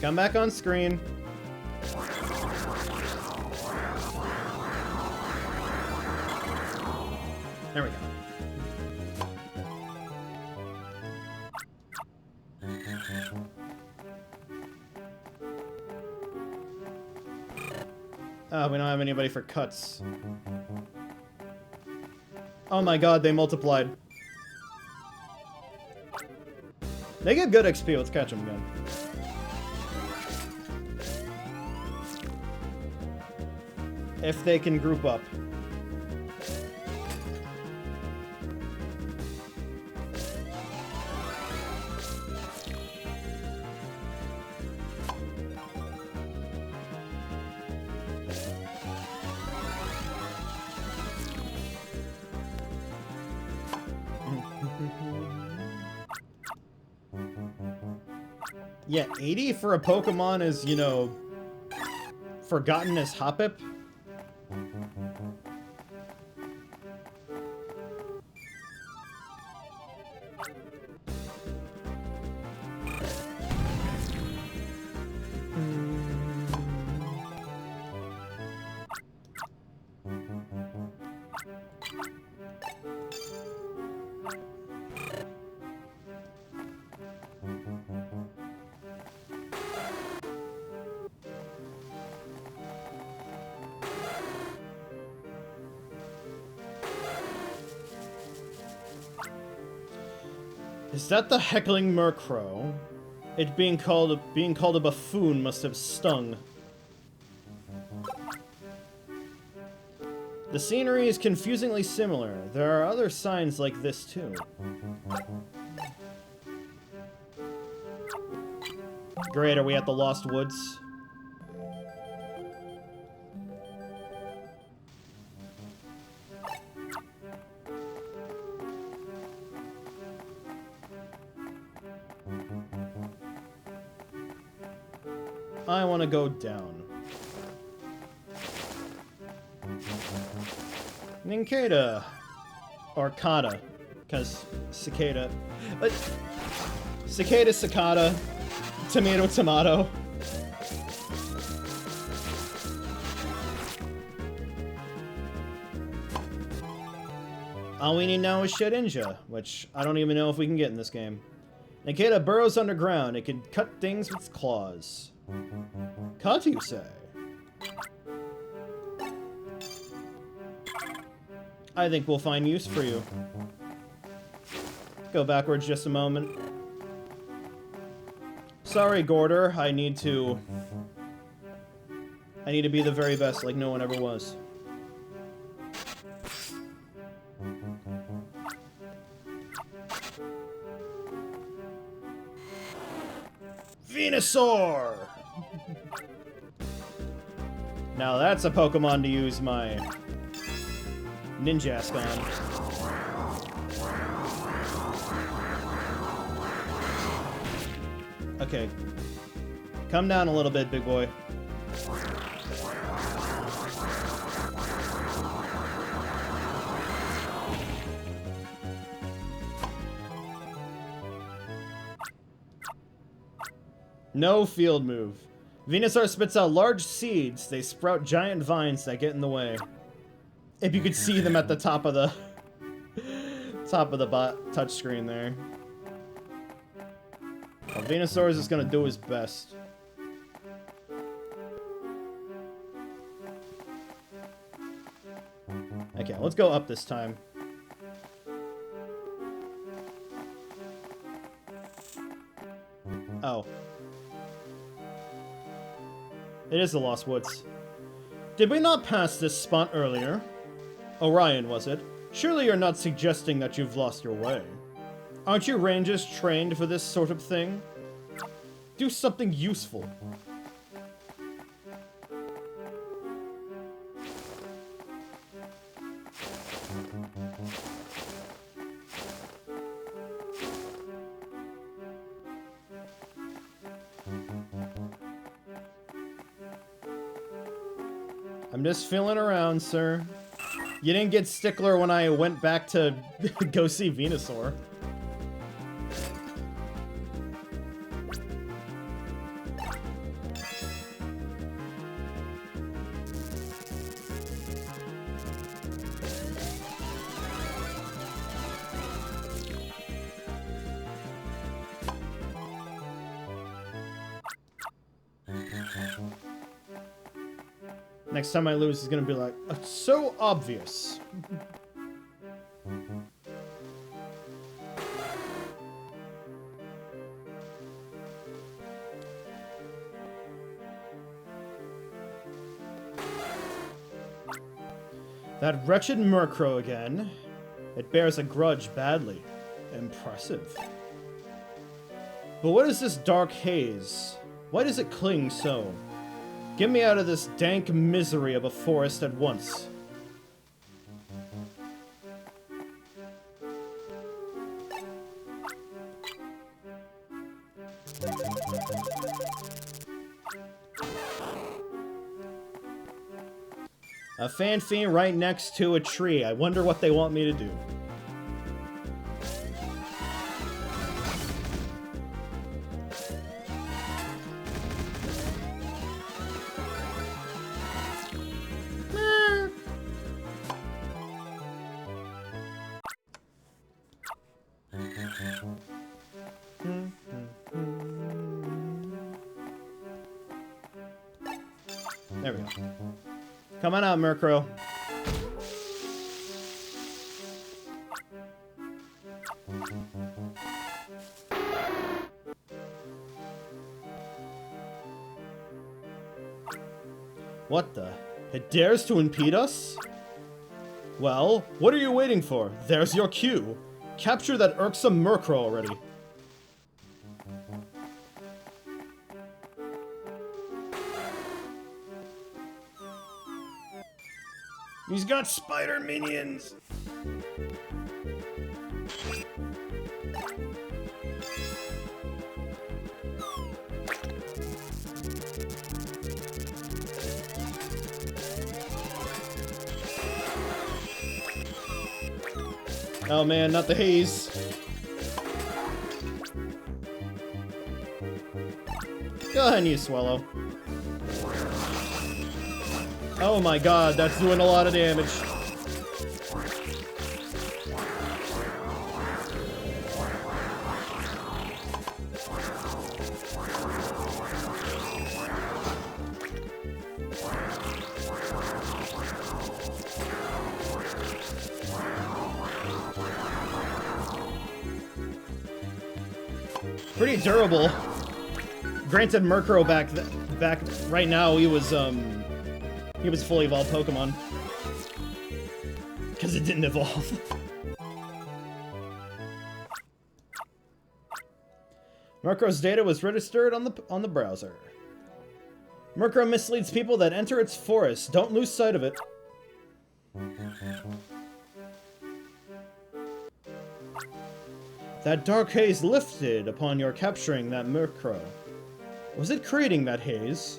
Come back on screen. There we go. We don't have anybody for cuts. Oh my god, they multiplied. They get good XP, let's catch them again. If they can group up. Yeah, 80 for a Pokemon is, you know, forgotten as Hoppip. Is that the heckling Murkrow? It being called a buffoon must have stung. The scenery is confusingly similar. There are other signs like this too. Great, are we at the Lost Woods? I want to go down. Nincada. Or Kata. Because cicada. Cicada, cicada. Tomato, tomato. All we need now is Shedinja, which I don't even know if we can get in this game. Nincada burrows underground. It can cut things with its claws. Cut, you say? I think we'll find use for you. Go backwards just a moment. Sorry, Gorder. I need to be the very best, like no one ever was. Venusaur! Now that's a Pokemon to use my Ninjask on. Okay. Come down a little bit, big boy. No field move. Venusaur spits out large seeds. They sprout giant vines that get in the way. If you could see them at the top of the top of the touchscreen there. Well, Venusaur is just gonna do his best. Okay, let's go up this time. Oh. It is the Lost Woods. Did we not pass this spot earlier? Orion, was it? Surely you're not suggesting that you've lost your way. Aren't you rangers trained for this sort of thing? Do something useful. I'm just feeling around, sir. You didn't get Stickler when I went back to go see Venusaur. Next time I lose, it's gonna be like, it's so obvious. That wretched Murkrow again. It bears a grudge badly. Impressive. But what is this dark haze? Why does it cling so? Get me out of this dank misery of a forest at once. A Fanfie right next to a tree. I wonder what they want me to do. There we go. Come on out, Murkrow. What the? It dares to impede us? Well, what are you waiting for? There's your cue. Capture that irksome Murkrow already. He's got spider minions! Oh man, not the haze. Go ahead and use Swallow. Oh my god, that's doing a lot of damage. Pretty durable. Granted, Murkrow back right now, he was fully evolved Pokemon. Because it didn't evolve. Murkrow's data was registered on the browser. Murkrow misleads people that enter its forest. Don't lose sight of it. That dark haze lifted upon your capturing that Murkrow. Was it creating that haze?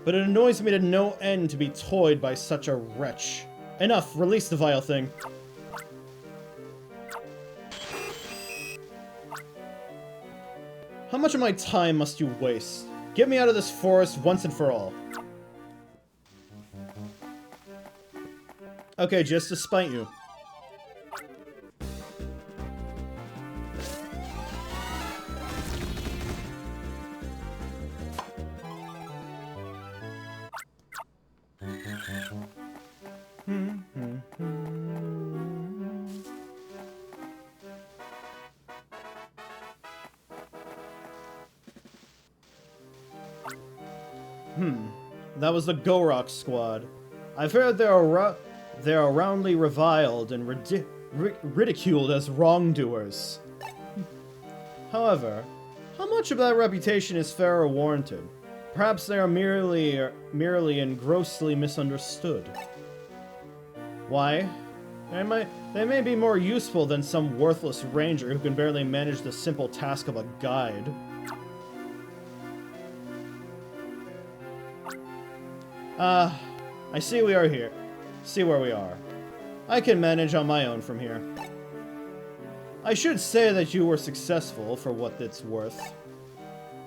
But it annoys me to no end to be toyed by such a wretch. Enough, release the vile thing. How much of my time must you waste? Get me out of this forest once and for all. Okay, just to spite you. That was the Gorok squad. I've heard they're roundly reviled and ridiculed as wrongdoers. However, how much of that reputation is fair or warranted? Perhaps they are merely and grossly misunderstood. Why? They may be more useful than some worthless ranger who can barely manage the simple task of a guide. I see we are here. See where we are. I can manage on my own from here. I should say that you were successful, for what it's worth.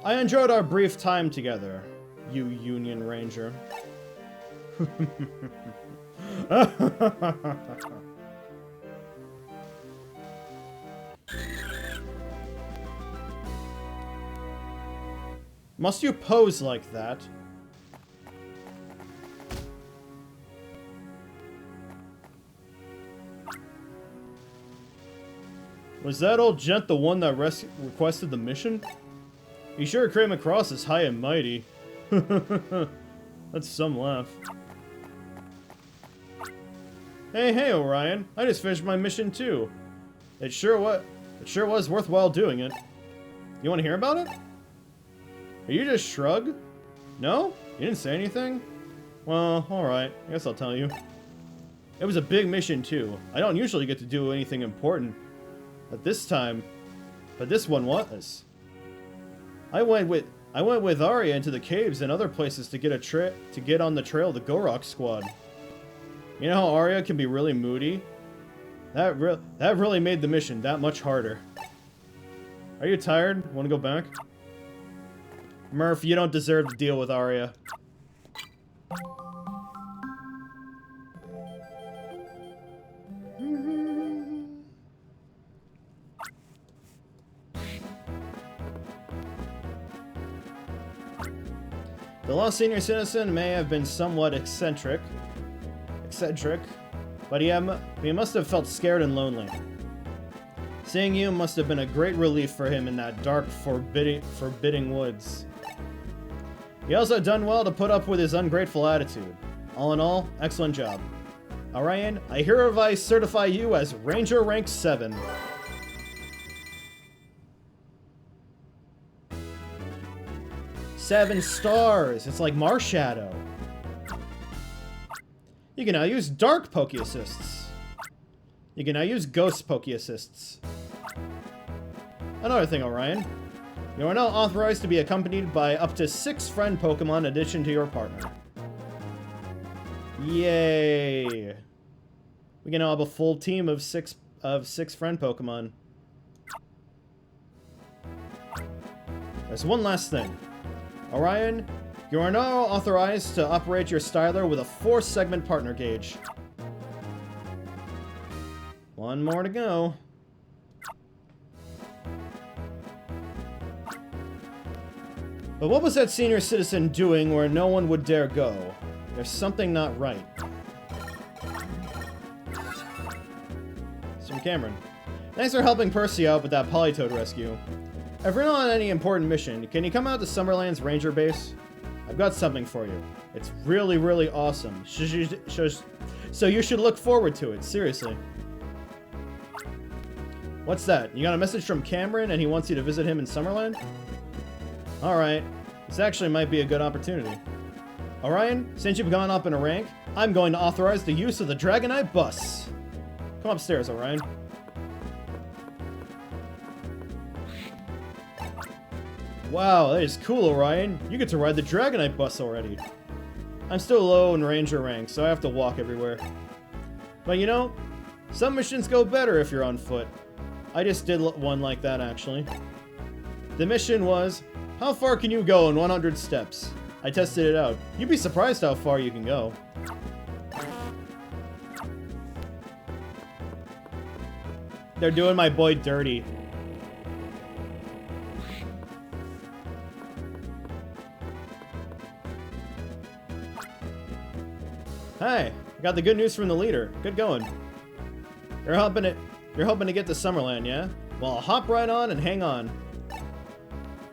I enjoyed our brief time together, you Union Ranger. Must you pose like that? Was that old gent the one that requested the mission? He sure came across as high and mighty. That's some laugh. Hey, Orion. I just finished my mission too. It sure was worthwhile doing it. You want to hear about it? Are you just shrug? No? You didn't say anything? Well, alright. I guess I'll tell you. It was a big mission too. I don't usually get to do anything important. But this one was. I went with Orion to the caves and other places to get on the trail of the Gorok squad. You know how Arya can be really moody? That really made the mission that much harder. Are you tired? Want to go back? Murph, you don't deserve to deal with Arya. The lost senior citizen may have been somewhat eccentric, but he must have felt scared and lonely. Seeing you must have been a great relief for him in that dark, forbidding woods. He also done well to put up with his ungrateful attitude. All in all, excellent job. Orion, I hereby certify you as Ranger Rank 7. Seven stars! It's like Marshadow. You can now use Dark Poke Assists. You can now use Ghost Poke Assists. Another thing, Orion. You are now authorized to be accompanied by up to 6 friend Pokemon in addition to your partner. Yay! We can now have a full team of six friend Pokemon. There's one last thing. Orion, you are now authorized to operate your styler with a 4-segment partner gauge. One more to go. But what was that senior citizen doing where no one would dare go? There's something not right. It's from Cameron. Thanks for helping Percy out with that Polytoad rescue. If you're not on any important mission, can you come out to Summerland's ranger base? I've got something for you. It's really, really awesome. So you should look forward to it, seriously. What's that? You got a message from Cameron and he wants you to visit him in Summerland? Alright. This actually might be a good opportunity. Orion, since you've gone up in a rank, I'm going to authorize the use of the Dragonite bus. Come upstairs, Orion. Wow, that is cool, Orion. You get to ride the Dragonite bus already. I'm still low in Ranger rank, so I have to walk everywhere. But you know, some missions go better if you're on foot. I just did one like that, actually. The mission was, how far can you go in 100 steps? I tested it out. You'd be surprised how far you can go. They're doing my boy dirty. Hi, I got the good news from the leader. Good going. You're hoping to get to Summerland, yeah? Well, I'll hop right on and hang on.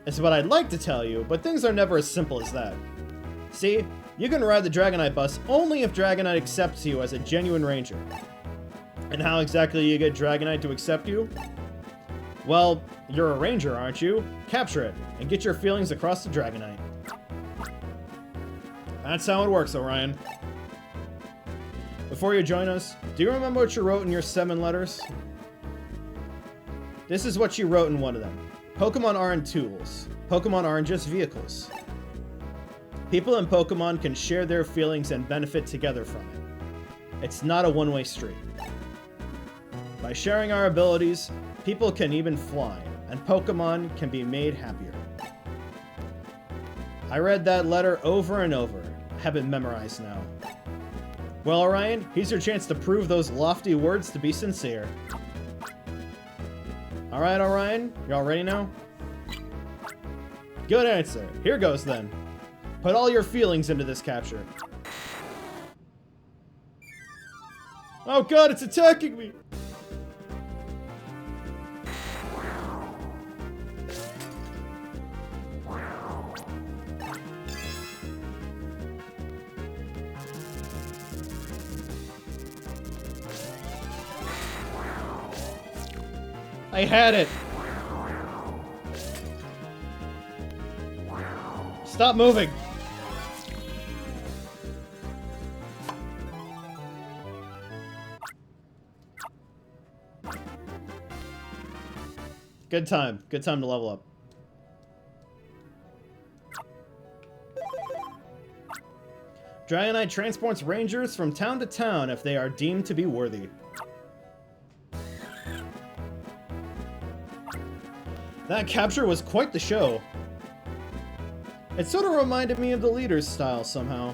It's what I'd like to tell you, but things are never as simple as that. See, you can ride the Dragonite bus only if Dragonite accepts you as a genuine ranger. And how exactly do you get Dragonite to accept you? Well, you're a ranger, aren't you? Capture it, and get your feelings across to Dragonite. That's how it works, Orion. Before you join us, do you remember what you wrote in your 7 letters? This is what you wrote in one of them. Pokemon aren't tools. Pokemon aren't just vehicles. People in Pokemon can share their feelings and benefit together from it. It's not a one-way street. By sharing our abilities, people can even fly, and Pokemon can be made happier. I read that letter over and over. I have it memorized now. Well, Orion, here's your chance to prove those lofty words to be sincere. Alright, Orion, you all ready now? Good answer. Here goes then. Put all your feelings into this capture. Oh god, it's attacking me! I had it! Stop moving! Good time. Good time to level up. Dragonite transports rangers from town to town if they are deemed to be worthy. That capture was quite the show. It sort of reminded me of the leader's style somehow.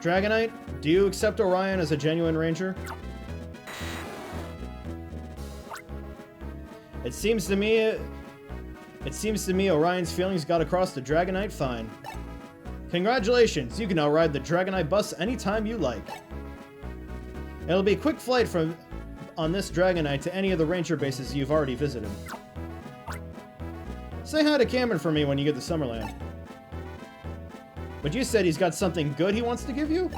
Dragonite, do you accept Orion as a genuine ranger? It seems to me Orion's feelings got across to Dragonite fine. Congratulations, you can now ride the Dragonite bus anytime you like. It'll be a quick flight on this Dragonite to any of the ranger bases you've already visited. Say hi to Cameron for me when you get to Summerland. But you said he's got something good he wants to give you?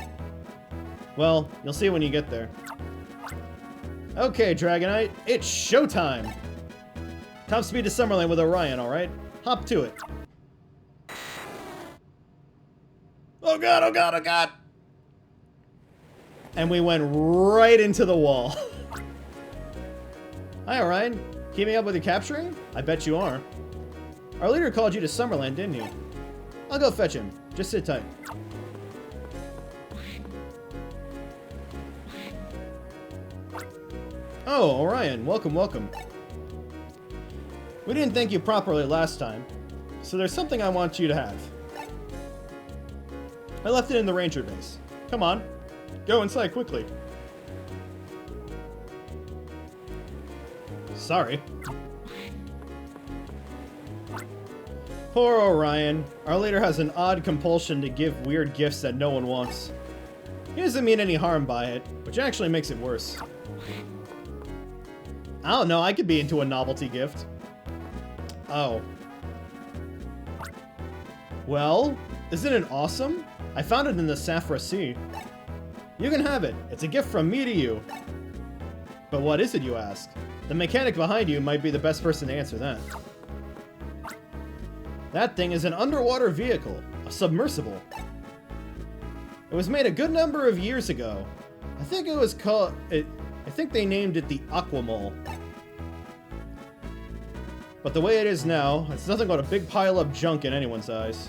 Well, you'll see when you get there. Okay, Dragonite, it's showtime! Top speed to Summerland with Orion, alright? Hop to it. Oh god, oh god, oh god! And we went right into the wall. Hi, Orion. Keeping up with your capturing? I bet you are. Our leader called you to Summerland, didn't he? I'll go fetch him. Just sit tight. Oh, Orion, welcome, welcome. We didn't thank you properly last time, so there's something I want you to have. I left it in the ranger base. Come on, go inside quickly. Sorry. Poor Orion. Our leader has an odd compulsion to give weird gifts that no one wants. He doesn't mean any harm by it, which actually makes it worse. I don't know, I could be into a novelty gift. Oh. Well, isn't it awesome? I found it in the Saffra Sea. You can have it. It's a gift from me to you. But what is it, you ask? The mechanic behind you might be the best person to answer that. That thing is an underwater vehicle, a submersible. It was made a good number of years ago. I think it was called... I think they named it the Aquamole. But the way it is now, it's nothing but a big pile of junk in anyone's eyes.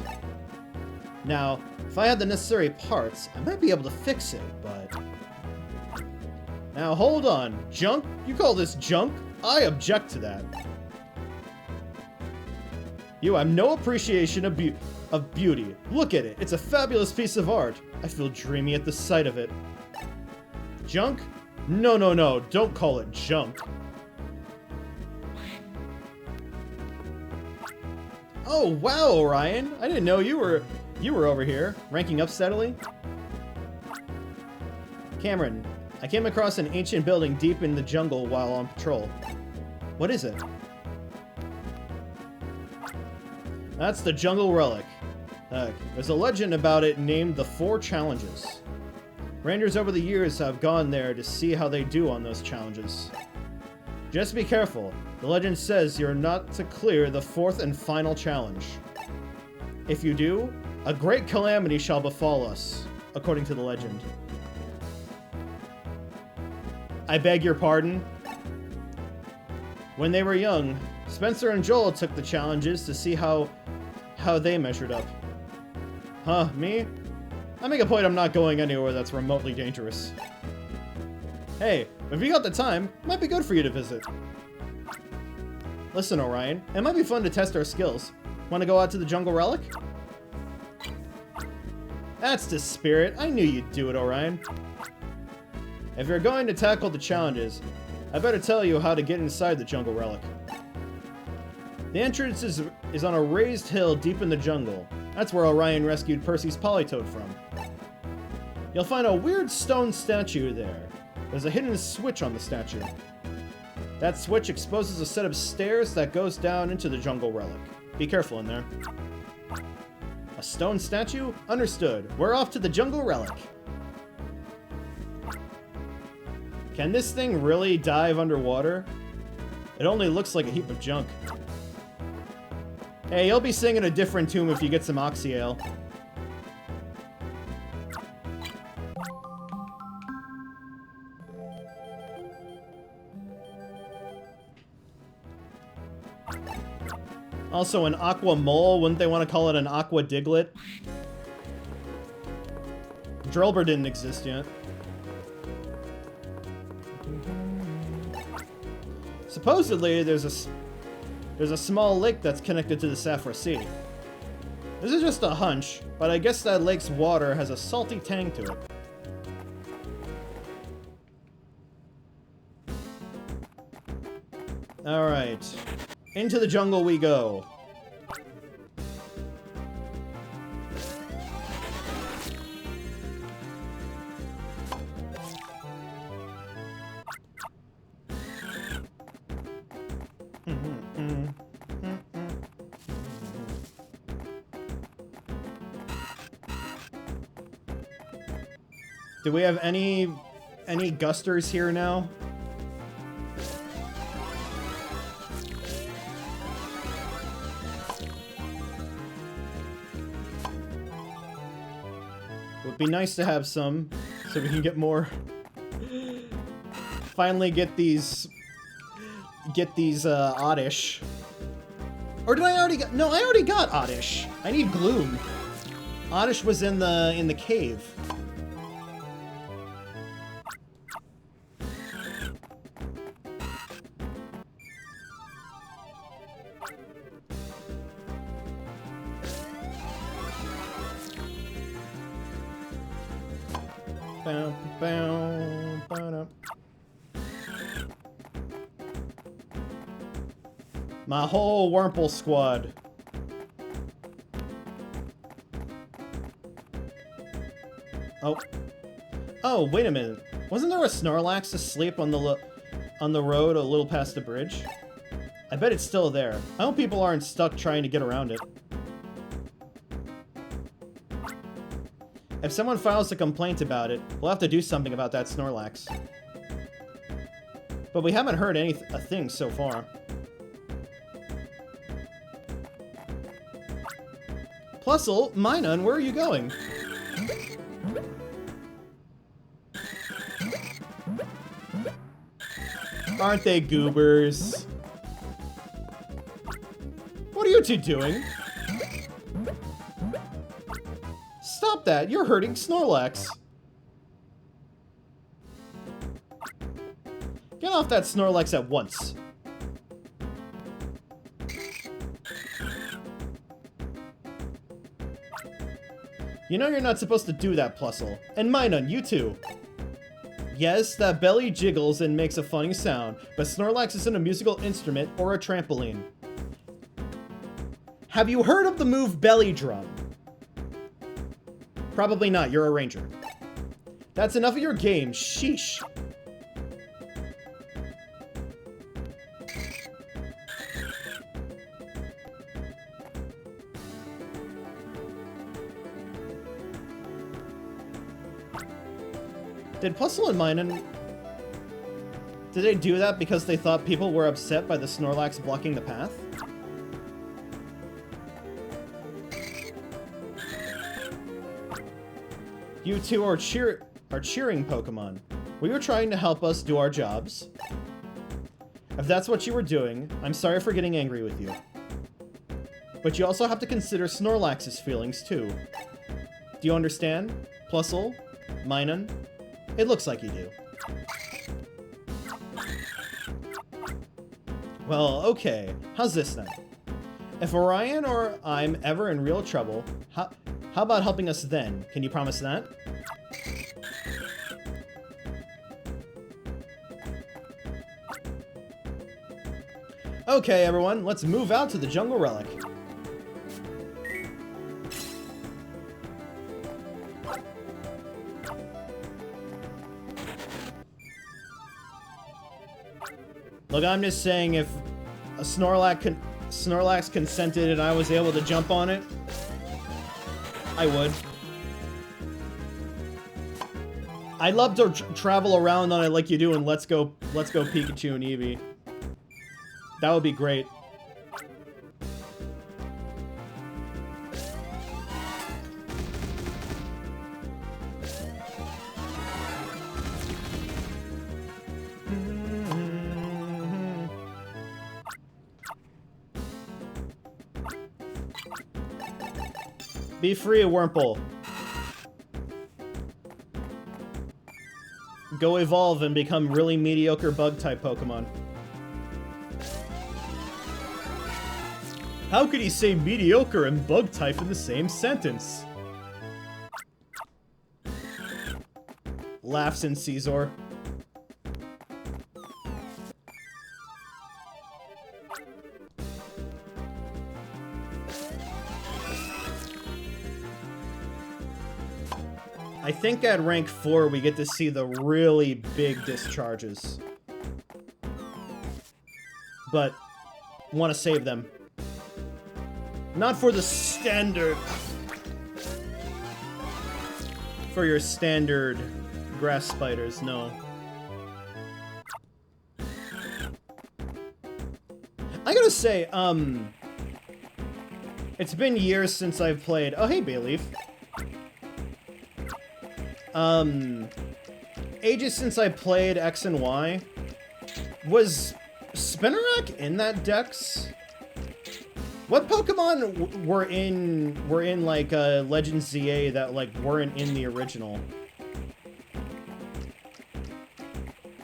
Now, if I had the necessary parts, I might be able to fix it, but... Now, hold on. Junk? You call this junk? I object to that. You have no appreciation of beauty. Look at it. It's a fabulous piece of art. I feel dreamy at the sight of it. Junk? No, no, no. Don't call it junk. Oh, wow, Orion. I didn't know you were over here, ranking up steadily. Cameron, I came across an ancient building deep in the jungle while on patrol. What is it? That's the jungle relic. There's a legend about it named the 4 Challenges. Rangers over the years have gone there to see how they do on those challenges. Just be careful. The legend says you're not to clear the 4th and final challenge. If you do, a great calamity shall befall us, according to the legend. I beg your pardon? When they were young, Spencer and Joel took the challenges to see how they measured up. Huh, me? I make a point I'm not going anywhere that's remotely dangerous. Hey, if you got the time, it might be good for you to visit. Listen, Orion, it might be fun to test our skills. Want to go out to the jungle relic? That's the spirit. I knew you'd do it, Orion. If you're going to tackle the challenges, I better tell you how to get inside the jungle relic. The entrance is on a raised hill deep in the jungle. That's where Orion rescued Percy's Polytoad from. You'll find a weird stone statue there. There's a hidden switch on the statue. That switch exposes a set of stairs that goes down into the jungle relic. Be careful in there. A stone statue? Understood. We're off to the jungle relic. Can this thing really dive underwater? It only looks like a heap of junk. Hey, you'll be singing a different tune if you get some Oxyale. Also, an aqua mole, wouldn't they want to call it an aqua diglet? Drillbur didn't exist yet. Supposedly, there's a small lake that's connected to the Saphira Sea. This is just a hunch, but I guess that lake's water has a salty tang to it. Alright. Into the jungle we go. Do we have any gusters here now? Would be nice to have some, so we can get more. Finally get these Oddish. Or did I already get? No, I already got Oddish. I need Gloom. Oddish was in the cave. My whole Wurmple squad. Oh, wait a minute. Wasn't there a Snorlax asleep on the road a little past the bridge? I bet it's still there. I hope people aren't stuck trying to get around it. If someone files a complaint about it, we'll have to do something about that Snorlax. But we haven't heard a thing so far. Plusle, Minun, where are you going? Aren't they goobers? What are you two doing? Stop that! You're hurting Snorlax! Get off that Snorlax at once! You know you're not supposed to do that, Plusle. And Minun, you too! Yes, that belly jiggles and makes a funny sound, but Snorlax isn't a musical instrument or a trampoline. Have you heard of the move Belly Drum? Probably not, you're a ranger. That's enough of your game. Sheesh. Did Puzzle and Minen... Did they do that because they thought people were upset by the Snorlax blocking the path? You two are cheering Pokemon. Well, you were trying to help us do our jobs. If that's what you were doing, I'm sorry for getting angry with you. But you also have to consider Snorlax's feelings, too. Do you understand? Plusle? Minen? It looks like you do. Well, okay. How's this then? If Orion or I'm ever in real trouble, how about helping us then? Can you promise that? Okay, everyone, let's move out to the Jungle Relic. Look, I'm just saying if a Snorlax consented and I was able to jump on it, I would. I'd love to travel around on it like you do in Let's Go Pikachu and Eevee. That would be great. Be free, Wurmple. Go evolve and become really mediocre bug-type Pokemon. How could he say mediocre and bug-type in the same sentence? Laughs in Caesar. I think at rank 4 we get to see the really big discharges. But want to save them. Not for the standard. For your standard grass spiders, no. I gotta say, it's been years since I've played... Oh, hey, Bayleaf. Ages since I played X and Y. Was Spinarak in that Dex? What Pokemon were in like Legends ZA that like weren't in the original?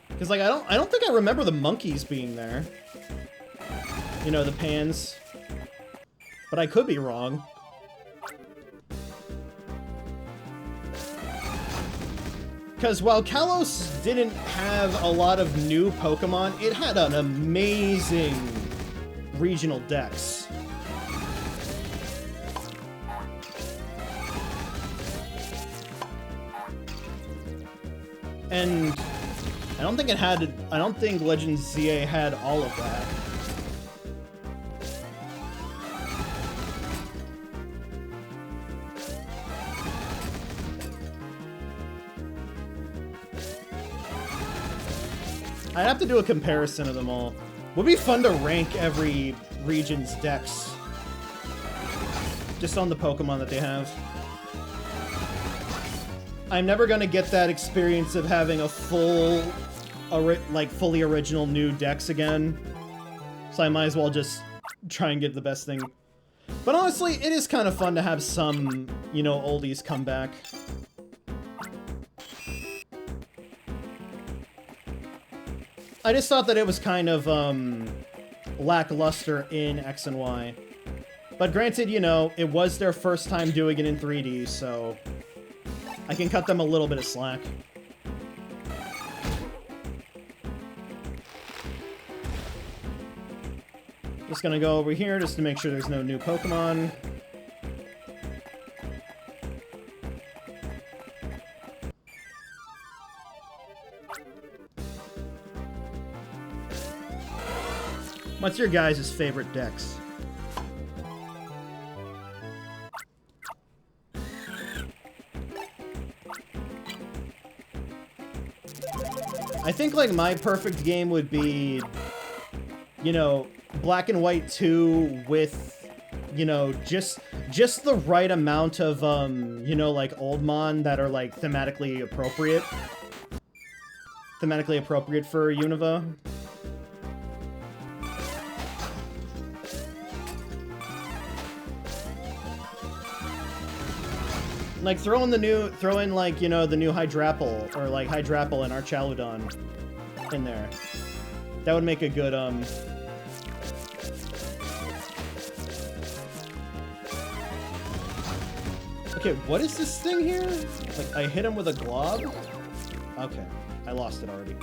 Because like I don't think I remember the monkeys being there. You know, the pans. But I could be wrong. Because while Kalos didn't have a lot of new Pokemon, it had an amazing regional dex. And I don't think Legends ZA had all of that. I'd have to do a comparison of them all. Would be fun to rank every region's dex. Just on the Pokemon that they have. I'm never gonna get that experience of having a fully original new dex again. So I might as well just try and get the best thing. But honestly, it is kind of fun to have some, you know, oldies come back. I just thought that it was kind of, lackluster in X and Y. But granted, you know, it was their first time doing it in 3D, so I can cut them a little bit of slack. Just gonna go over here just to make sure there's no new Pokemon. What's your guys' favorite decks? I think, like, my perfect game would be, you know, Black and White 2 with, you know, just the right amount of, you know, like, old mon that are, like, thematically appropriate. Thematically appropriate for Unova. Like, throw in, like, you know, the new Hydrapple, or, like, Hydrapple and Archaludon in there. That would make a good, Okay, what is this thing here? Like, I hit him with a glob? Okay, I lost it already.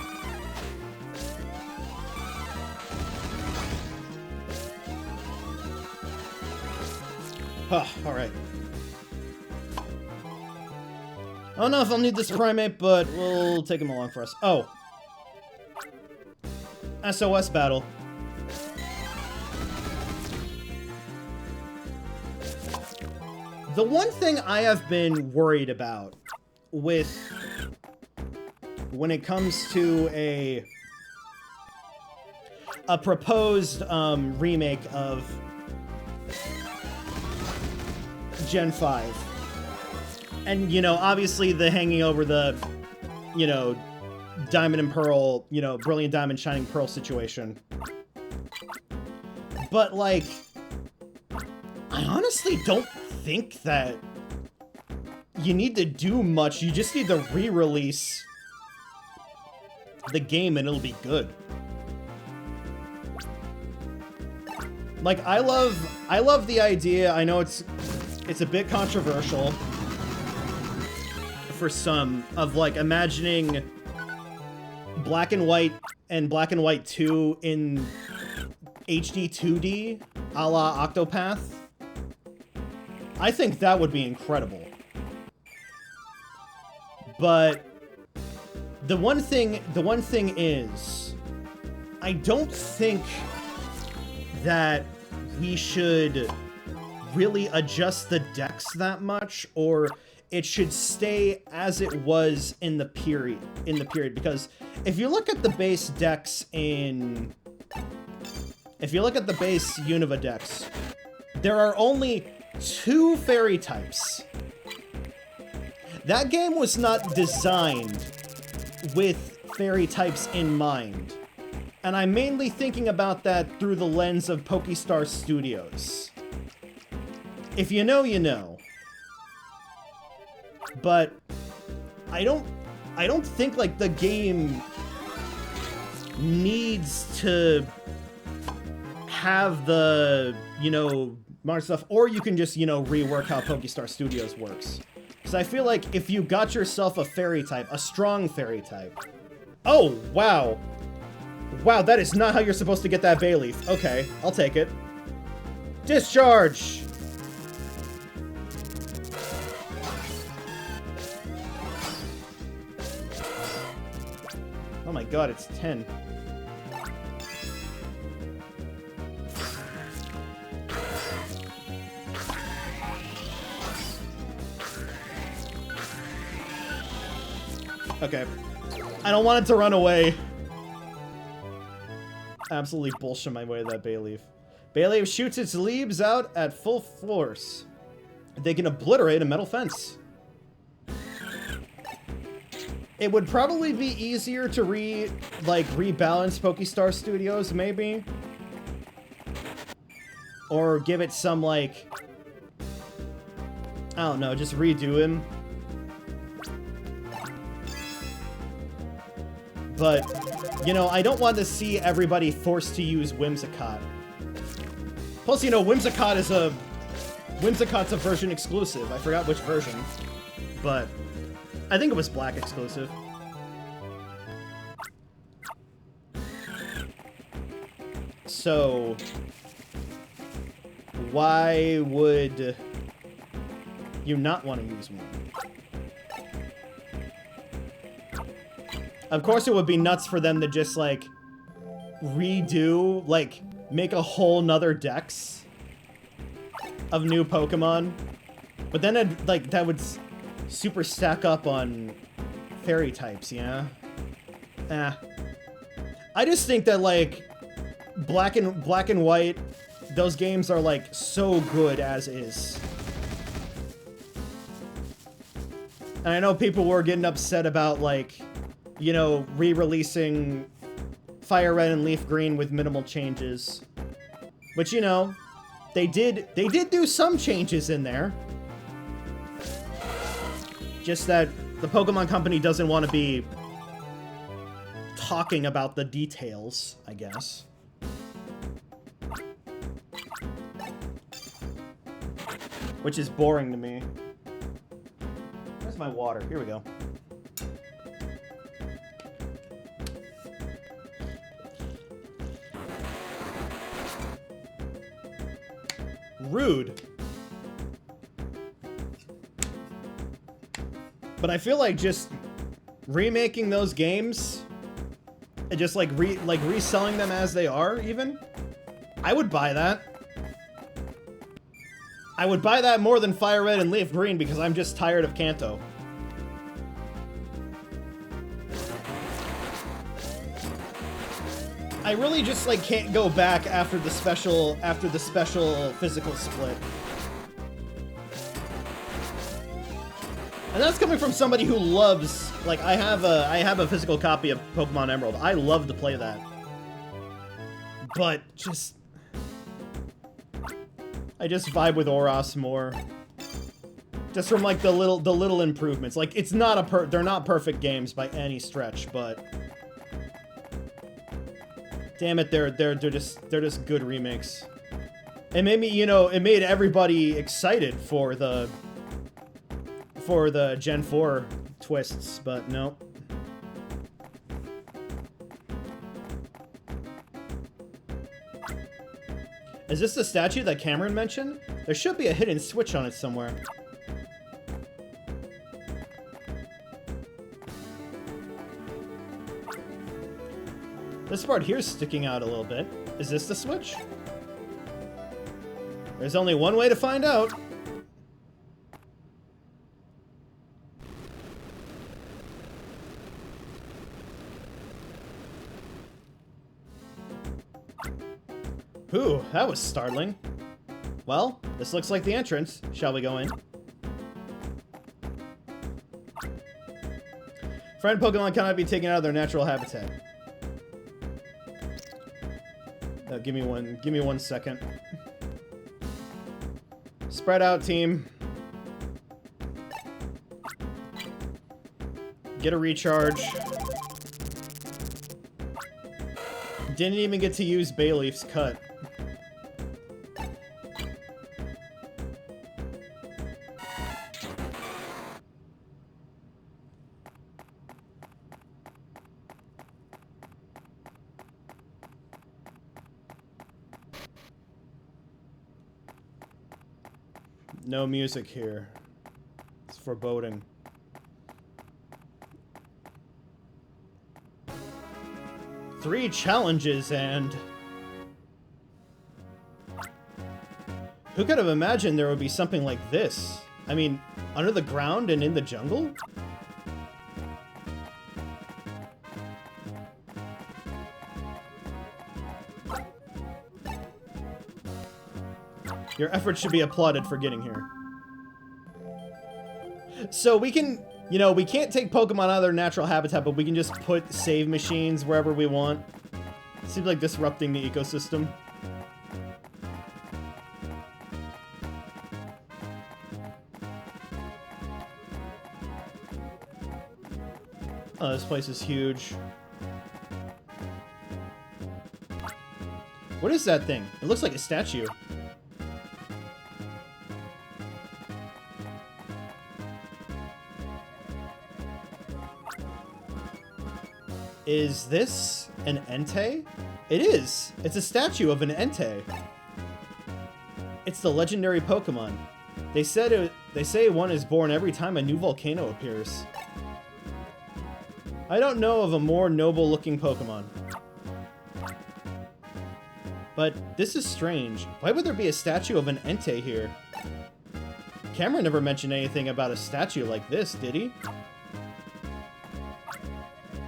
Huh, alright. I don't know if I'll need this primate, but we'll take him along for us. Oh. SOS battle. The one thing I have been worried about with when it comes to a proposed remake of Gen 5. And, you know, obviously the hanging over the, you know, Diamond and Pearl, you know, Brilliant Diamond, Shining Pearl situation. But, like, I honestly don't think that you need to do much. You just need to re-release the game and it'll be good. Like, I love the idea. I know it's a bit controversial for some, of, like, imagining Black and White and Black and White 2 in HD 2D, a la Octopath. I think that would be incredible. But the one thing is, I don't think that we should really adjust the decks that much, or it should stay as it was in the period, because if you look at the base decks if you look at the base Unova decks, there are only 2 fairy types. That game was not designed with fairy types in mind. And I'm mainly thinking about that through the lens of Pokestar Studios. If you know, you know. But I don't think, like, the game needs to have the, you know, modern stuff, or you can just, you know, rework how Pokestar Studios works. Because I feel like if you got yourself a fairy type, a strong fairy type. Oh, wow. Wow, that is not how you're supposed to get that Bayleaf. Okay, I'll take it. Discharge! Oh my god, it's 10. Okay. I don't want it to run away. Absolutely bullshit my way to that Bayleaf. Bayleaf shoots its leaves out at full force. They can obliterate a metal fence. It would probably be easier to rebalance Pokestar Studios, maybe. Or give it some, like, I don't know, just redo him. But, you know, I don't want to see everybody forced to use Whimsicott. Plus, you know, Whimsicott's a version exclusive. I forgot which version. But I think it was Black exclusive. So why would you not want to use one? Of course it would be nuts for them to just, like, redo, like, make a whole nother dex of new Pokemon. But then that would super stack up on fairy types, yeah? I just think that, like, Black and White, those games are, like, so good as is. And I know people were getting upset about, like, you know, re-releasing Fire Red and Leaf Green with minimal changes. Which, you know, they did do some changes in there. Just that the Pokemon Company doesn't want to be talking about the details, I guess. Which is boring to me. Where's my water? Here we go. Rude. But I feel like just remaking those games and just like reselling them as they are, even, I would buy that. I would buy that more than Fire Red and Leaf Green because I'm just tired of Kanto. I really just like can't go back after the special physical split. And that's coming from somebody who loves, like, I have a physical copy of Pokemon Emerald. I love to play that. But just I just vibe with Oros more. Just from like the little improvements. Like, it's not they're not perfect games by any stretch, but damn it, they're just good remakes. It made me, you know, it made everybody excited for the Gen 4 twists, but no. Is this the statue that Cameron mentioned? There should be a hidden switch on it somewhere. This part here's sticking out a little bit. Is this the switch? There's only one way to find out. Ooh, that was startling. Well, this looks like the entrance. Shall we go in? Friend Pokemon cannot be taken out of their natural habitat. Give me 1 second. Spread out, team. Get a recharge. Didn't even get to use Bayleaf's cut. No music here. It's foreboding. Three challenges and... Who could have imagined there would be something like this? I mean, under the ground and in the jungle? Your efforts should be applauded for getting here. So we can, you know, we can't take Pokemon out of their natural habitat, but we can just put save machines wherever we want. Seems like disrupting the ecosystem. Oh, this place is huge. What is that thing? It looks like a statue. Is this an Entei? It is! It's a statue of an Entei. It's the legendary Pokemon. They say one is born every time a new volcano appears. I don't know of a more noble looking Pokemon. But this is strange. Why would there be a statue of an Entei here? Cameron never mentioned anything about a statue like this, did he?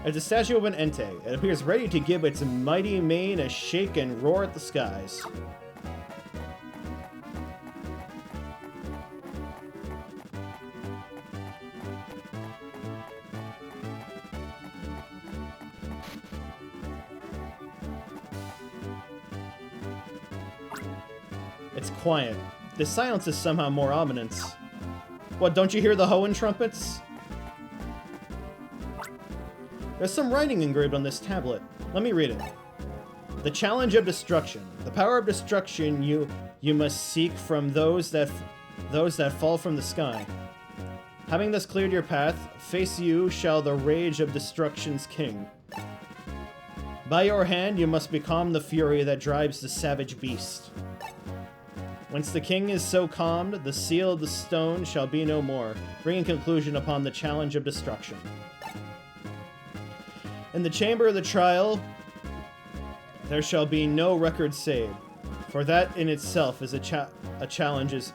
It's a statue of an Entei. It appears ready to give its mighty mane a shake and roar at the skies. It's quiet. This silence is somehow more ominous. What, don't you hear the Hoenn trumpets? There's some writing engraved on this tablet. Let me read it. The challenge of destruction. The power of destruction you must seek from those that fall from the sky. Having thus cleared your path, face you shall the rage of destruction's king. By your hand you must becalm the fury that drives the savage beast. Once the king is so calmed, the seal of the stone shall be no more, bringing conclusion upon the challenge of destruction. In the chamber of the trial, there shall be no record saved, for that in itself is a challenge is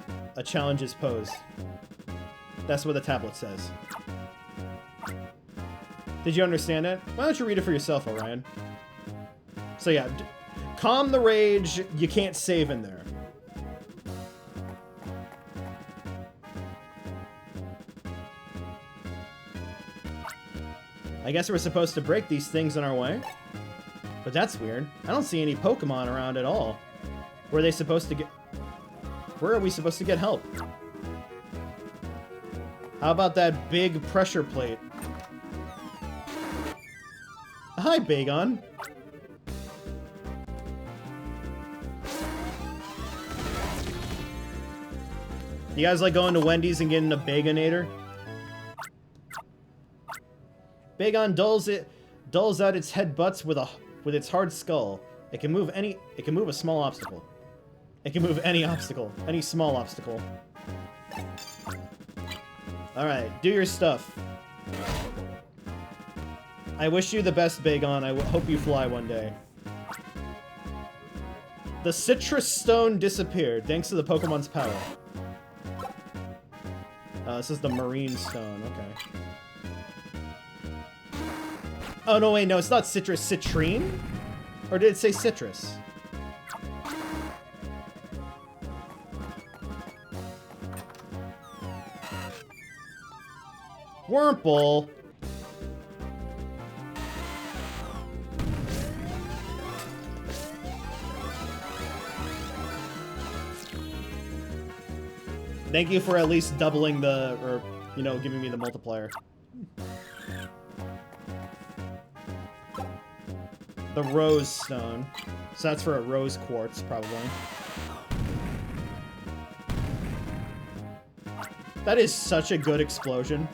posed. That's what the tablet says. Did you understand it? Why don't you read it for yourself, Orion? So yeah, calm the rage. You can't save in there. I guess we're supposed to break these things in our way? But that's weird. I don't see any Pokemon around at all. Where are we supposed to get help? How about that big pressure plate? Hi, Bagon. You guys like going to Wendy's and getting a Bagonator? Bagon dulls out its head butts with its hard skull. It can move a small obstacle. It can move any obstacle, any small obstacle. All right, do your stuff. I wish you the best, Bagon. I hope you fly one day. The citrus stone disappeared thanks to the Pokemon's power. This is the marine stone. Okay. Oh, no, wait, no, it's not citrus. Citrine? Or did it say citrus? Wurmple! Thank you for at least doubling the, or, you know, giving me the multiplier. The rose stone. So that's for a rose quartz, probably. That is such a good explosion.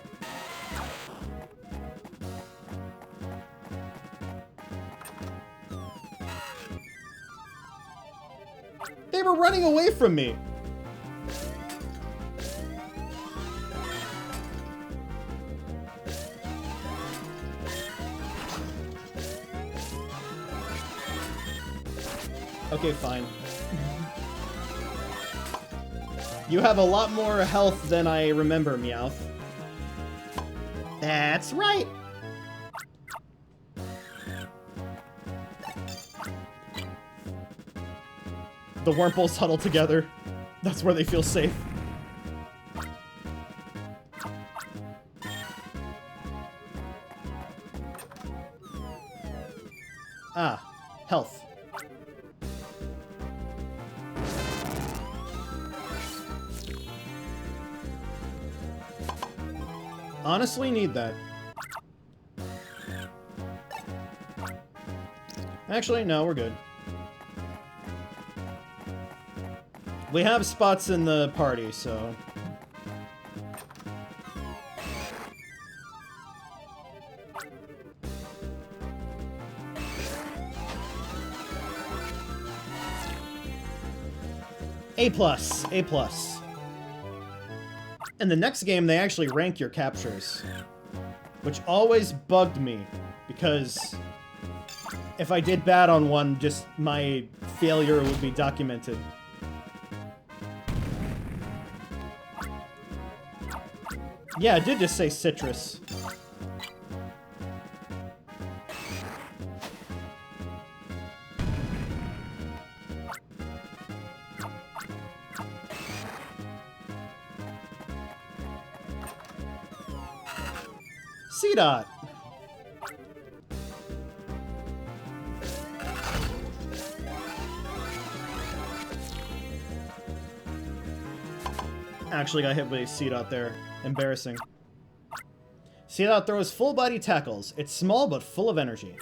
They were running away from me. Okay, fine. You have a lot more health than I remember, Meowth. That's right! The Wurmples huddle together. That's where they feel safe. Ah, health. Honestly need that. Actually, no, we're good. We have spots in the party, so... A+, A+. In the next game, they actually rank your captures. Which always bugged me, because If I did bad on one, just my failure would be documented. Yeah, it did just say citrus. C-Dot. Actually got hit with a C-Dot there. Embarrassing. C-Dot throws full body tackles. It's small but full of energy.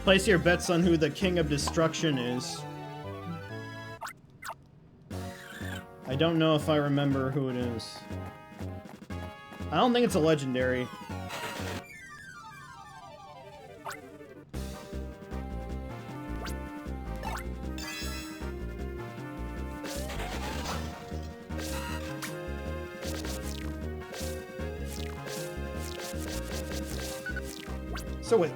Place your bets on who the King of Destruction is. I don't know if I remember who it is. I don't think it's a legendary. So wait.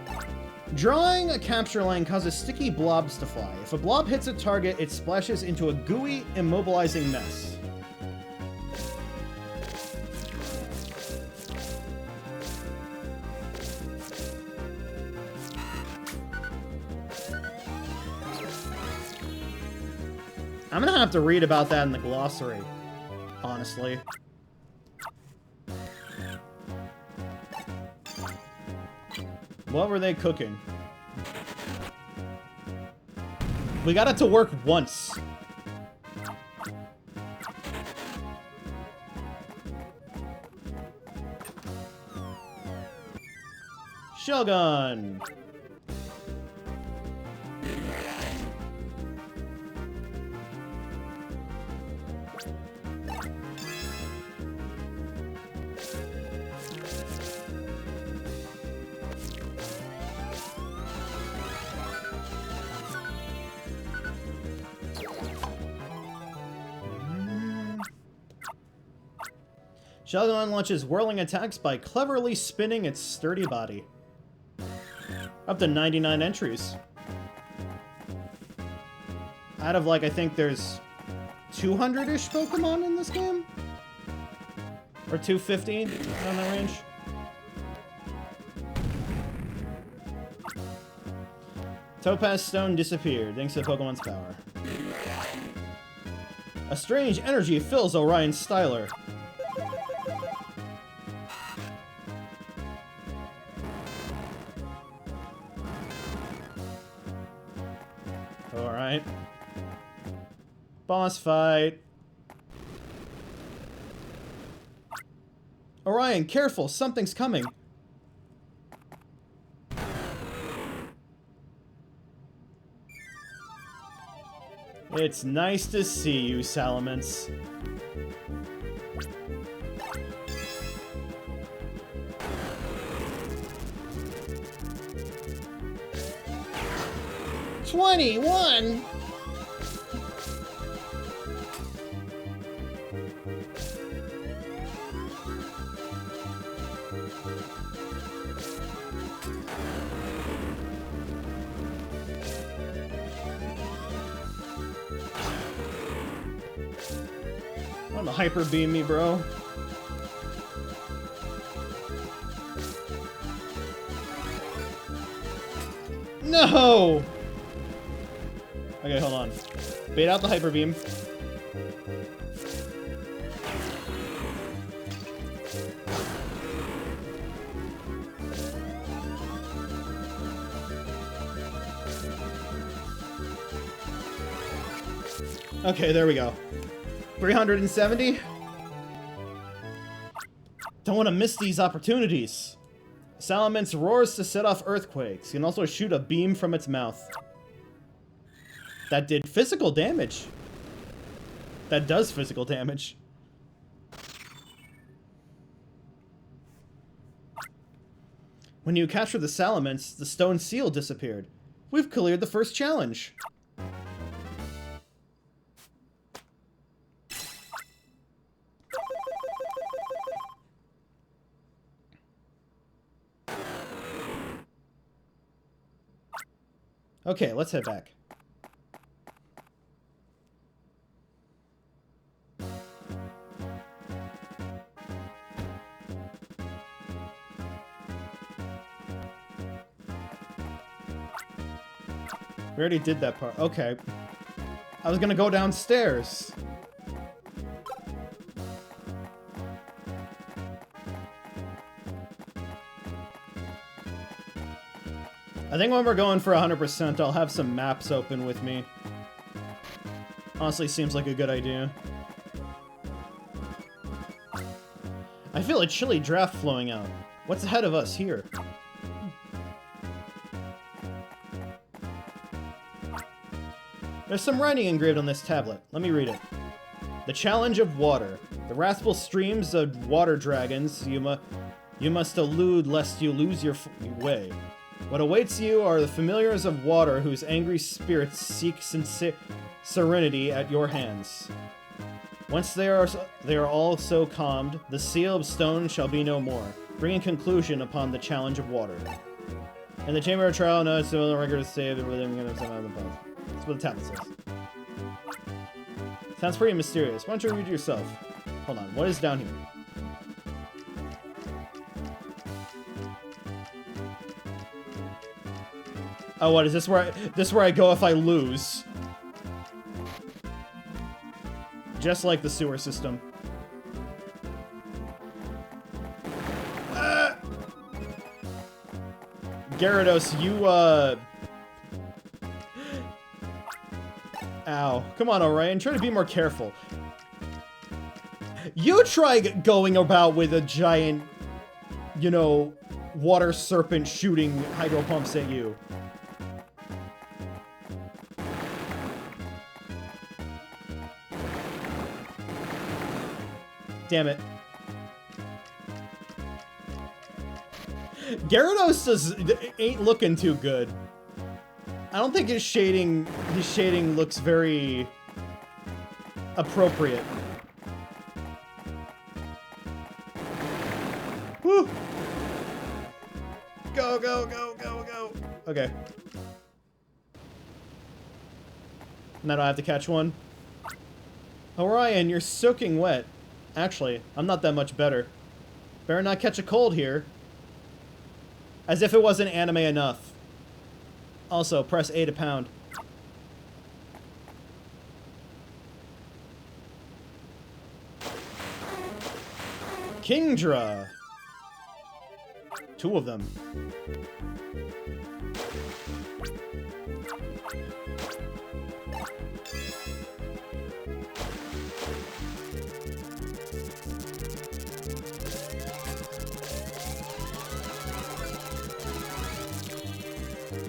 Drawing a capture line causes sticky blobs to fly. If a blob hits a target, it splashes into a gooey, immobilizing mess. I'm gonna have to read about that in the glossary, honestly. What were they cooking? We got it to work once. Shogun. Shogun launches whirling attacks by cleverly spinning its sturdy body. Up to 99 entries. Out of, like, I think there's 200-ish Pokemon in this game? Or 250, around that range. Topaz Stone disappeared, thanks to Pokemon's power. A strange energy fills Orion's styler. Alright. Boss fight. Orion, careful! Something's coming! It's nice to see you, Salamence. '21! I'm gonna hyper beam me, bro. No! Okay, hold on. Bait out the hyper beam. Okay, there we go. 370? Don't want to miss these opportunities. Salamence roars to set off earthquakes. You can also shoot a beam from its mouth. That did physical damage. That does physical damage. When you capture the Salamence, the stone seal disappeared. We've cleared the first challenge. Okay, let's head back. We already did that part. Okay. I was gonna go downstairs. I think when we're going for 100%, I'll have some maps open with me. Honestly, seems like a good idea. I feel a chilly draft flowing out. What's ahead of us here? There's some writing engraved on this tablet. Let me read it. The challenge of water. The wrathful streams of water dragons you must elude lest you lose your way. What awaits you are the familiars of water whose angry spirits seek serenity at your hands. Once they are all so calmed, the seal of stone shall be no more, bringing conclusion upon the challenge of water. In the chamber of trial, no civil record saved and living in the path. That's what the tablet says. Sounds pretty mysterious. Why don't you read it yourself? Hold on, what is down here? Oh, what is this? Where I go if I lose? Just like the sewer system. Gyarados, you Ow. Come on, Orion. Try to be more careful. You try going about with a giant, you know, water serpent shooting hydro pumps at you. Damn it. Gyarados ain't looking too good. I don't think his shading looks very appropriate. Woo! Go, go, go, go, go. Okay. Now do I have to catch one? Orion, you're soaking wet. Actually, I'm not that much better. Better not catch a cold here. As if it wasn't anime enough. Also, press A to pound. Kingdra! 2 of them.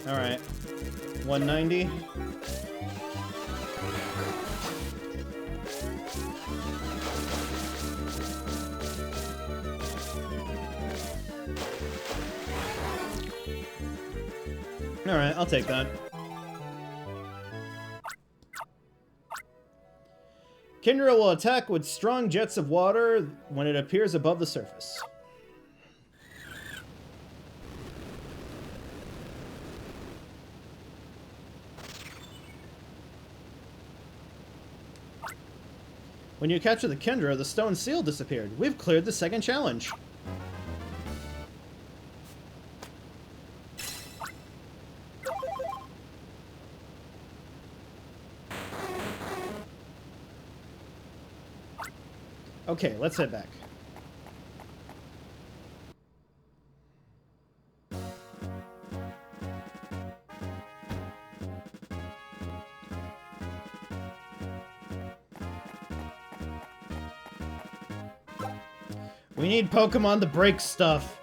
Alright. 190. Alright, I'll take that. Kingdra will attack with strong jets of water when it appears above the surface. When you capture the Kingdra, the stone seal disappeared. We've cleared the second challenge. Okay, let's head back. We need Pokemon to break stuff.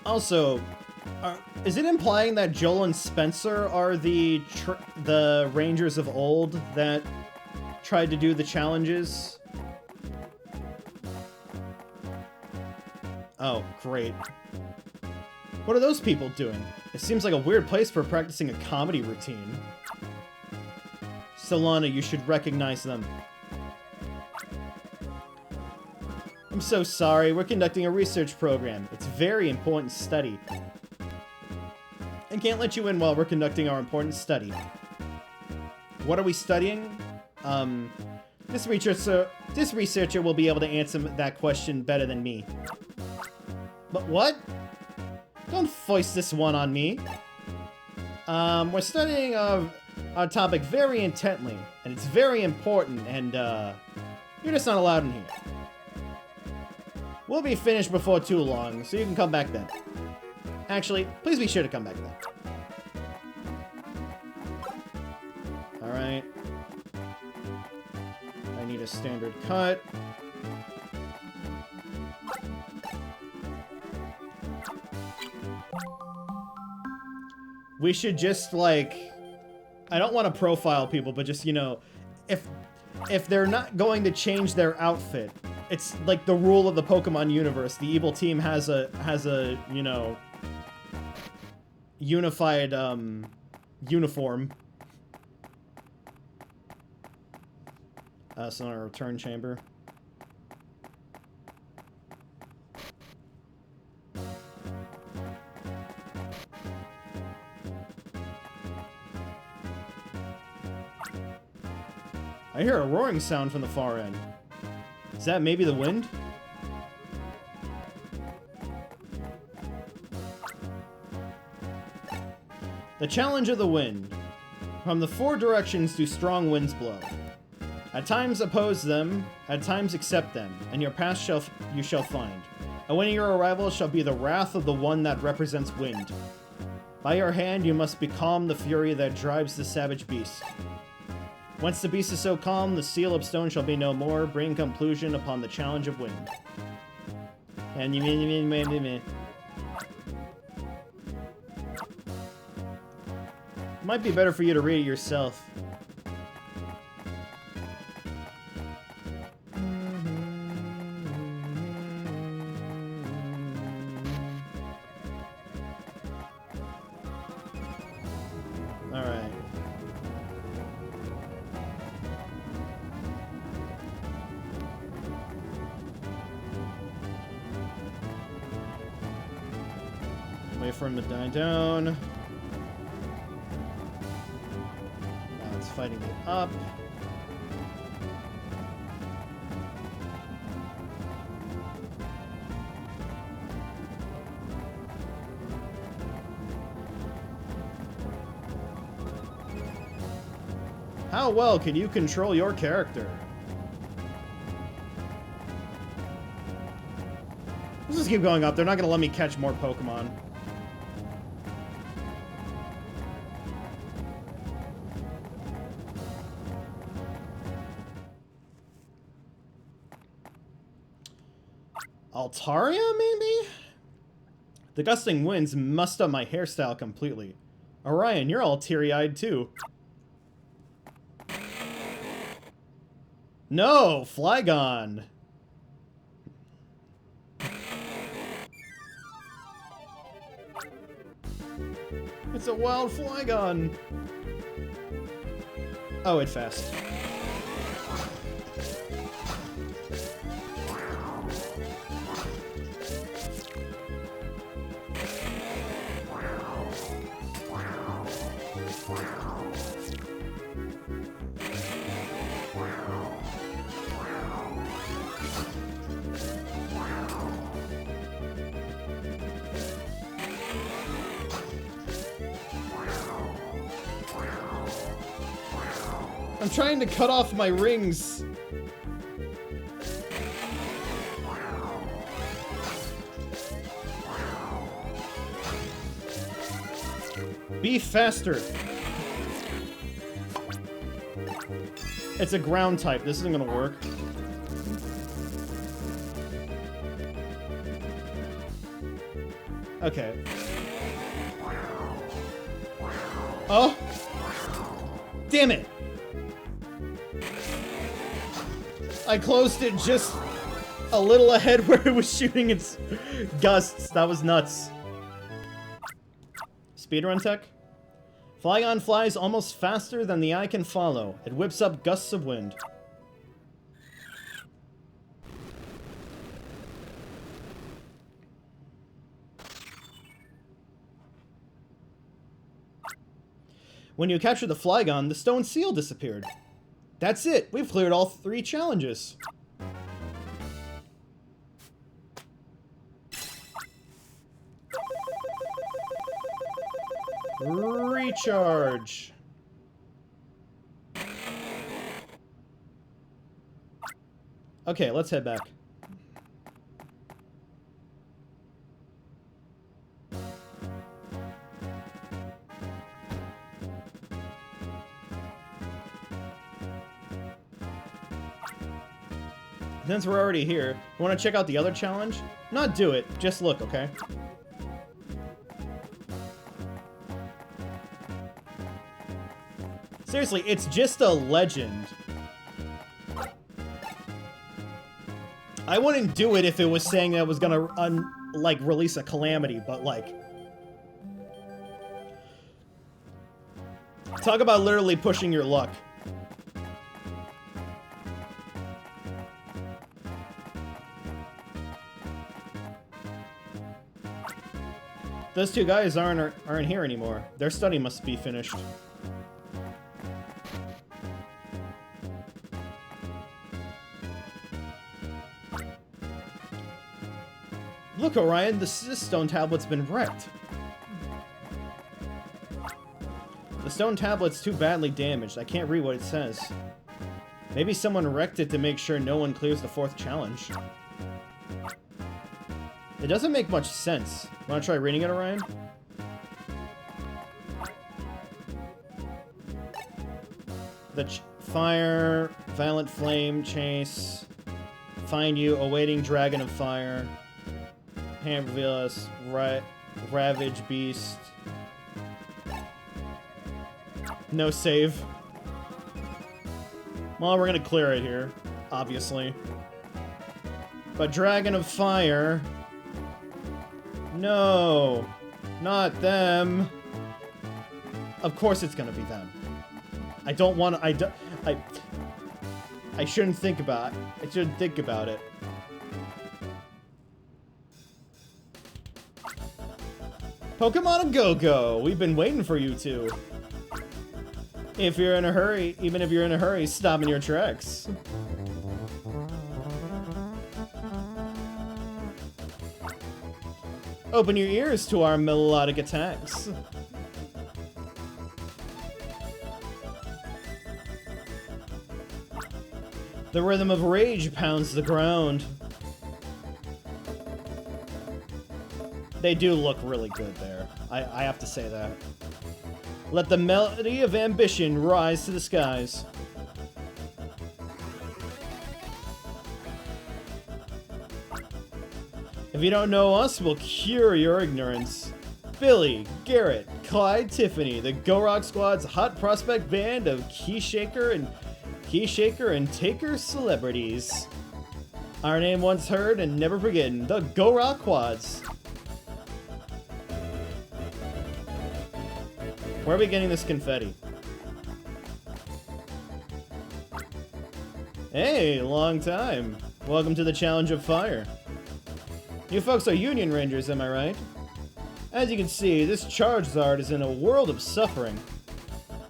Also, is it implying that Joel and Spencer are the Rangers of old that tried to do the challenges? Oh, great. What are those people doing? It seems like a weird place for practicing a comedy routine. Solana, you should recognize them. I'm so sorry, we're conducting a research program. It's a very important study. I can't let you in while we're conducting our important study. What are we studying? This researcher will be able to answer that question better than me. But what? Don't foist this one on me. We're studying our topic very intently, and it's very important, and you're just not allowed in here. We'll be finished before too long, so you can come back then. Actually, please be sure to come back then. Alright. I need a standard cut. We should just, like... I don't want to profile people, but just, you know... If they're not going to change their outfit... It's like the rule of the Pokemon universe. The evil team has a, you know, unified, uniform. So in our return chamber. I hear a roaring sound from the far end. Is that maybe the wind? The challenge of the wind. From the four directions do strong winds blow. At times oppose them, at times accept them, and your path you shall find. Awaiting your arrival shall be the wrath of the one that represents wind. By your hand you must becalm the fury that drives the savage beast. Once the beast is so calm, the seal of stone shall be no more, bring conclusion upon the challenge of wind. And might be better for you to read it yourself. Alright. Wait for him to die down. Now it's fighting me up. How well can you control your character? Let's just keep going up. They're not going to let me catch more Pokemon. Altaria, maybe? The gusting winds mussed up my hairstyle completely. Orion, you're all teary-eyed too. No! Flygon! It's a wild Flygon! Oh, it's fast. I'm trying to cut off my rings. Be faster. It's a ground type. This isn't gonna work. Okay. Oh! Damn it! I closed it just a little ahead where it was shooting its gusts. That was nuts. Speedrun tech? Flygon flies almost faster than the eye can follow. It whips up gusts of wind. When you captured the Flygon, the stone seal disappeared. That's it! We've cleared all 3 challenges. Recharge. Okay, let's head back. Since we're already here, you want to check out the other challenge? Not do it, just look, okay? Seriously, it's just a legend. I wouldn't do it if it was saying that it was gonna, like, release a calamity, but, like... Talk about literally pushing your luck. Those 2 guys aren't here anymore. Their study must be finished. Look, Orion, the stone tablet's been wrecked. The stone tablet's too badly damaged. I can't read what it says. Maybe someone wrecked it to make sure no one clears the 4th challenge. It doesn't make much sense. Wanna try reading it, Orion? The fire, violent flame, chase, find you, awaiting dragon of fire, Hamvilus, ravage beast. No save. Well, we're gonna clear it here, obviously. But dragon of fire... No, not them. Of course it's gonna be them. I don't want to, I shouldn't think about it. I shouldn't think about it. Pokemon Go-Go! We've been waiting for you two. If you're in a hurry, even if you're in a hurry, stop in your tracks. Open your ears to our melodic attacks. The rhythm of rage pounds the ground. They do look really good there. I have to say that. Let the melody of ambition rise to the skies. If you don't know us, we'll cure your ignorance. Billy, Garrett, Clyde, Tiffany, the Go Rock Squad's hot prospect band of key shaker and taker celebrities. Our name once heard and never forgotten, the Go Rock Quads. Where are we getting this confetti? Hey, long time. Welcome to the Challenge of Fire. You folks are Union Rangers, am I right? As you can see, this Charizard is in a world of suffering.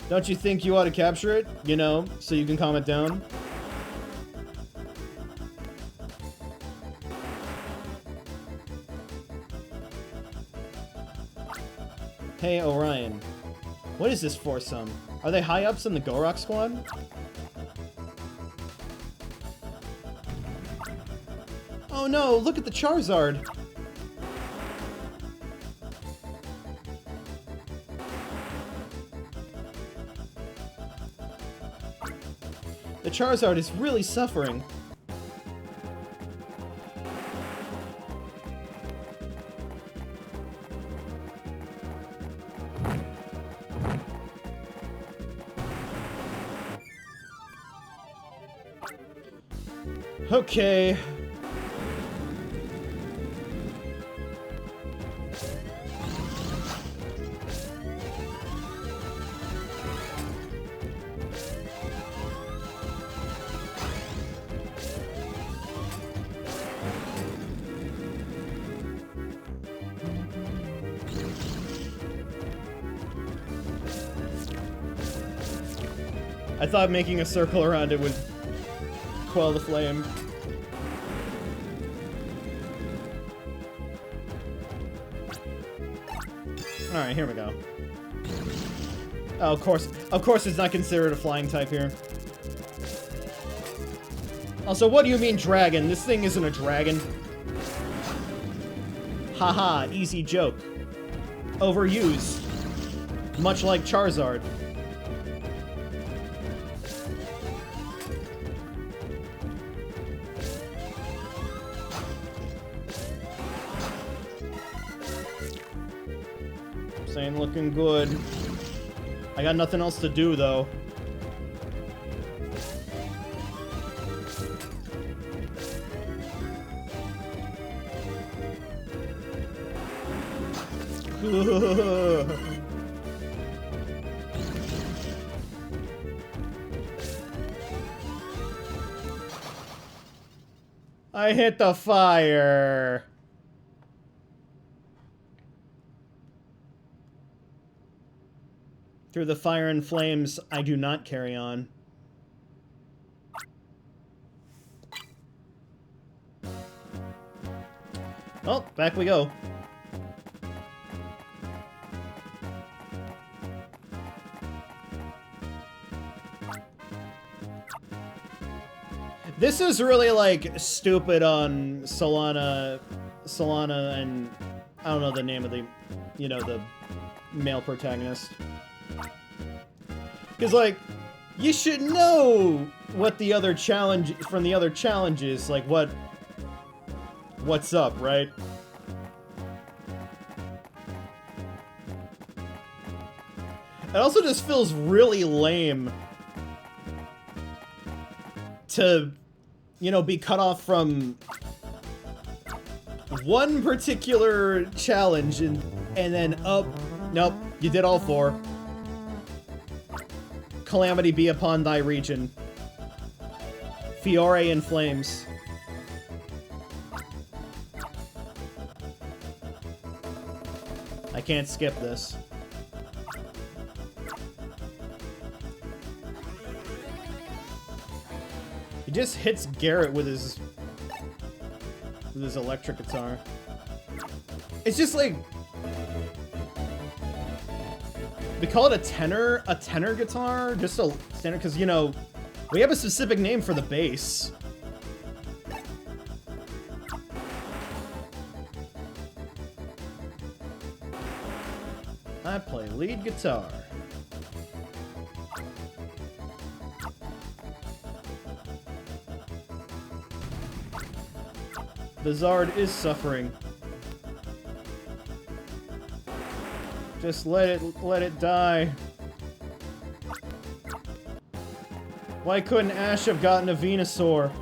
Don't you think you ought to capture it? You know, so you can calm it down? Hey, Orion. What is this foursome? Are they high-ups in the Go Rock Squad? Oh no, look at the Charizard! The Charizard is really suffering. Okay. I thought making a circle around it would quell the flame. Alright, here we go. Oh, of course it's not considered a flying type here. Also, what do you mean dragon? This thing isn't a dragon. Haha, easy joke. Overused. Much like Charizard. Ain't looking good. I got nothing else to do, though. I hit the fire. Through the fire and flames, I do not carry on. Well, back we go. This is really, like, stupid on Solana, and I don't know the name of the, you know, the male protagonist. Because, like, you should know what the other challenge, from the other challenges, like, what's up, right? It also just feels really lame to, you know, be cut off from one particular challenge and then, oh, nope, you did all four. Calamity be upon thy region. Fiore in flames. I can't skip this. He just hits Garrett with his electric guitar. It's just like, we call it a tenor guitar, just a standard, because, you know, we have a specific name for the bass. I play lead guitar. The Zard is suffering. Just let it die. Why couldn't Ash have gotten a Venusaur?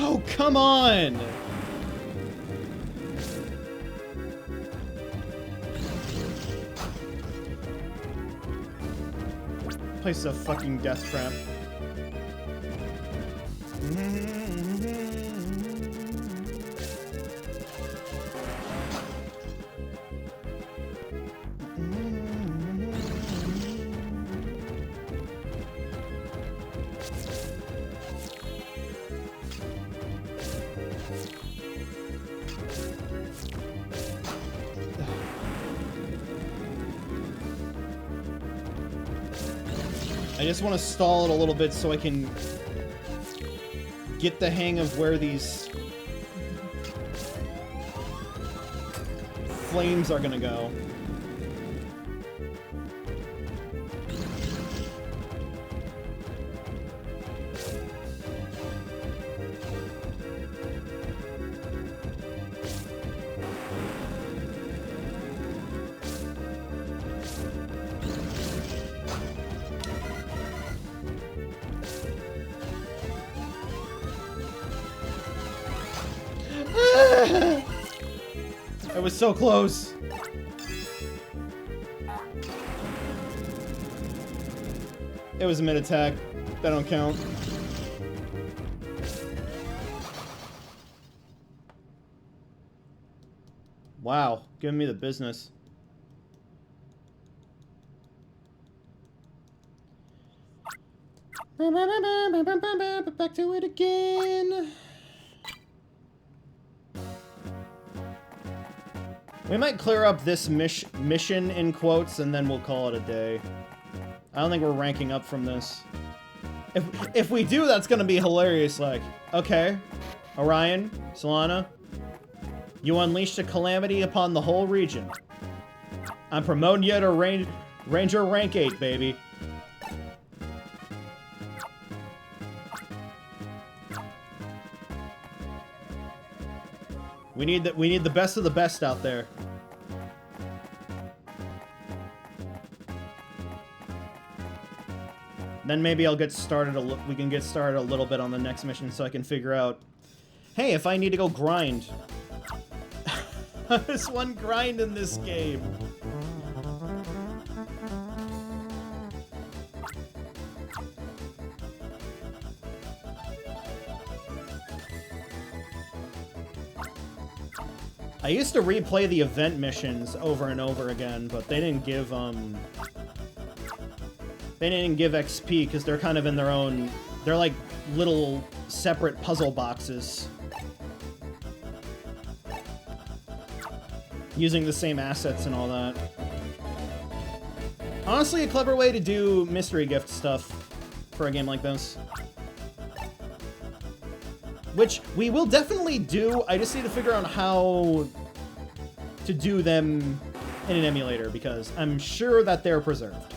Oh, come on! Place a fucking death trap. I just want to stall it a little bit so I can get the hang of where these flames are gonna go. It was so close. It was a mid-attack. That don't count. Wow, giving me the business. Back to it again. We might clear up this mission in quotes, and then we'll call it a day. I don't think we're ranking up from this. If we do, that's gonna be hilarious. Like, okay, Orion, Solana, you unleashed a calamity upon the whole region. I'm promoting you to Ranger rank 8, baby. We need the best of the best out there. Then maybe I'll get started. We can get started a little bit on the next mission, so I can figure out. Hey, if I need to go grind. There's one grind in this game. I used to replay the event missions over and over again, but they didn't give XP because they're kind of in their own. They're like little separate puzzle boxes using the same assets and all that. Honestly, a clever way to do mystery gift stuff for a game like this. Which we will definitely do. I just need to figure out how to do them in an emulator, because I'm sure that they're preserved.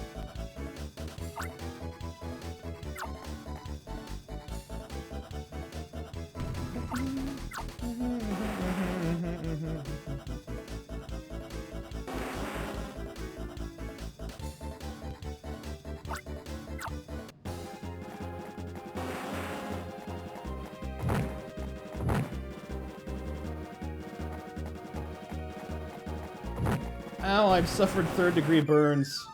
Ow, I've suffered third-degree burns.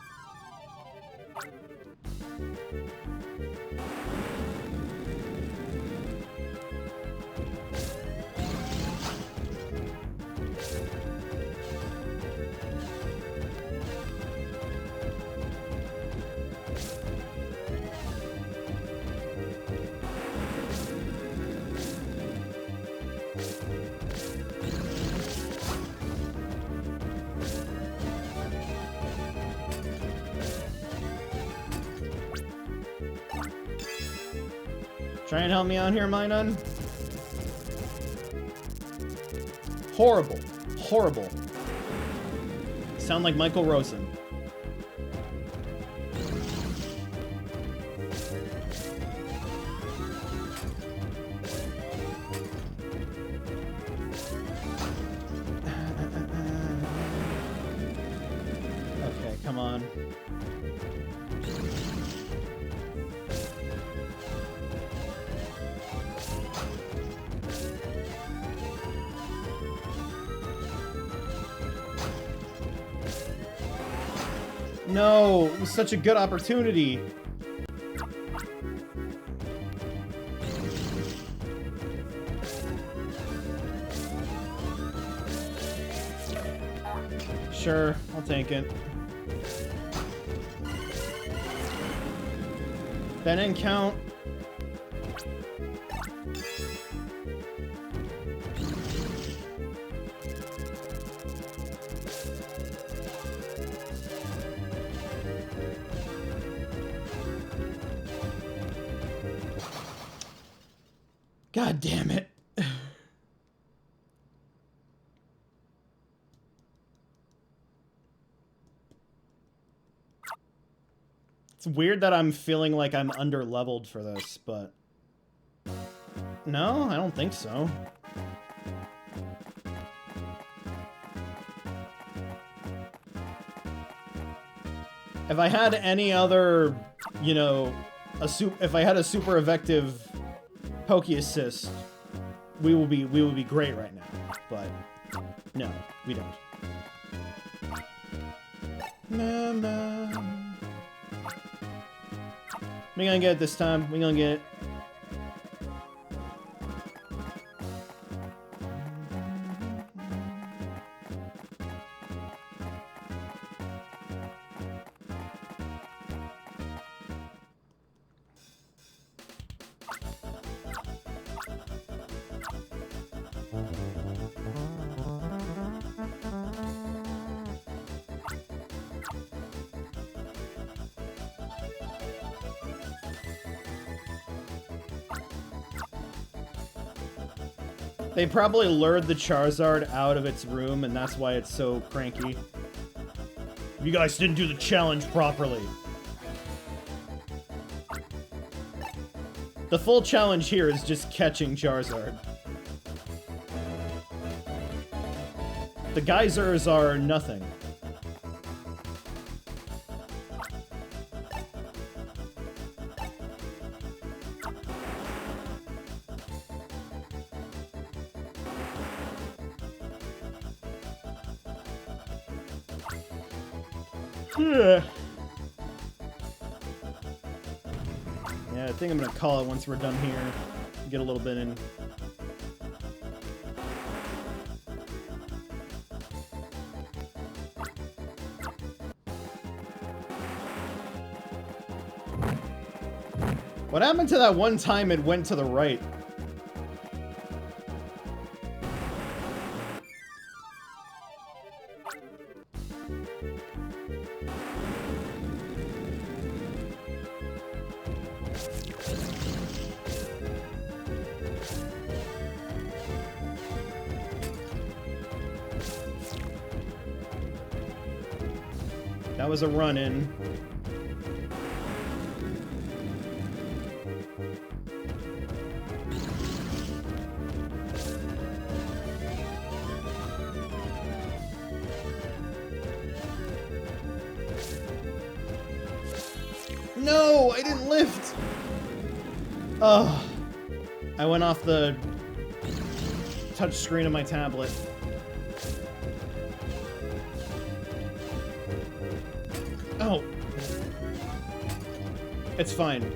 Try and help me out here, Minun. Horrible. Horrible. Sound like Michael Rosen. Okay, come on. No, it was such a good opportunity. Sure, I'll take it. That didn't count. God damn it. It's weird that I'm feeling like I'm under-leveled for this, but... No, I don't think so. If I had any other, you know, if I had a super effective Poke Assist, we will be great right now. But no, we don't. No, no. We're gonna get it this time. We're gonna get it. They probably lured the Charizard out of its room, and that's why it's so cranky. You guys didn't do the challenge properly. The full challenge here is just catching Charizard. The geysers are nothing. Yeah, I think I'm gonna call it once we're done here. Get a little bit in. What happened to that one time it went to the right? That was a run-in. No, I didn't lift. Oh, I went off the touch screen of my tablet. Oh. It's fine.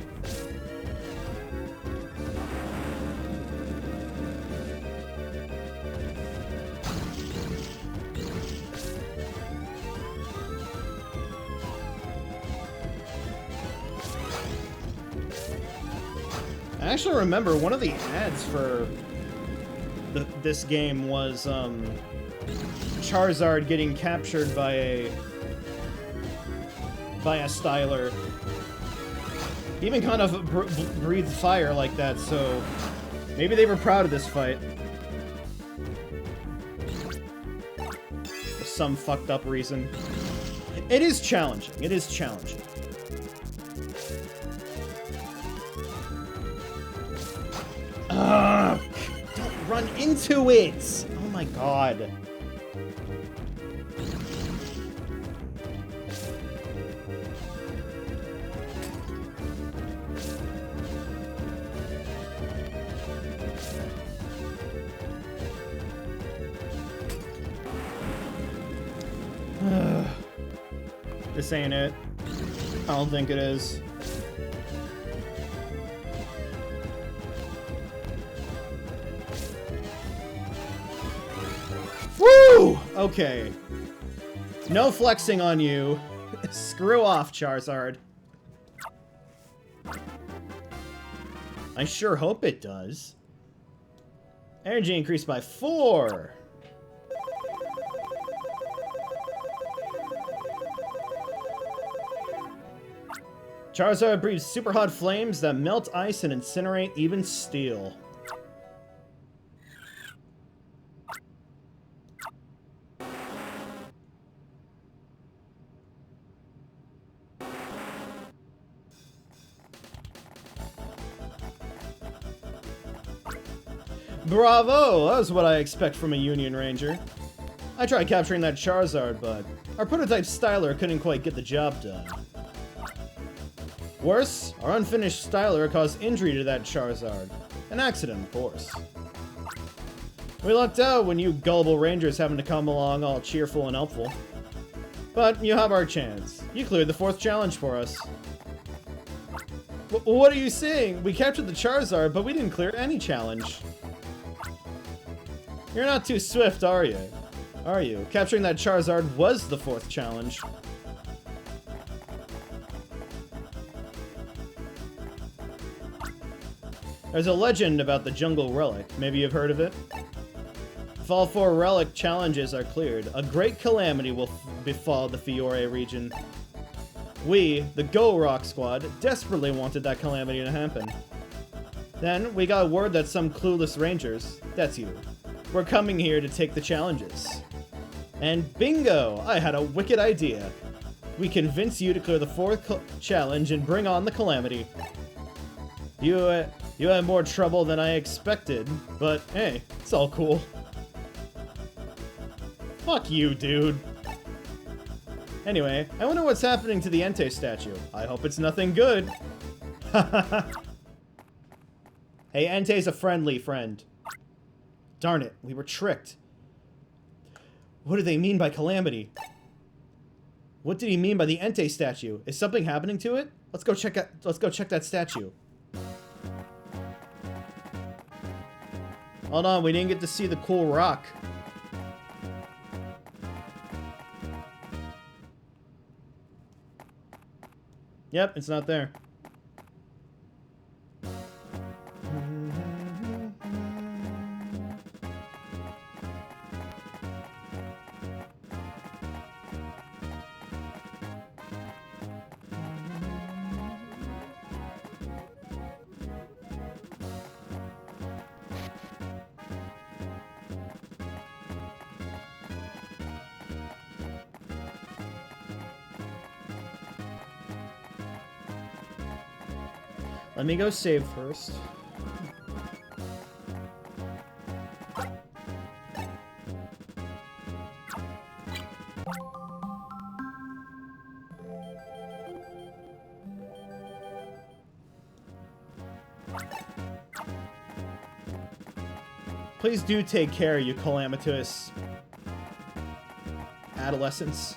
I actually remember one of the ads for this game was Charizard getting captured by a Styler. He even kind of breathed fire like that, so maybe they were proud of this fight. For some fucked up reason. It is challenging. It is challenging. Don't run into it! Oh my god. This ain't it. I don't think it is. Woo! Okay. No flexing on you. Screw off, Charizard. I sure hope it does. Energy increased by 4. Charizard breathes super hot flames that melt ice and incinerate even steel. Bravo! That was what I expect from a Union Ranger. I tried capturing that Charizard, but our prototype Styler couldn't quite get the job done. Worse, our unfinished Styler caused injury to that Charizard. An accident, of course. We lucked out when you gullible Rangers happened to come along all cheerful and helpful. But you have our chance. You cleared the 4th challenge for us. What are you saying? We captured the Charizard, but we didn't clear any challenge. You're not too swift, are you? Are you? Capturing that Charizard was the 4th challenge. There's a legend about the Jungle Relic. Maybe you've heard of it? If all 4 relic challenges are cleared, a great calamity will befall the Fiore region. We, the Go Rock Squad, desperately wanted that calamity to happen. Then, we got word that some clueless rangers, that's you, were coming here to take the challenges. And bingo! I had a wicked idea. We convince you to clear the 4th challenge and bring on the calamity. You had more trouble than I expected, but hey, it's all cool. Fuck you, dude. Anyway, I wonder what's happening to the Entei statue. I hope it's nothing good. Hey, Entei's a friendly friend. Darn it, we were tricked. What do they mean by calamity? What did he mean by the Entei statue? Is something happening to it? Let's go check that statue. Hold on, we didn't get to see the cool rock. Yep, it's not there. Let me go save first. Please do take care, you calamitous adolescents.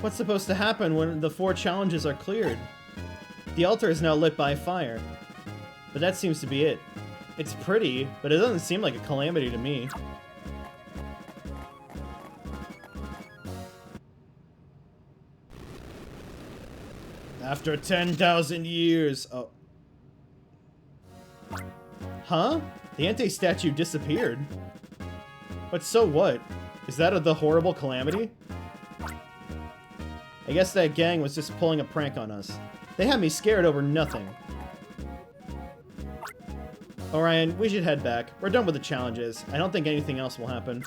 What's supposed to happen when the 4 challenges are cleared? The altar is now lit by fire. But that seems to be it. It's pretty, but it doesn't seem like a calamity to me. After 10,000 years... Oh. Huh? The Entei statue disappeared. But so what? Is that the horrible calamity? I guess that gang was just pulling a prank on us. They had me scared over nothing. Orion, we should head back. We're done with the challenges. I don't think anything else will happen.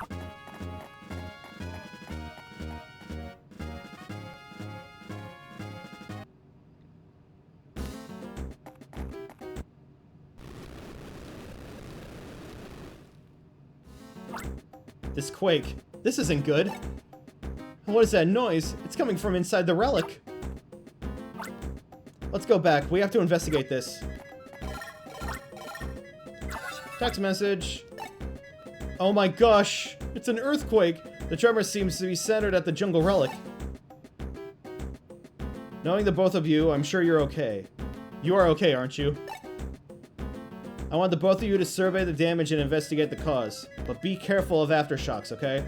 This quake. This isn't good. What is that noise? It's coming from inside the relic. Let's go back. We have to investigate this. Text message. Oh my gosh. It's an earthquake. The tremor seems to be centered at the jungle relic. Knowing the both of you, I'm sure you're okay. You are okay, aren't you? I want the both of you to survey the damage and investigate the cause. But be careful of aftershocks, okay?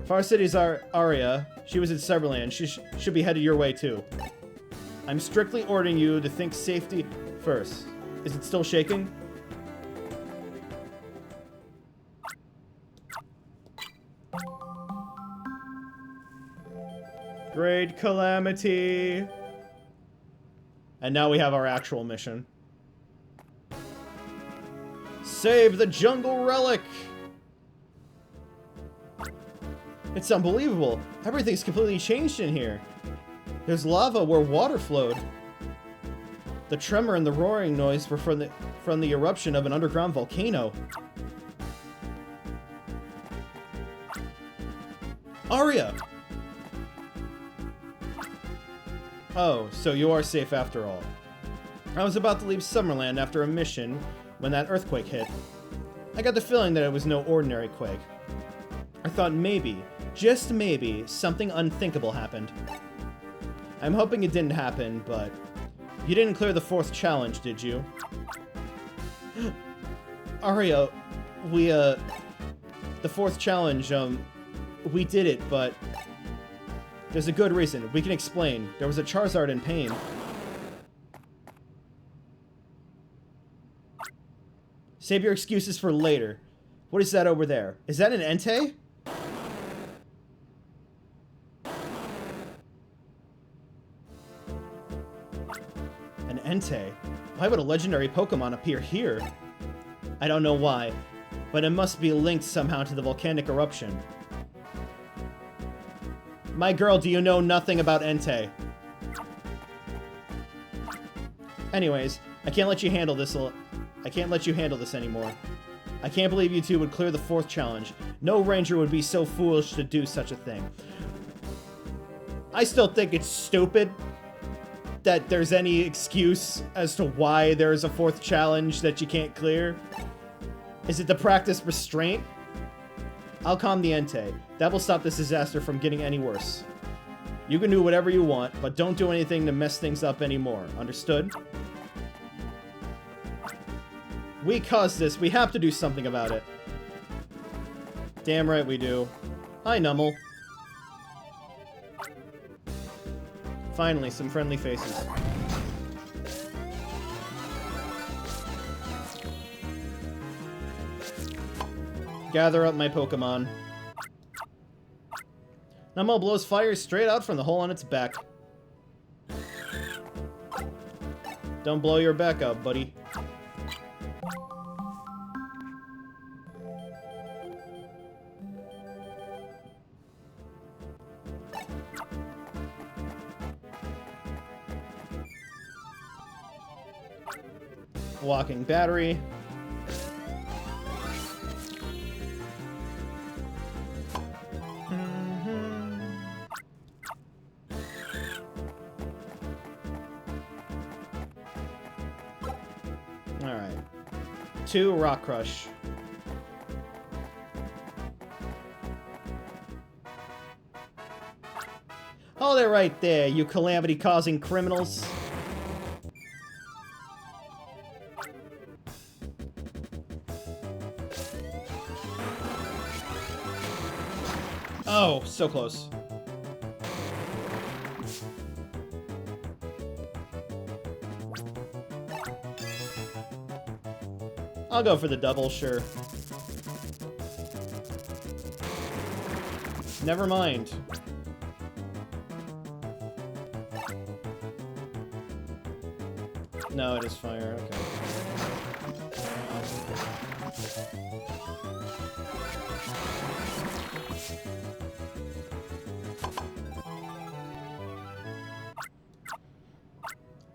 Far City's Aria. She was in Cyberland. She should be headed your way, too. I'm strictly ordering you to think safety first. Is it still shaking? Great calamity. And now we have our actual mission. Save the jungle relic! It's unbelievable. Everything's completely changed in here. There's lava where water flowed. The tremor and the roaring noise were from the eruption of an underground volcano. Aria! Oh, so you are safe after all. I was about to leave Summerland after a mission when that earthquake hit. I got the feeling that it was no ordinary quake. I thought maybe, just maybe, something unthinkable happened. I'm hoping it didn't happen, but you didn't clear the 4th challenge, did you? Aria, the 4th challenge, we did it, but there's a good reason. We can explain. There was a Charizard in pain. Save your excuses for later. What is that over there? Is that an Entei? An Entei? Why would a legendary Pokemon appear here? I don't know why, but it must be linked somehow to the volcanic eruption. My girl, do you know nothing about Entei? Anyways, I can't let you handle this anymore. I can't believe you two would clear the 4th challenge. No ranger would be so foolish to do such a thing. I still think it's stupid that there's any excuse as to why there's a 4th challenge that you can't clear. Is it to practice restraint? I'll calm the Entei. That will stop this disaster from getting any worse. You can do whatever you want, but don't do anything to mess things up anymore. Understood? We caused this. We have to do something about it. Damn right we do. Hi, Nummel. Finally, some friendly faces. Gather up my Pokemon. Nummel blows fire straight out from the hole on its back. Don't blow your back up, buddy. Walking battery. Alright. 2 Rock Crush. Hold it right there, you calamity-causing criminals. Oh, so close. I'll go for the double, sure. Never mind. No, it is fire, okay.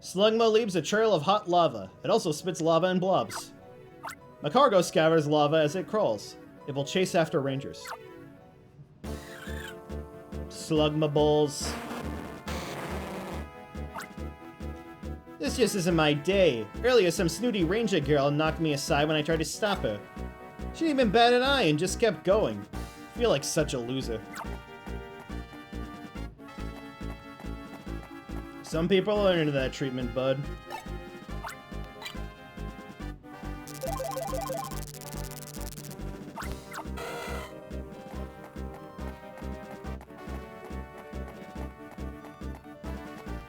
Slugma leaves a trail of hot lava. It also spits lava in blobs. Macargo scatters lava as it crawls. It will chase after rangers. Slugma balls. This just isn't my day. Earlier, some snooty ranger girl knocked me aside when I tried to stop her. She didn't even bat an eye and just kept going. I feel like such a loser. Some people are into that treatment, bud.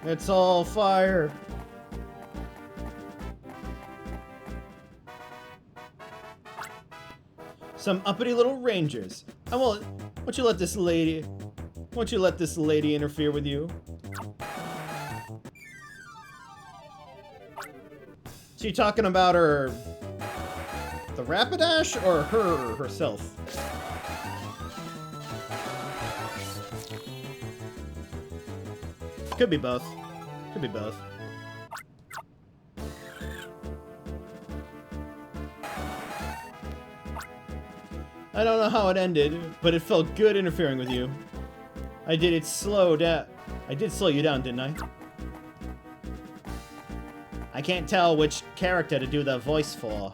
It's all fire. Some uppity little rangers. Won't you let this lady interfere with you? She talking about her... the Rapidash or her herself? Could be both. Could be both. I don't know how it ended, but it felt good interfering with you. I did slow you down, didn't I? I can't tell which character to do the voice for.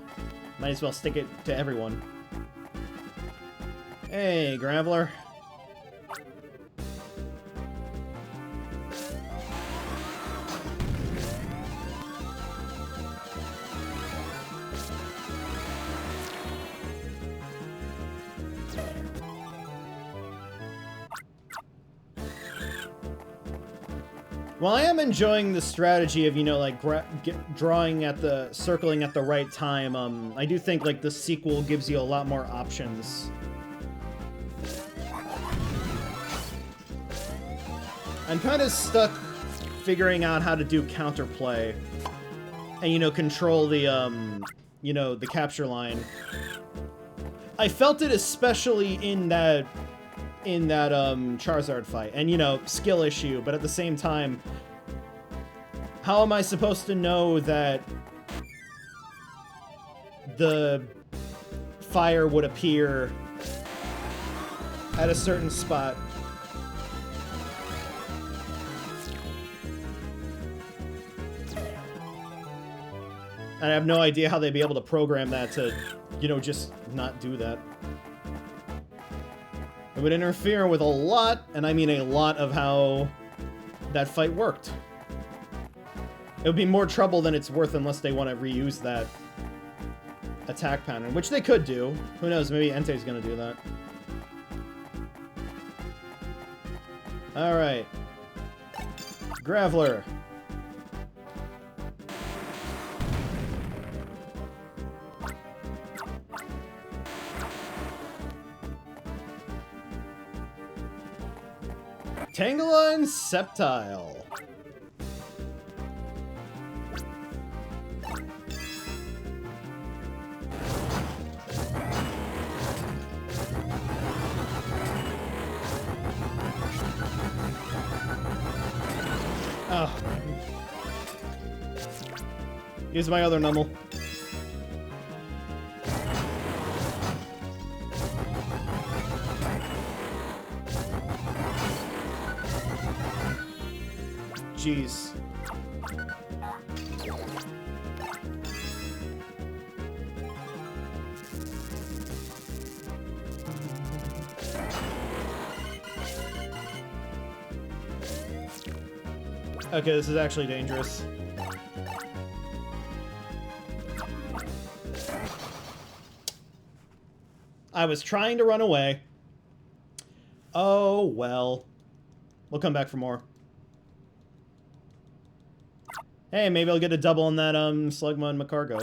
Might as well stick it to everyone. Hey, Graveler. Well, I am enjoying the strategy of, you know, like, circling at the right time. I do think, like, the sequel gives you a lot more options. I'm kind of stuck figuring out how to do counterplay and, you know, control the, you know, the capture line. I felt it especially in that Charizard fight, and, you know, skill issue, but at the same time, how am I supposed to know that the fire would appear at a certain spot? And I have no idea how they'd be able to program that to, you know, just not do that. It would interfere with a lot, and I mean a lot, of how that fight worked. It would be more trouble than it's worth unless they want to reuse that attack pattern, which they could do. Who knows, maybe Entei's gonna do that. Alright. Graveler. Tangela and Sceptile. Oh. Use my other Numel. Jeez. Okay, this is actually dangerous. I was trying to run away. Oh, well. We'll come back for more. Hey, maybe I'll get a double on that, Slugma and Macargo.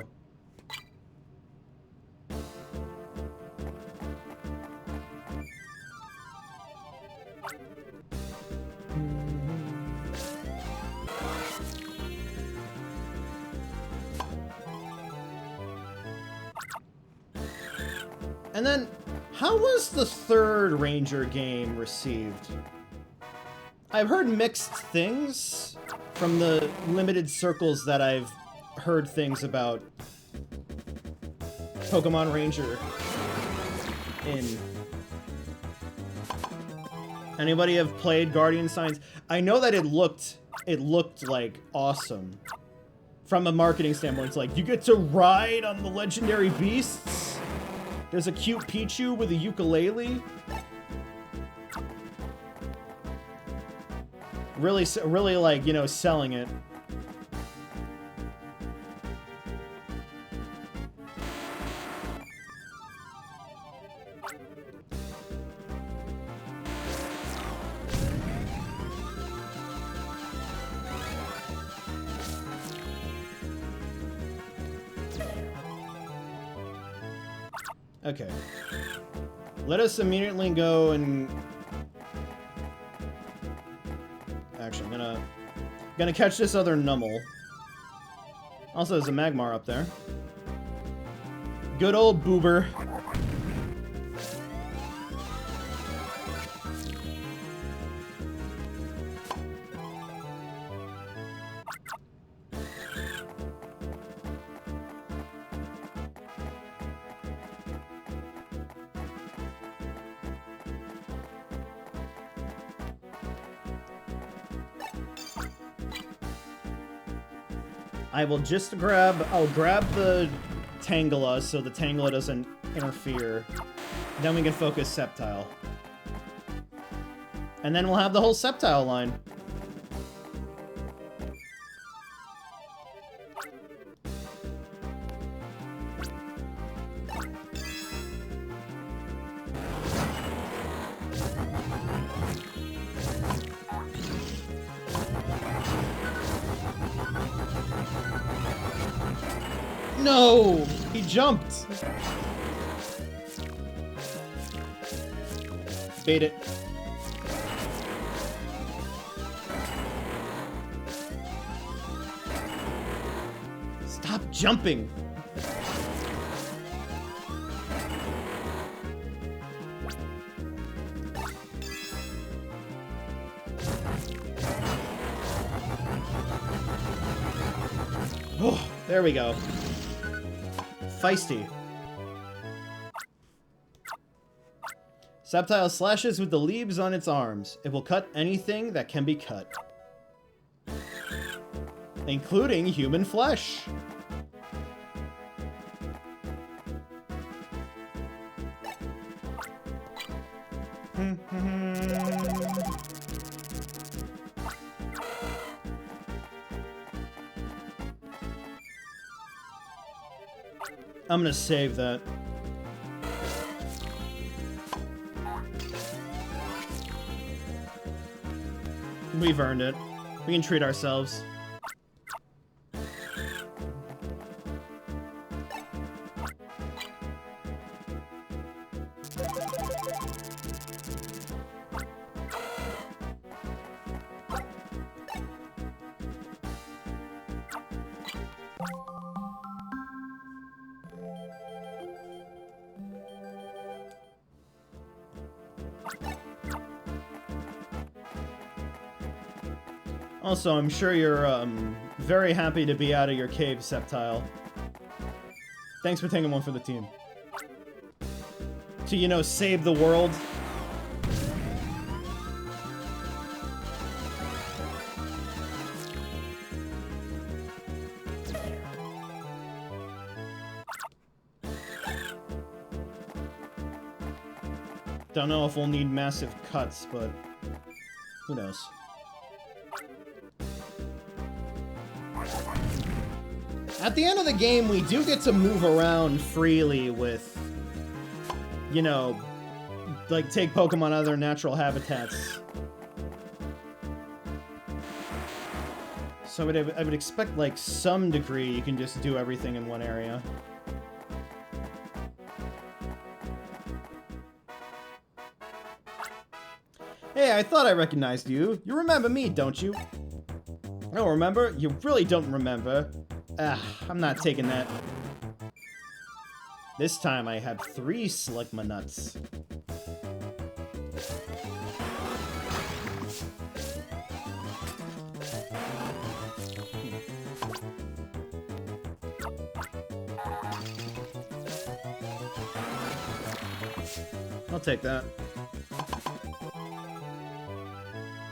And then, how was the third Ranger game received? I've heard mixed things from the limited circles that I've heard things about Pokemon Ranger in. Anybody have played Guardian Signs? I know that it looked like awesome. From a marketing standpoint, it's like, you get to ride on the legendary beasts. There's a cute Pichu with a ukulele. Really, like, you know, selling it. Okay. Let us immediately go and... Actually, I'm gonna catch this other Numel. Also, there's a Magmar up there. Good old Boober. I will just grab... I'll grab the Tangela so the Tangela doesn't interfere. Then we can focus Sceptile. And then we'll have the whole Sceptile line. No! He jumped! Bait it. Stop jumping! Oh, there we go. Feisty. Sceptile slashes with the leaves on its arms. It will cut anything that can be cut. Including human flesh. I'm gonna save that. We've earned it. We can treat ourselves. Also, I'm sure you're very happy to be out of your cave, Sceptile. Thanks for taking one for the team. To, you know, save the world. Don't know if we'll need massive cuts, but who knows. At the end of the game, we do get to move around freely with, you know, like, take Pokemon out of their natural habitats. So I would expect, like, some degree you can just do everything in one area. Hey, I thought I recognized you. You remember me, don't you? Oh, remember? You really don't remember. I'm not taking that. This time I had 3 Sligma nuts. I'll take that.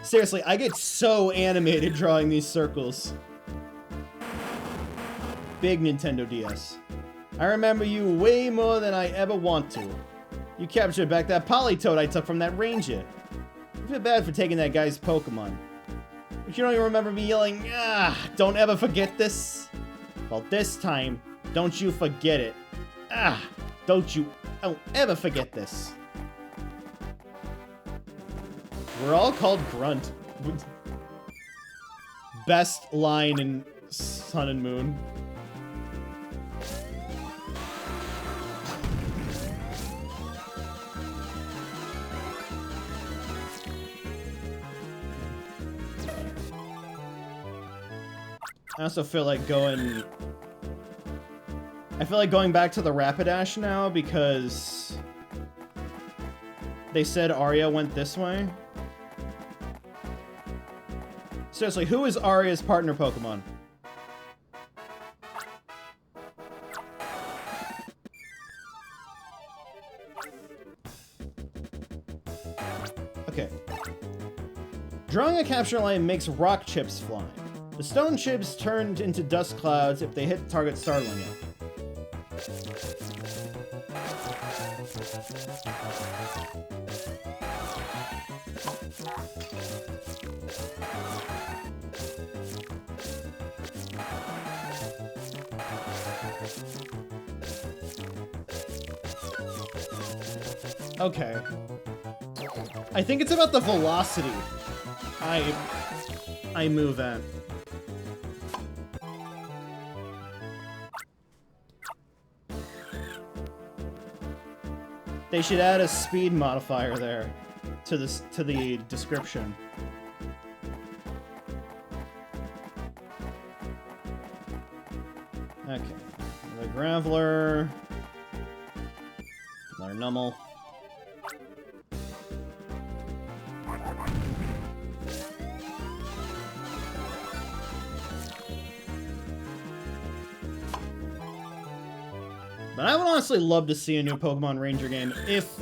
Seriously, I get so animated drawing these circles. Big Nintendo DS. I remember you way more than I ever want to. You captured back that Politoad I took from that ranger. I feel bad for taking that guy's Pokemon. But you don't even remember me yelling, don't ever forget this? Well, this time, don't you forget it. Don't ever forget this. We're all called Grunt. Best line in Sun and Moon. I also feel like going... I feel like going back to the Rapidash now because... they said Arya went this way. Seriously, who is Arya's partner Pokemon? Okay. Drawing a capture line makes rock chips fly. The stone chips turned into dust clouds if they hit the target, startling it. Okay. I think it's about the velocity I move at. They should add a speed modifier there to the description. Okay. The Graveler. Another Nummel. But I would honestly love to see a new Pokemon Ranger game if,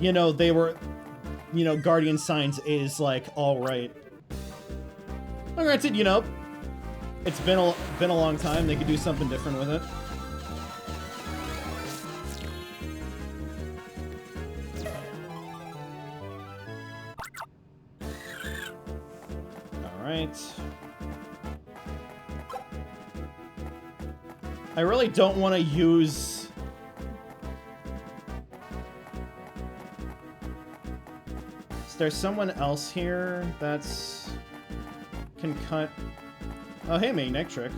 you know, they were, you know, Guardian Science is, like, alright. Granted, you know, it's been a long time. They could do something different with it. Alright. I really don't want to use... Is there someone else here that's... can cut... Oh, hey, Magnetric.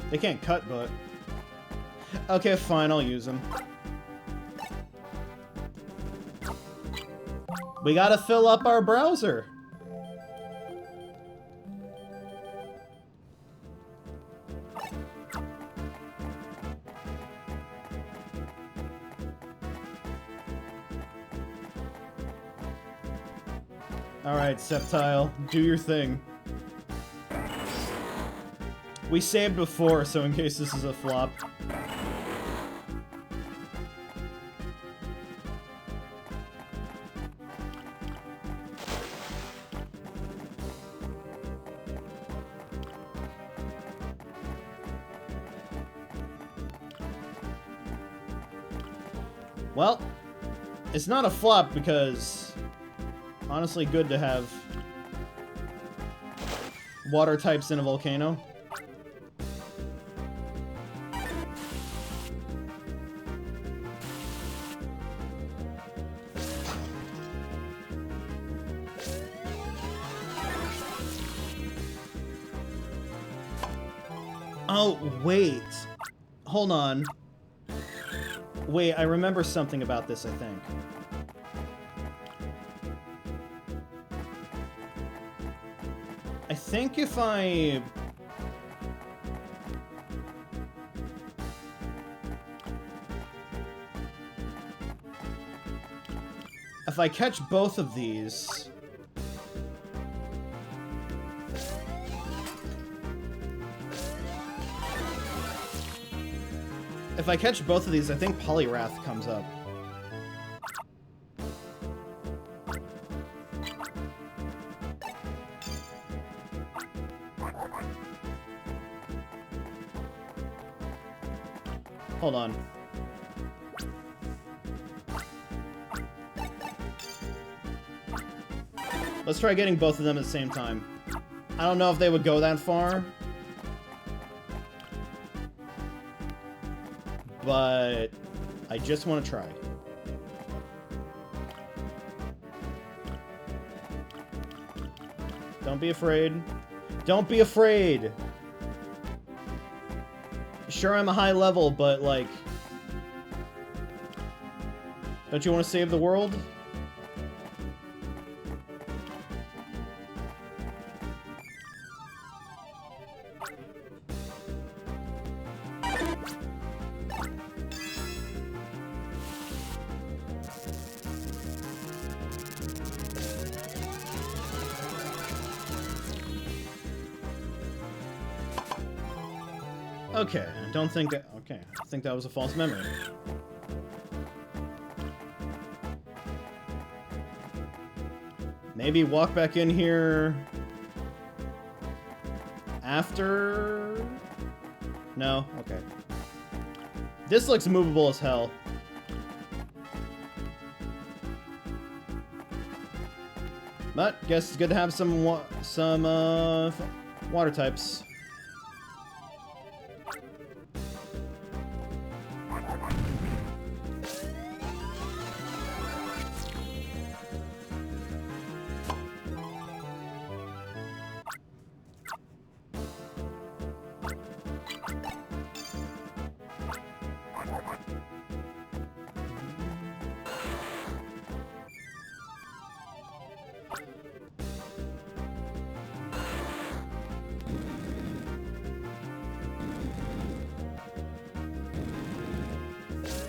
They can't cut, but... Okay, fine, I'll use them. We gotta fill up our browser. Alright, Sceptile, do your thing. We saved before, so in case this is a flop. Well, it's not a flop because... honestly, good to have water types in a volcano. Oh, wait. Hold on. Wait, I remember something about this, I think. I think if I... if I catch both of these... if I catch both of these, I think Poliwrath comes up. Hold on. Let's try getting both of them at the same time. I don't know if they would go that far. But I just want to try. Don't be afraid. Don't be afraid! Sure, I'm a high level, but, like... don't you want to save the world? Okay, I don't think... okay, I think that was a false memory. Maybe walk back in here... after... No? Okay. This looks movable as hell. But guess it's good to have some water types.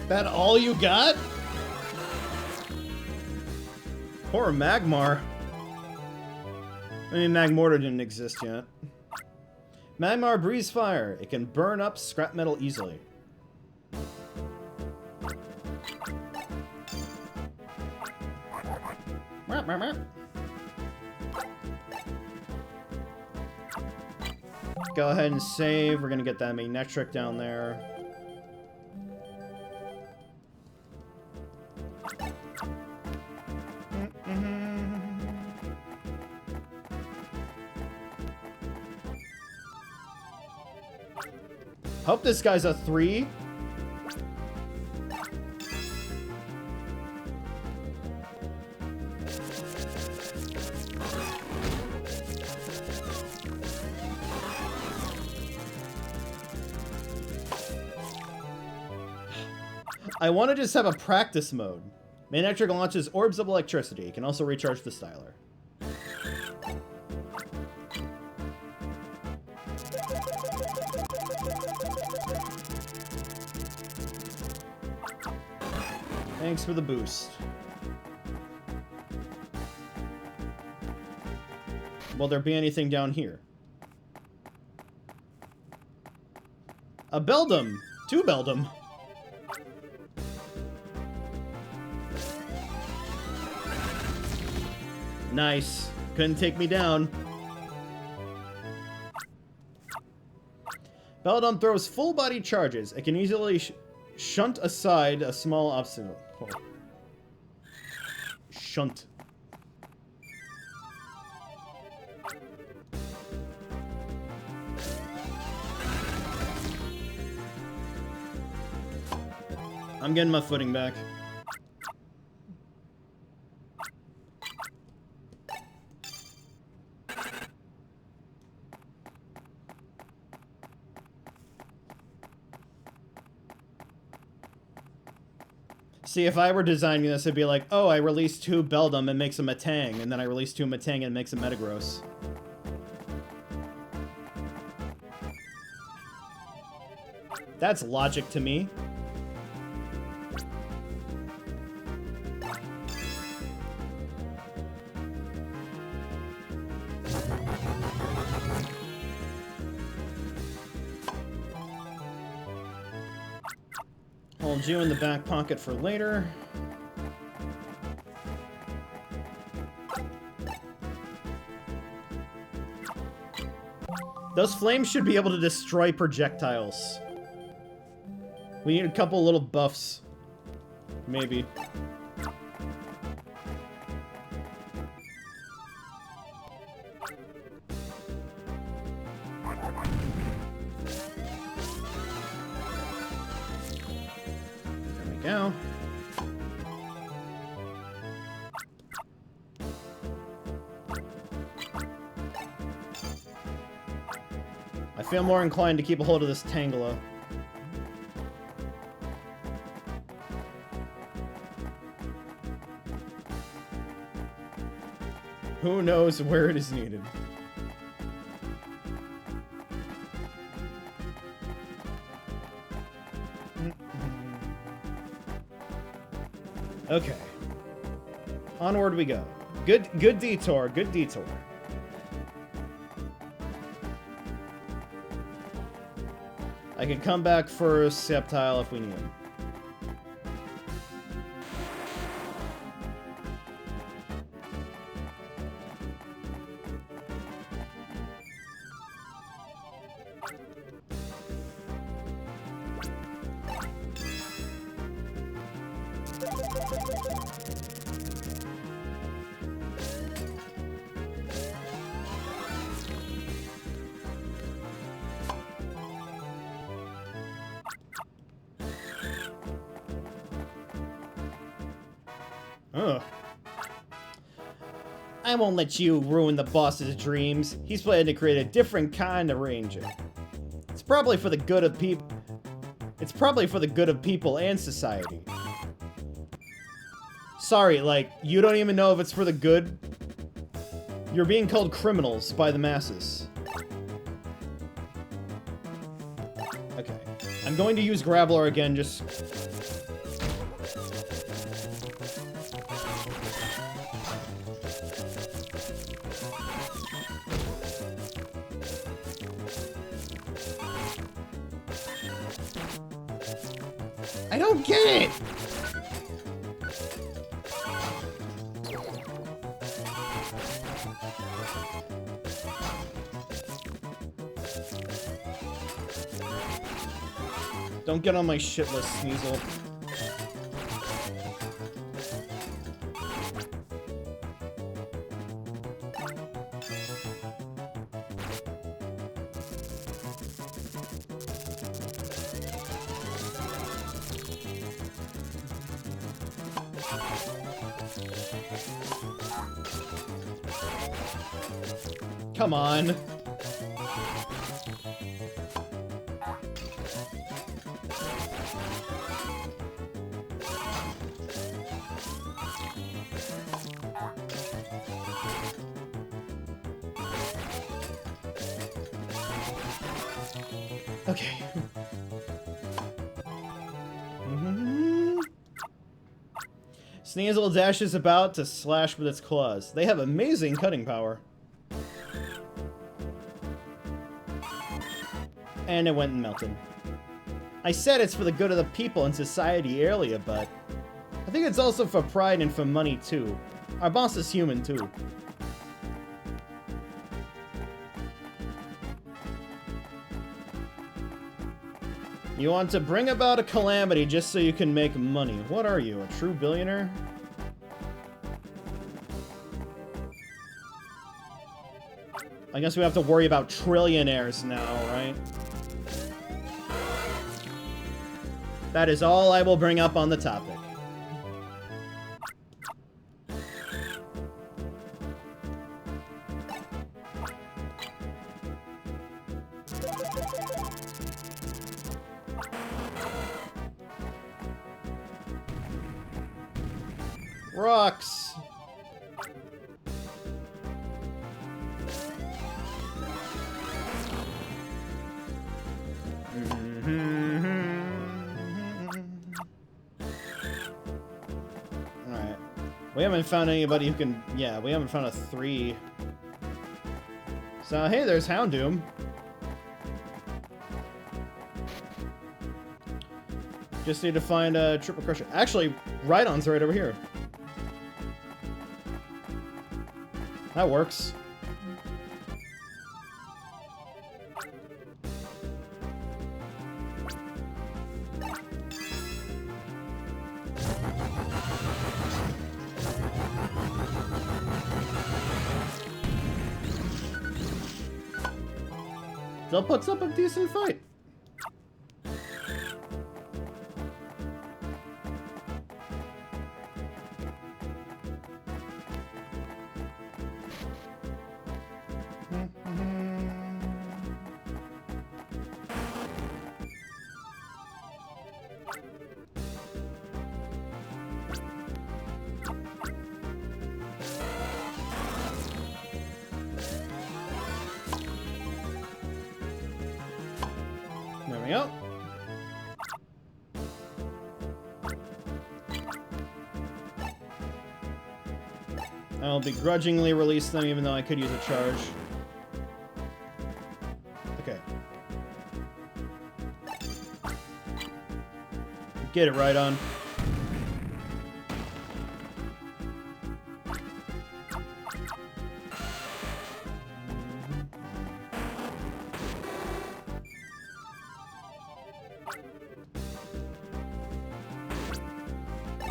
That all you got? Poor Magmar. I mean, Magmortar didn't exist yet. Magmar breathes fire. It can burn up scrap metal easily. Go ahead and save. We're gonna get that Magnetric down there. Hope this guy's a 3. I want to just have a practice mode. Magnetric launches orbs of electricity. It can also recharge the styler. Thanks for the boost. Will there be anything down here? A Beldum! 2 Beldum! Nice. Couldn't take me down. Beldum throws full-body charges. It can easily shunt aside a small obstacle. Oh. Shunt. I'm getting my footing back. See, if I were designing this, it'd be like, oh, I release 2 Beldum and makes a Metang, and then I release 2 Metang and makes a Metagross. That's logic to me. Hold you in the back pocket for later. Those flames should be able to destroy projectiles. We need a couple little buffs. Maybe. Go. I feel more inclined to keep a hold of this Tangela. Who knows where it is needed? Okay. Onward we go. Good detour, good detour. I can come back for Sceptile if we need him. Ugh. I won't let you ruin the boss's dreams. He's planning to create a different kind of ranger. It's probably for the good of people. It's probably for the good of people and society. Sorry, like, you don't even know if it's for the good? You're being called criminals by the masses. Okay. I'm going to use Graveler again, just... I don't get it! Don't get on my shit list, Sneasel. Come on. Okay. Sneasel dashes about to slash with its claws. They have amazing cutting power. And it went and melted. I said it's for the good of the people and society earlier, but I think it's also for pride and for money too. Our boss is human too. You want to bring about a calamity just so you can make money. What are you, a true billionaire? I guess we have to worry about trillionaires now, right? That is all I will bring up on the topic. Rocks! Alright. We haven't found anybody who can... Yeah, we haven't found a 3. So, hey, there's Houndoom. Just need to find a Triple Crusher. Actually, Rhydon's right over here. That works. Still puts up a decent fight. There we go. I'll begrudgingly release them even though I could use a charge. Okay. Get it right on.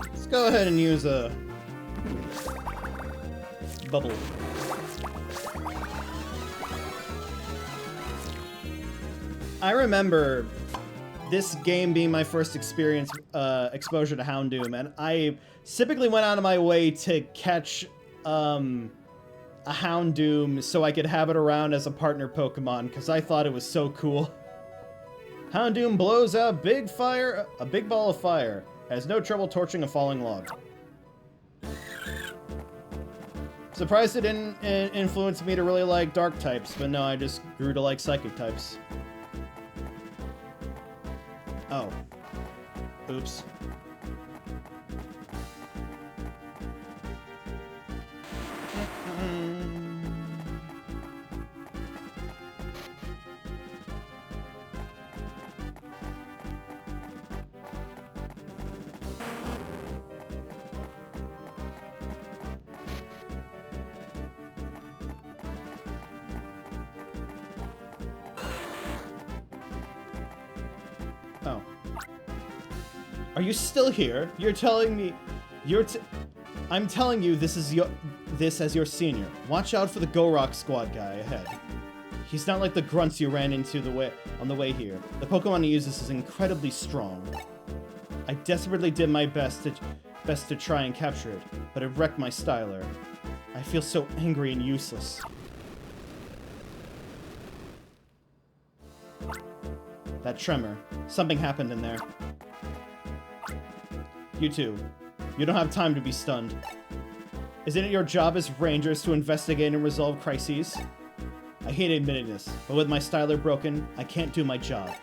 Let's go ahead and use a bubble. I remember this game being my first experience, exposure to Houndoom, and I typically went out of my way to catch, a Houndoom so I could have it around as a partner Pokemon, because I thought it was so cool. Houndoom blows out a big ball of fire. Has no trouble torching a falling log. Surprised it didn't influence me to really like dark types, but no, I just grew to like psychic types. Oh. Oops. Oh. Are you still here? You're telling me... I'm telling you this as your senior. Watch out for the Go-Rock Squad guy ahead. He's not like the grunts you ran into on the way here. The Pokemon he uses is incredibly strong. I desperately did my best to try and capture it, but it wrecked my styler. I feel so angry and useless. That tremor. Something happened in there. You two. You don't have time to be stunned. Isn't it your job as rangers to investigate and resolve crises? I hate admitting this, but with my styler broken, I can't do my job.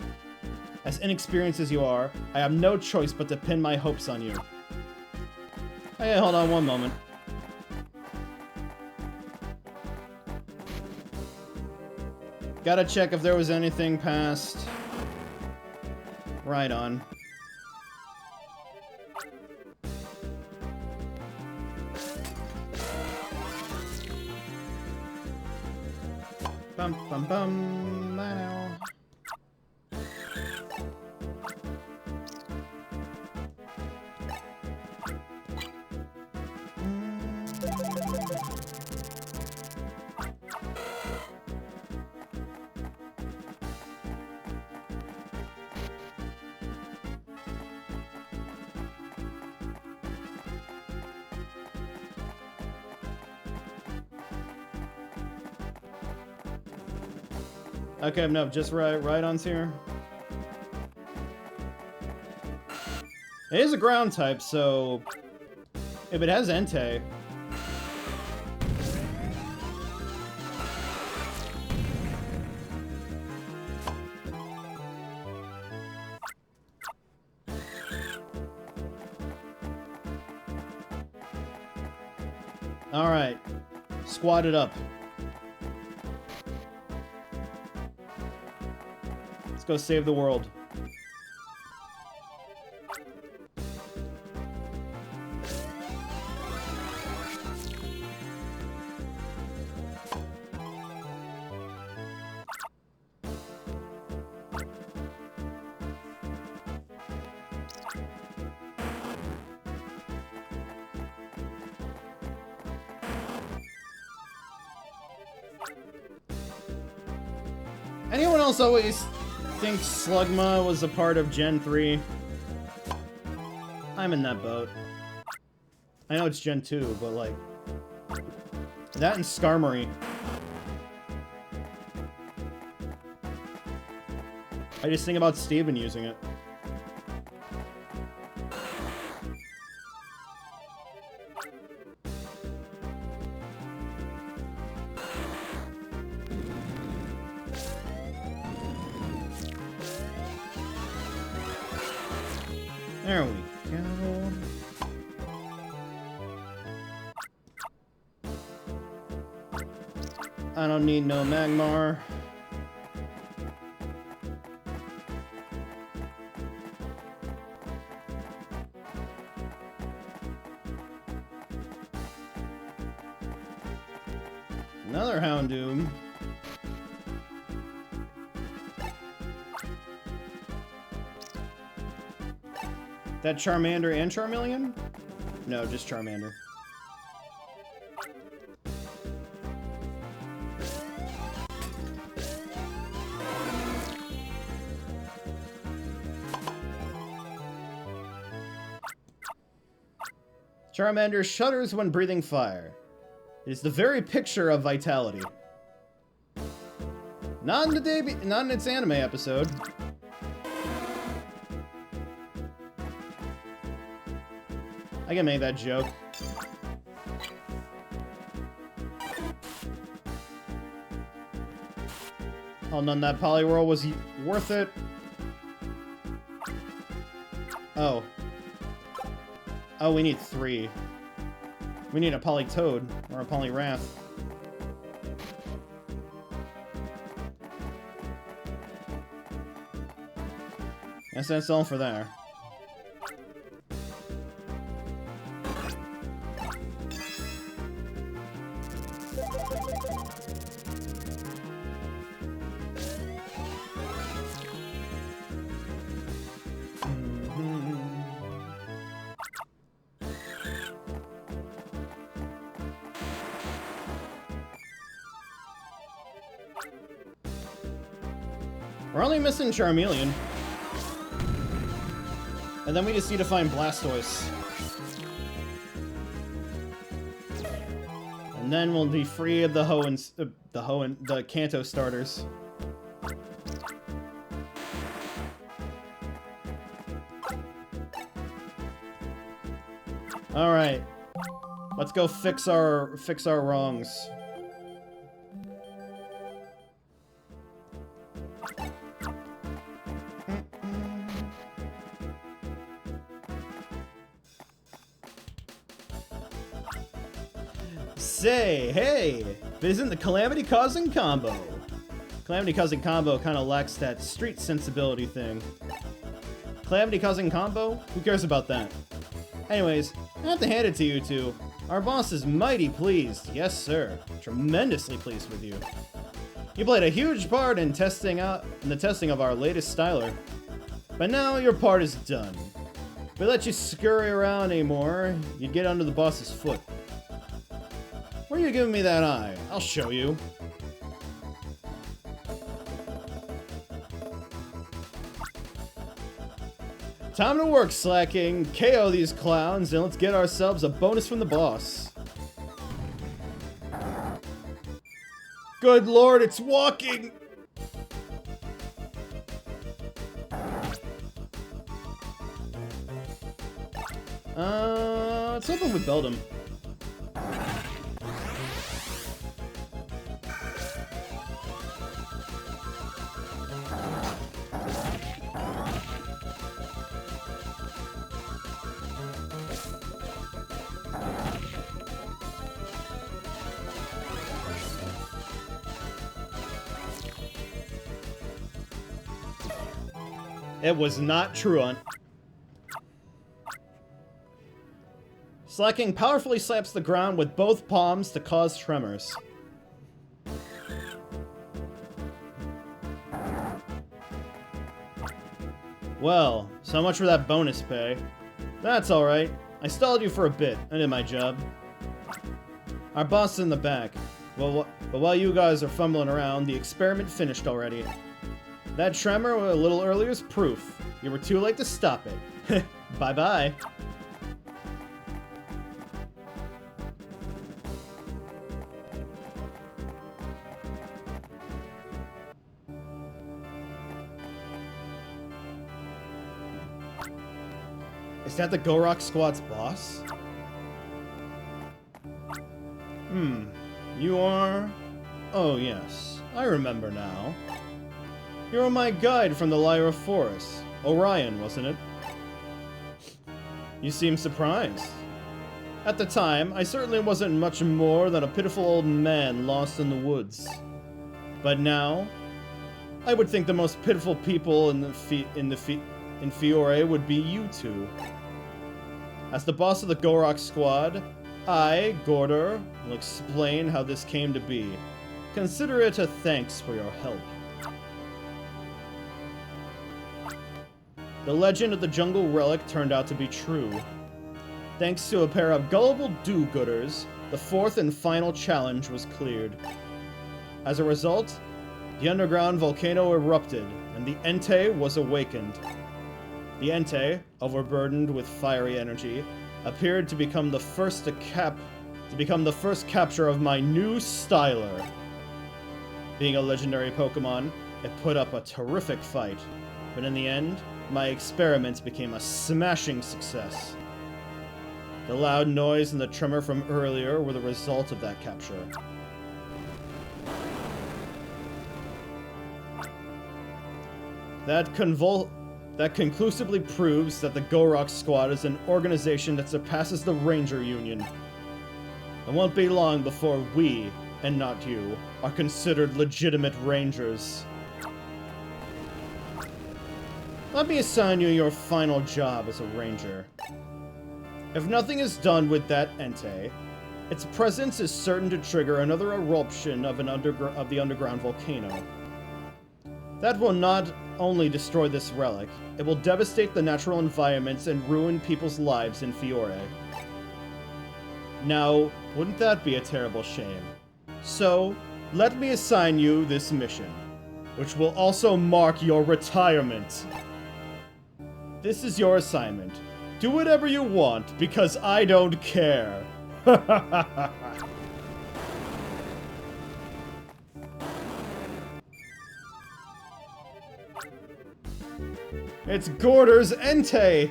As inexperienced as you are, I have no choice but to pin my hopes on you. Hey, hold on one moment. Gotta check if there was anything past... Right on. Bum bum bum now. Okay, no, just Rhydon's here. It is a ground type, so if it has Entei. All right, squad it up. Let's go save the world. Anyone else always think Slugma was a part of Gen 3? I'm in that boat. I know it's Gen 2, but like... that and Skarmory. I just think about Steven using it. There we go. I don't need no Magmar. Another Houndoom. That Charmander and Charmeleon? No, just Charmander. Charmander shudders when breathing fire. It is the very picture of vitality. Not in its anime episode. I can make that joke. Oh, none that Poliwhirl was worth it. Oh. Oh, we need 3. We need a Politoad or a Poliwrath. Guess that's all for there. We're only missing Charmeleon. And then we just need to find Blastoise. And then we'll be free of the the Kanto starters. All right. Let's go fix our wrongs. Say, hey, but isn't the calamity-causing combo? Calamity-causing combo kind of lacks that street sensibility thing. Calamity-causing combo? Who cares about that? Anyways, I have to hand it to you two. Our boss is mighty pleased. Yes, sir. Tremendously pleased with you. You played a huge part in the testing of our latest styler. But now your part is done. If we let you scurry around anymore, you'd get under the boss's foot. Where are you giving me that eye? I'll show you. Time to work, Slacking. KO these clowns, and let's get ourselves a bonus from the boss. Good lord, it's walking! Let's open with Beldum. It was not Truant. Slacking powerfully slaps the ground with both palms to cause tremors. Well, so much for that bonus pay. That's alright. I stalled you for a bit. I did my job. Our boss is in the back. Well, but while you guys are fumbling around, the experiment finished already. That tremor a little earlier is proof. You were too late to stop it. Bye-bye. Is that the Gorok Squad's boss? You are? Oh yes, I remember now. You were my guide from the Lyra Forest. Orion, wasn't it? You seem surprised. At the time, I certainly wasn't much more than a pitiful old man lost in the woods. But now, I would think the most pitiful people in Fiore would be you two. As the boss of the Gorok Squad, I, Gordor, will explain how this came to be. Consider it a thanks for your help. The legend of the jungle relic turned out to be true. Thanks to a pair of gullible do-gooders, the fourth and final challenge was cleared. As a result, the underground volcano erupted, and the Entei was awakened. The Entei, overburdened with fiery energy, appeared to become the first capture of my new Styler. Being a legendary Pokemon, it put up a terrific fight, but in the end, my experiments became a smashing success. The loud noise and the tremor from earlier were the result of that capture. That conclusively proves that the Gorok Squad is an organization that surpasses the Ranger Union. It won't be long before we, and not you, are considered legitimate Rangers. Let me assign you your final job as a Ranger. If nothing is done with that Entei, its presence is certain to trigger another eruption of the underground volcano. That will not only destroy this relic, it will devastate the natural environments and ruin people's lives in Fiore. Now, wouldn't that be a terrible shame? So, let me assign you this mission, which will also mark your retirement. This is your assignment. Do whatever you want, because I don't care. It's Gorder's Entei!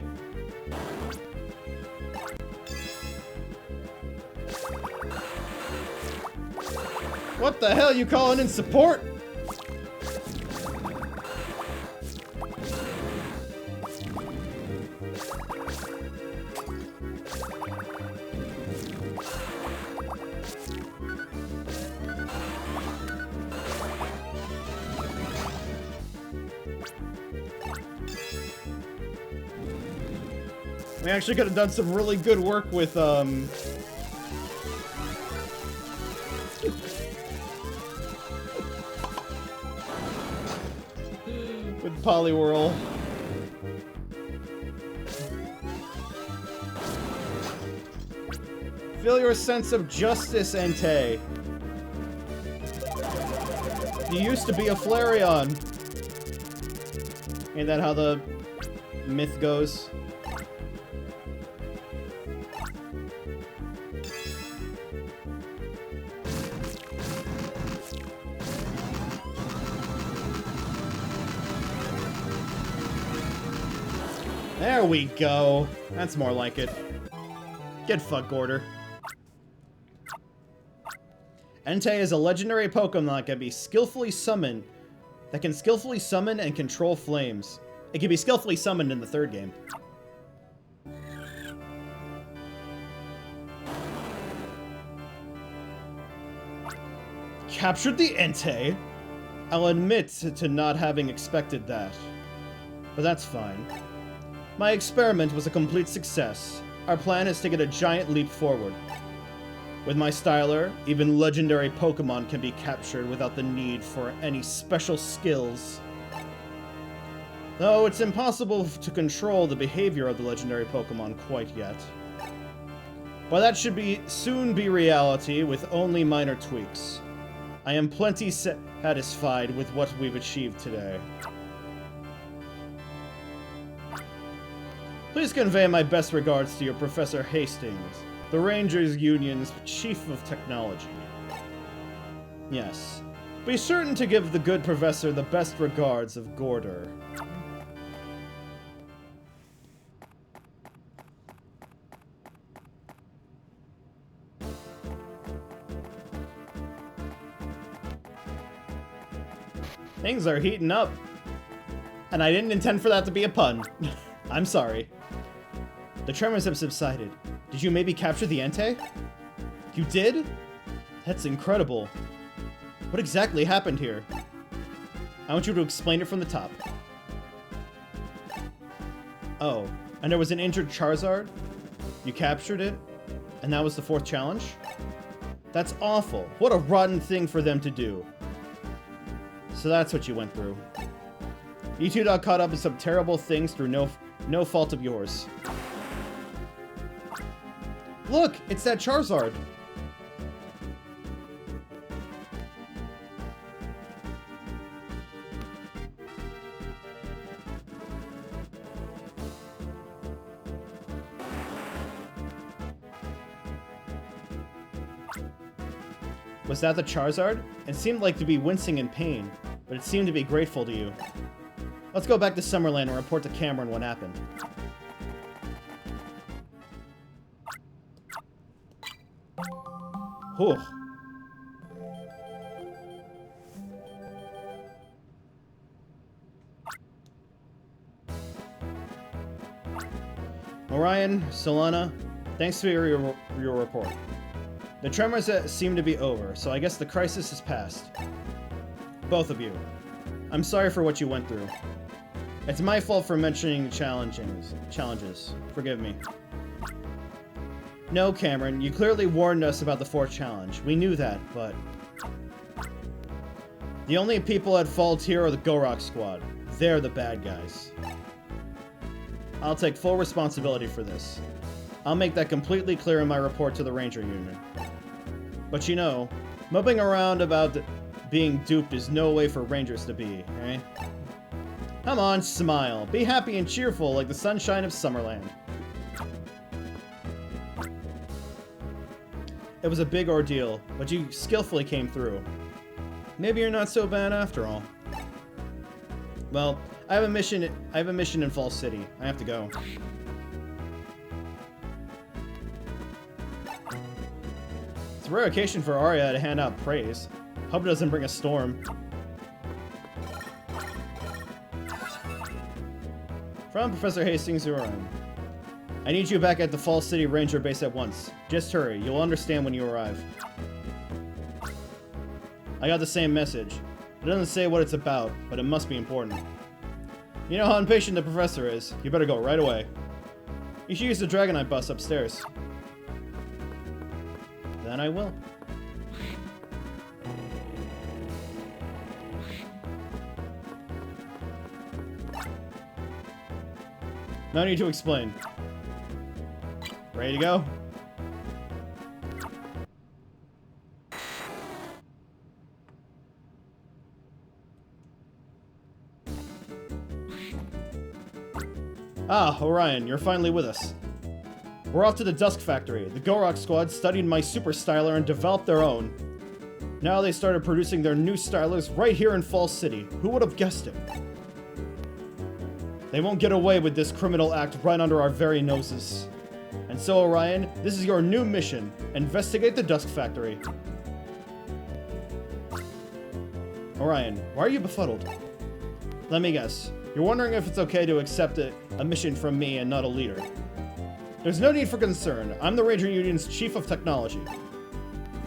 What the hell you calling in support? We actually could have done some really good work with, with Poliwhirl. Feel your sense of justice, Entei. You used to be a Flareon. Ain't that how the myth goes? There we go. That's more like it. Get fucked, Gorder. Entei is a legendary Pokemon that can skillfully summon and control flames. It can be skillfully summoned in the third game. Captured the Entei? I'll admit to not having expected that. But that's fine. My experiment was a complete success. Our plan is to get a giant leap forward. With my Styler, even legendary Pokemon can be captured without the need for any special skills. Though it's impossible to control the behavior of the legendary Pokemon quite yet. But that should soon be reality with only minor tweaks. I am plenty satisfied with what we've achieved today. Please convey my best regards to your Professor Hastings, the Rangers Union's Chief of Technology. Yes. Be certain to give the good professor the best regards of Gorder. Things are heating up. And I didn't intend for that to be a pun. I'm sorry. The tremors have subsided. Did you maybe capture the Entei? You did? That's incredible. What exactly happened here? I want you to explain it from the top. Oh, and there was an injured Charizard? You captured it? And that was the fourth challenge? That's awful. What a rotten thing for them to do. So that's what you went through. You two got caught up in some terrible things through no fault of yours. Look, it's that Charizard. Was that the Charizard? It seemed like to be wincing in pain, but it seemed to be grateful to you. Let's go back to Summerland and report to Cameron what happened. Whew. Orion, Solana, thanks for your report. The tremors seem to be over, so I guess the crisis is past. Both of you. I'm sorry for what you went through. It's my fault for mentioning challenges. Forgive me. No, Cameron, you clearly warned us about the fourth challenge. We knew that, but... The only people at fault here are the Gorok Squad. They're the bad guys. I'll take full responsibility for this. I'll make that completely clear in my report to the Ranger Union. But you know, moping around about being duped is no way for Rangers to be, eh? Come on, smile. Be happy and cheerful like the sunshine of Summerland. It was a big ordeal, but you skillfully came through. Maybe you're not so bad after all. Well, I have a mission in Fall City. I have to go. It's a rare occasion for Arya to hand out praise. Hope it doesn't bring a storm. From Professor Hastings to Orion. I need you back at the Fall City Ranger base at once. Just hurry. You'll understand when you arrive. I got the same message. It doesn't say what it's about, but it must be important. You know how impatient the professor is. You better go right away. You should use the Dragonite bus upstairs. Then I will. No need to explain. Ready to go? Ah, Orion, you're finally with us. We're off to the Dusk Factory. The Gorok Squad studied my Super Styler and developed their own. Now they started producing their new stylers right here in Fall City. Who would have guessed it? They won't get away with this criminal act right under our very noses. And so, Orion, this is your new mission. Investigate the Dusk Factory. Orion, why are you befuddled? Let me guess. You're wondering if it's okay to accept a mission from me and not a leader. There's no need for concern. I'm the Ranger Union's Chief of Technology.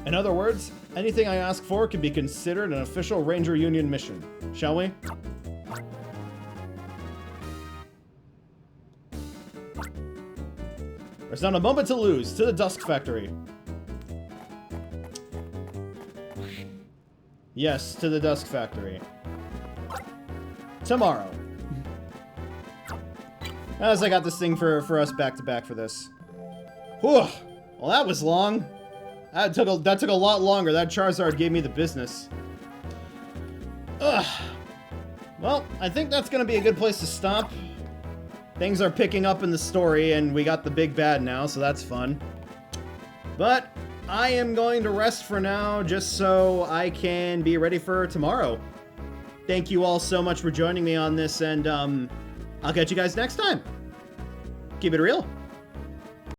In other words, anything I ask for can be considered an official Ranger Union mission. Shall we? There's not a moment to lose. To the Dusk Factory. Yes, to the Dusk Factory. Tomorrow. As I got this thing for us back to back for this. Whew. Well, that was long. That took a lot longer. That Charizard gave me the business. Ugh. Well, I think that's gonna be a good place to stop. Things are picking up in the story, and we got the big bad now, so that's fun. But I am going to rest for now, just so I can be ready for tomorrow. Thank you all so much for joining me on this, and I'll catch you guys next time. Keep it real.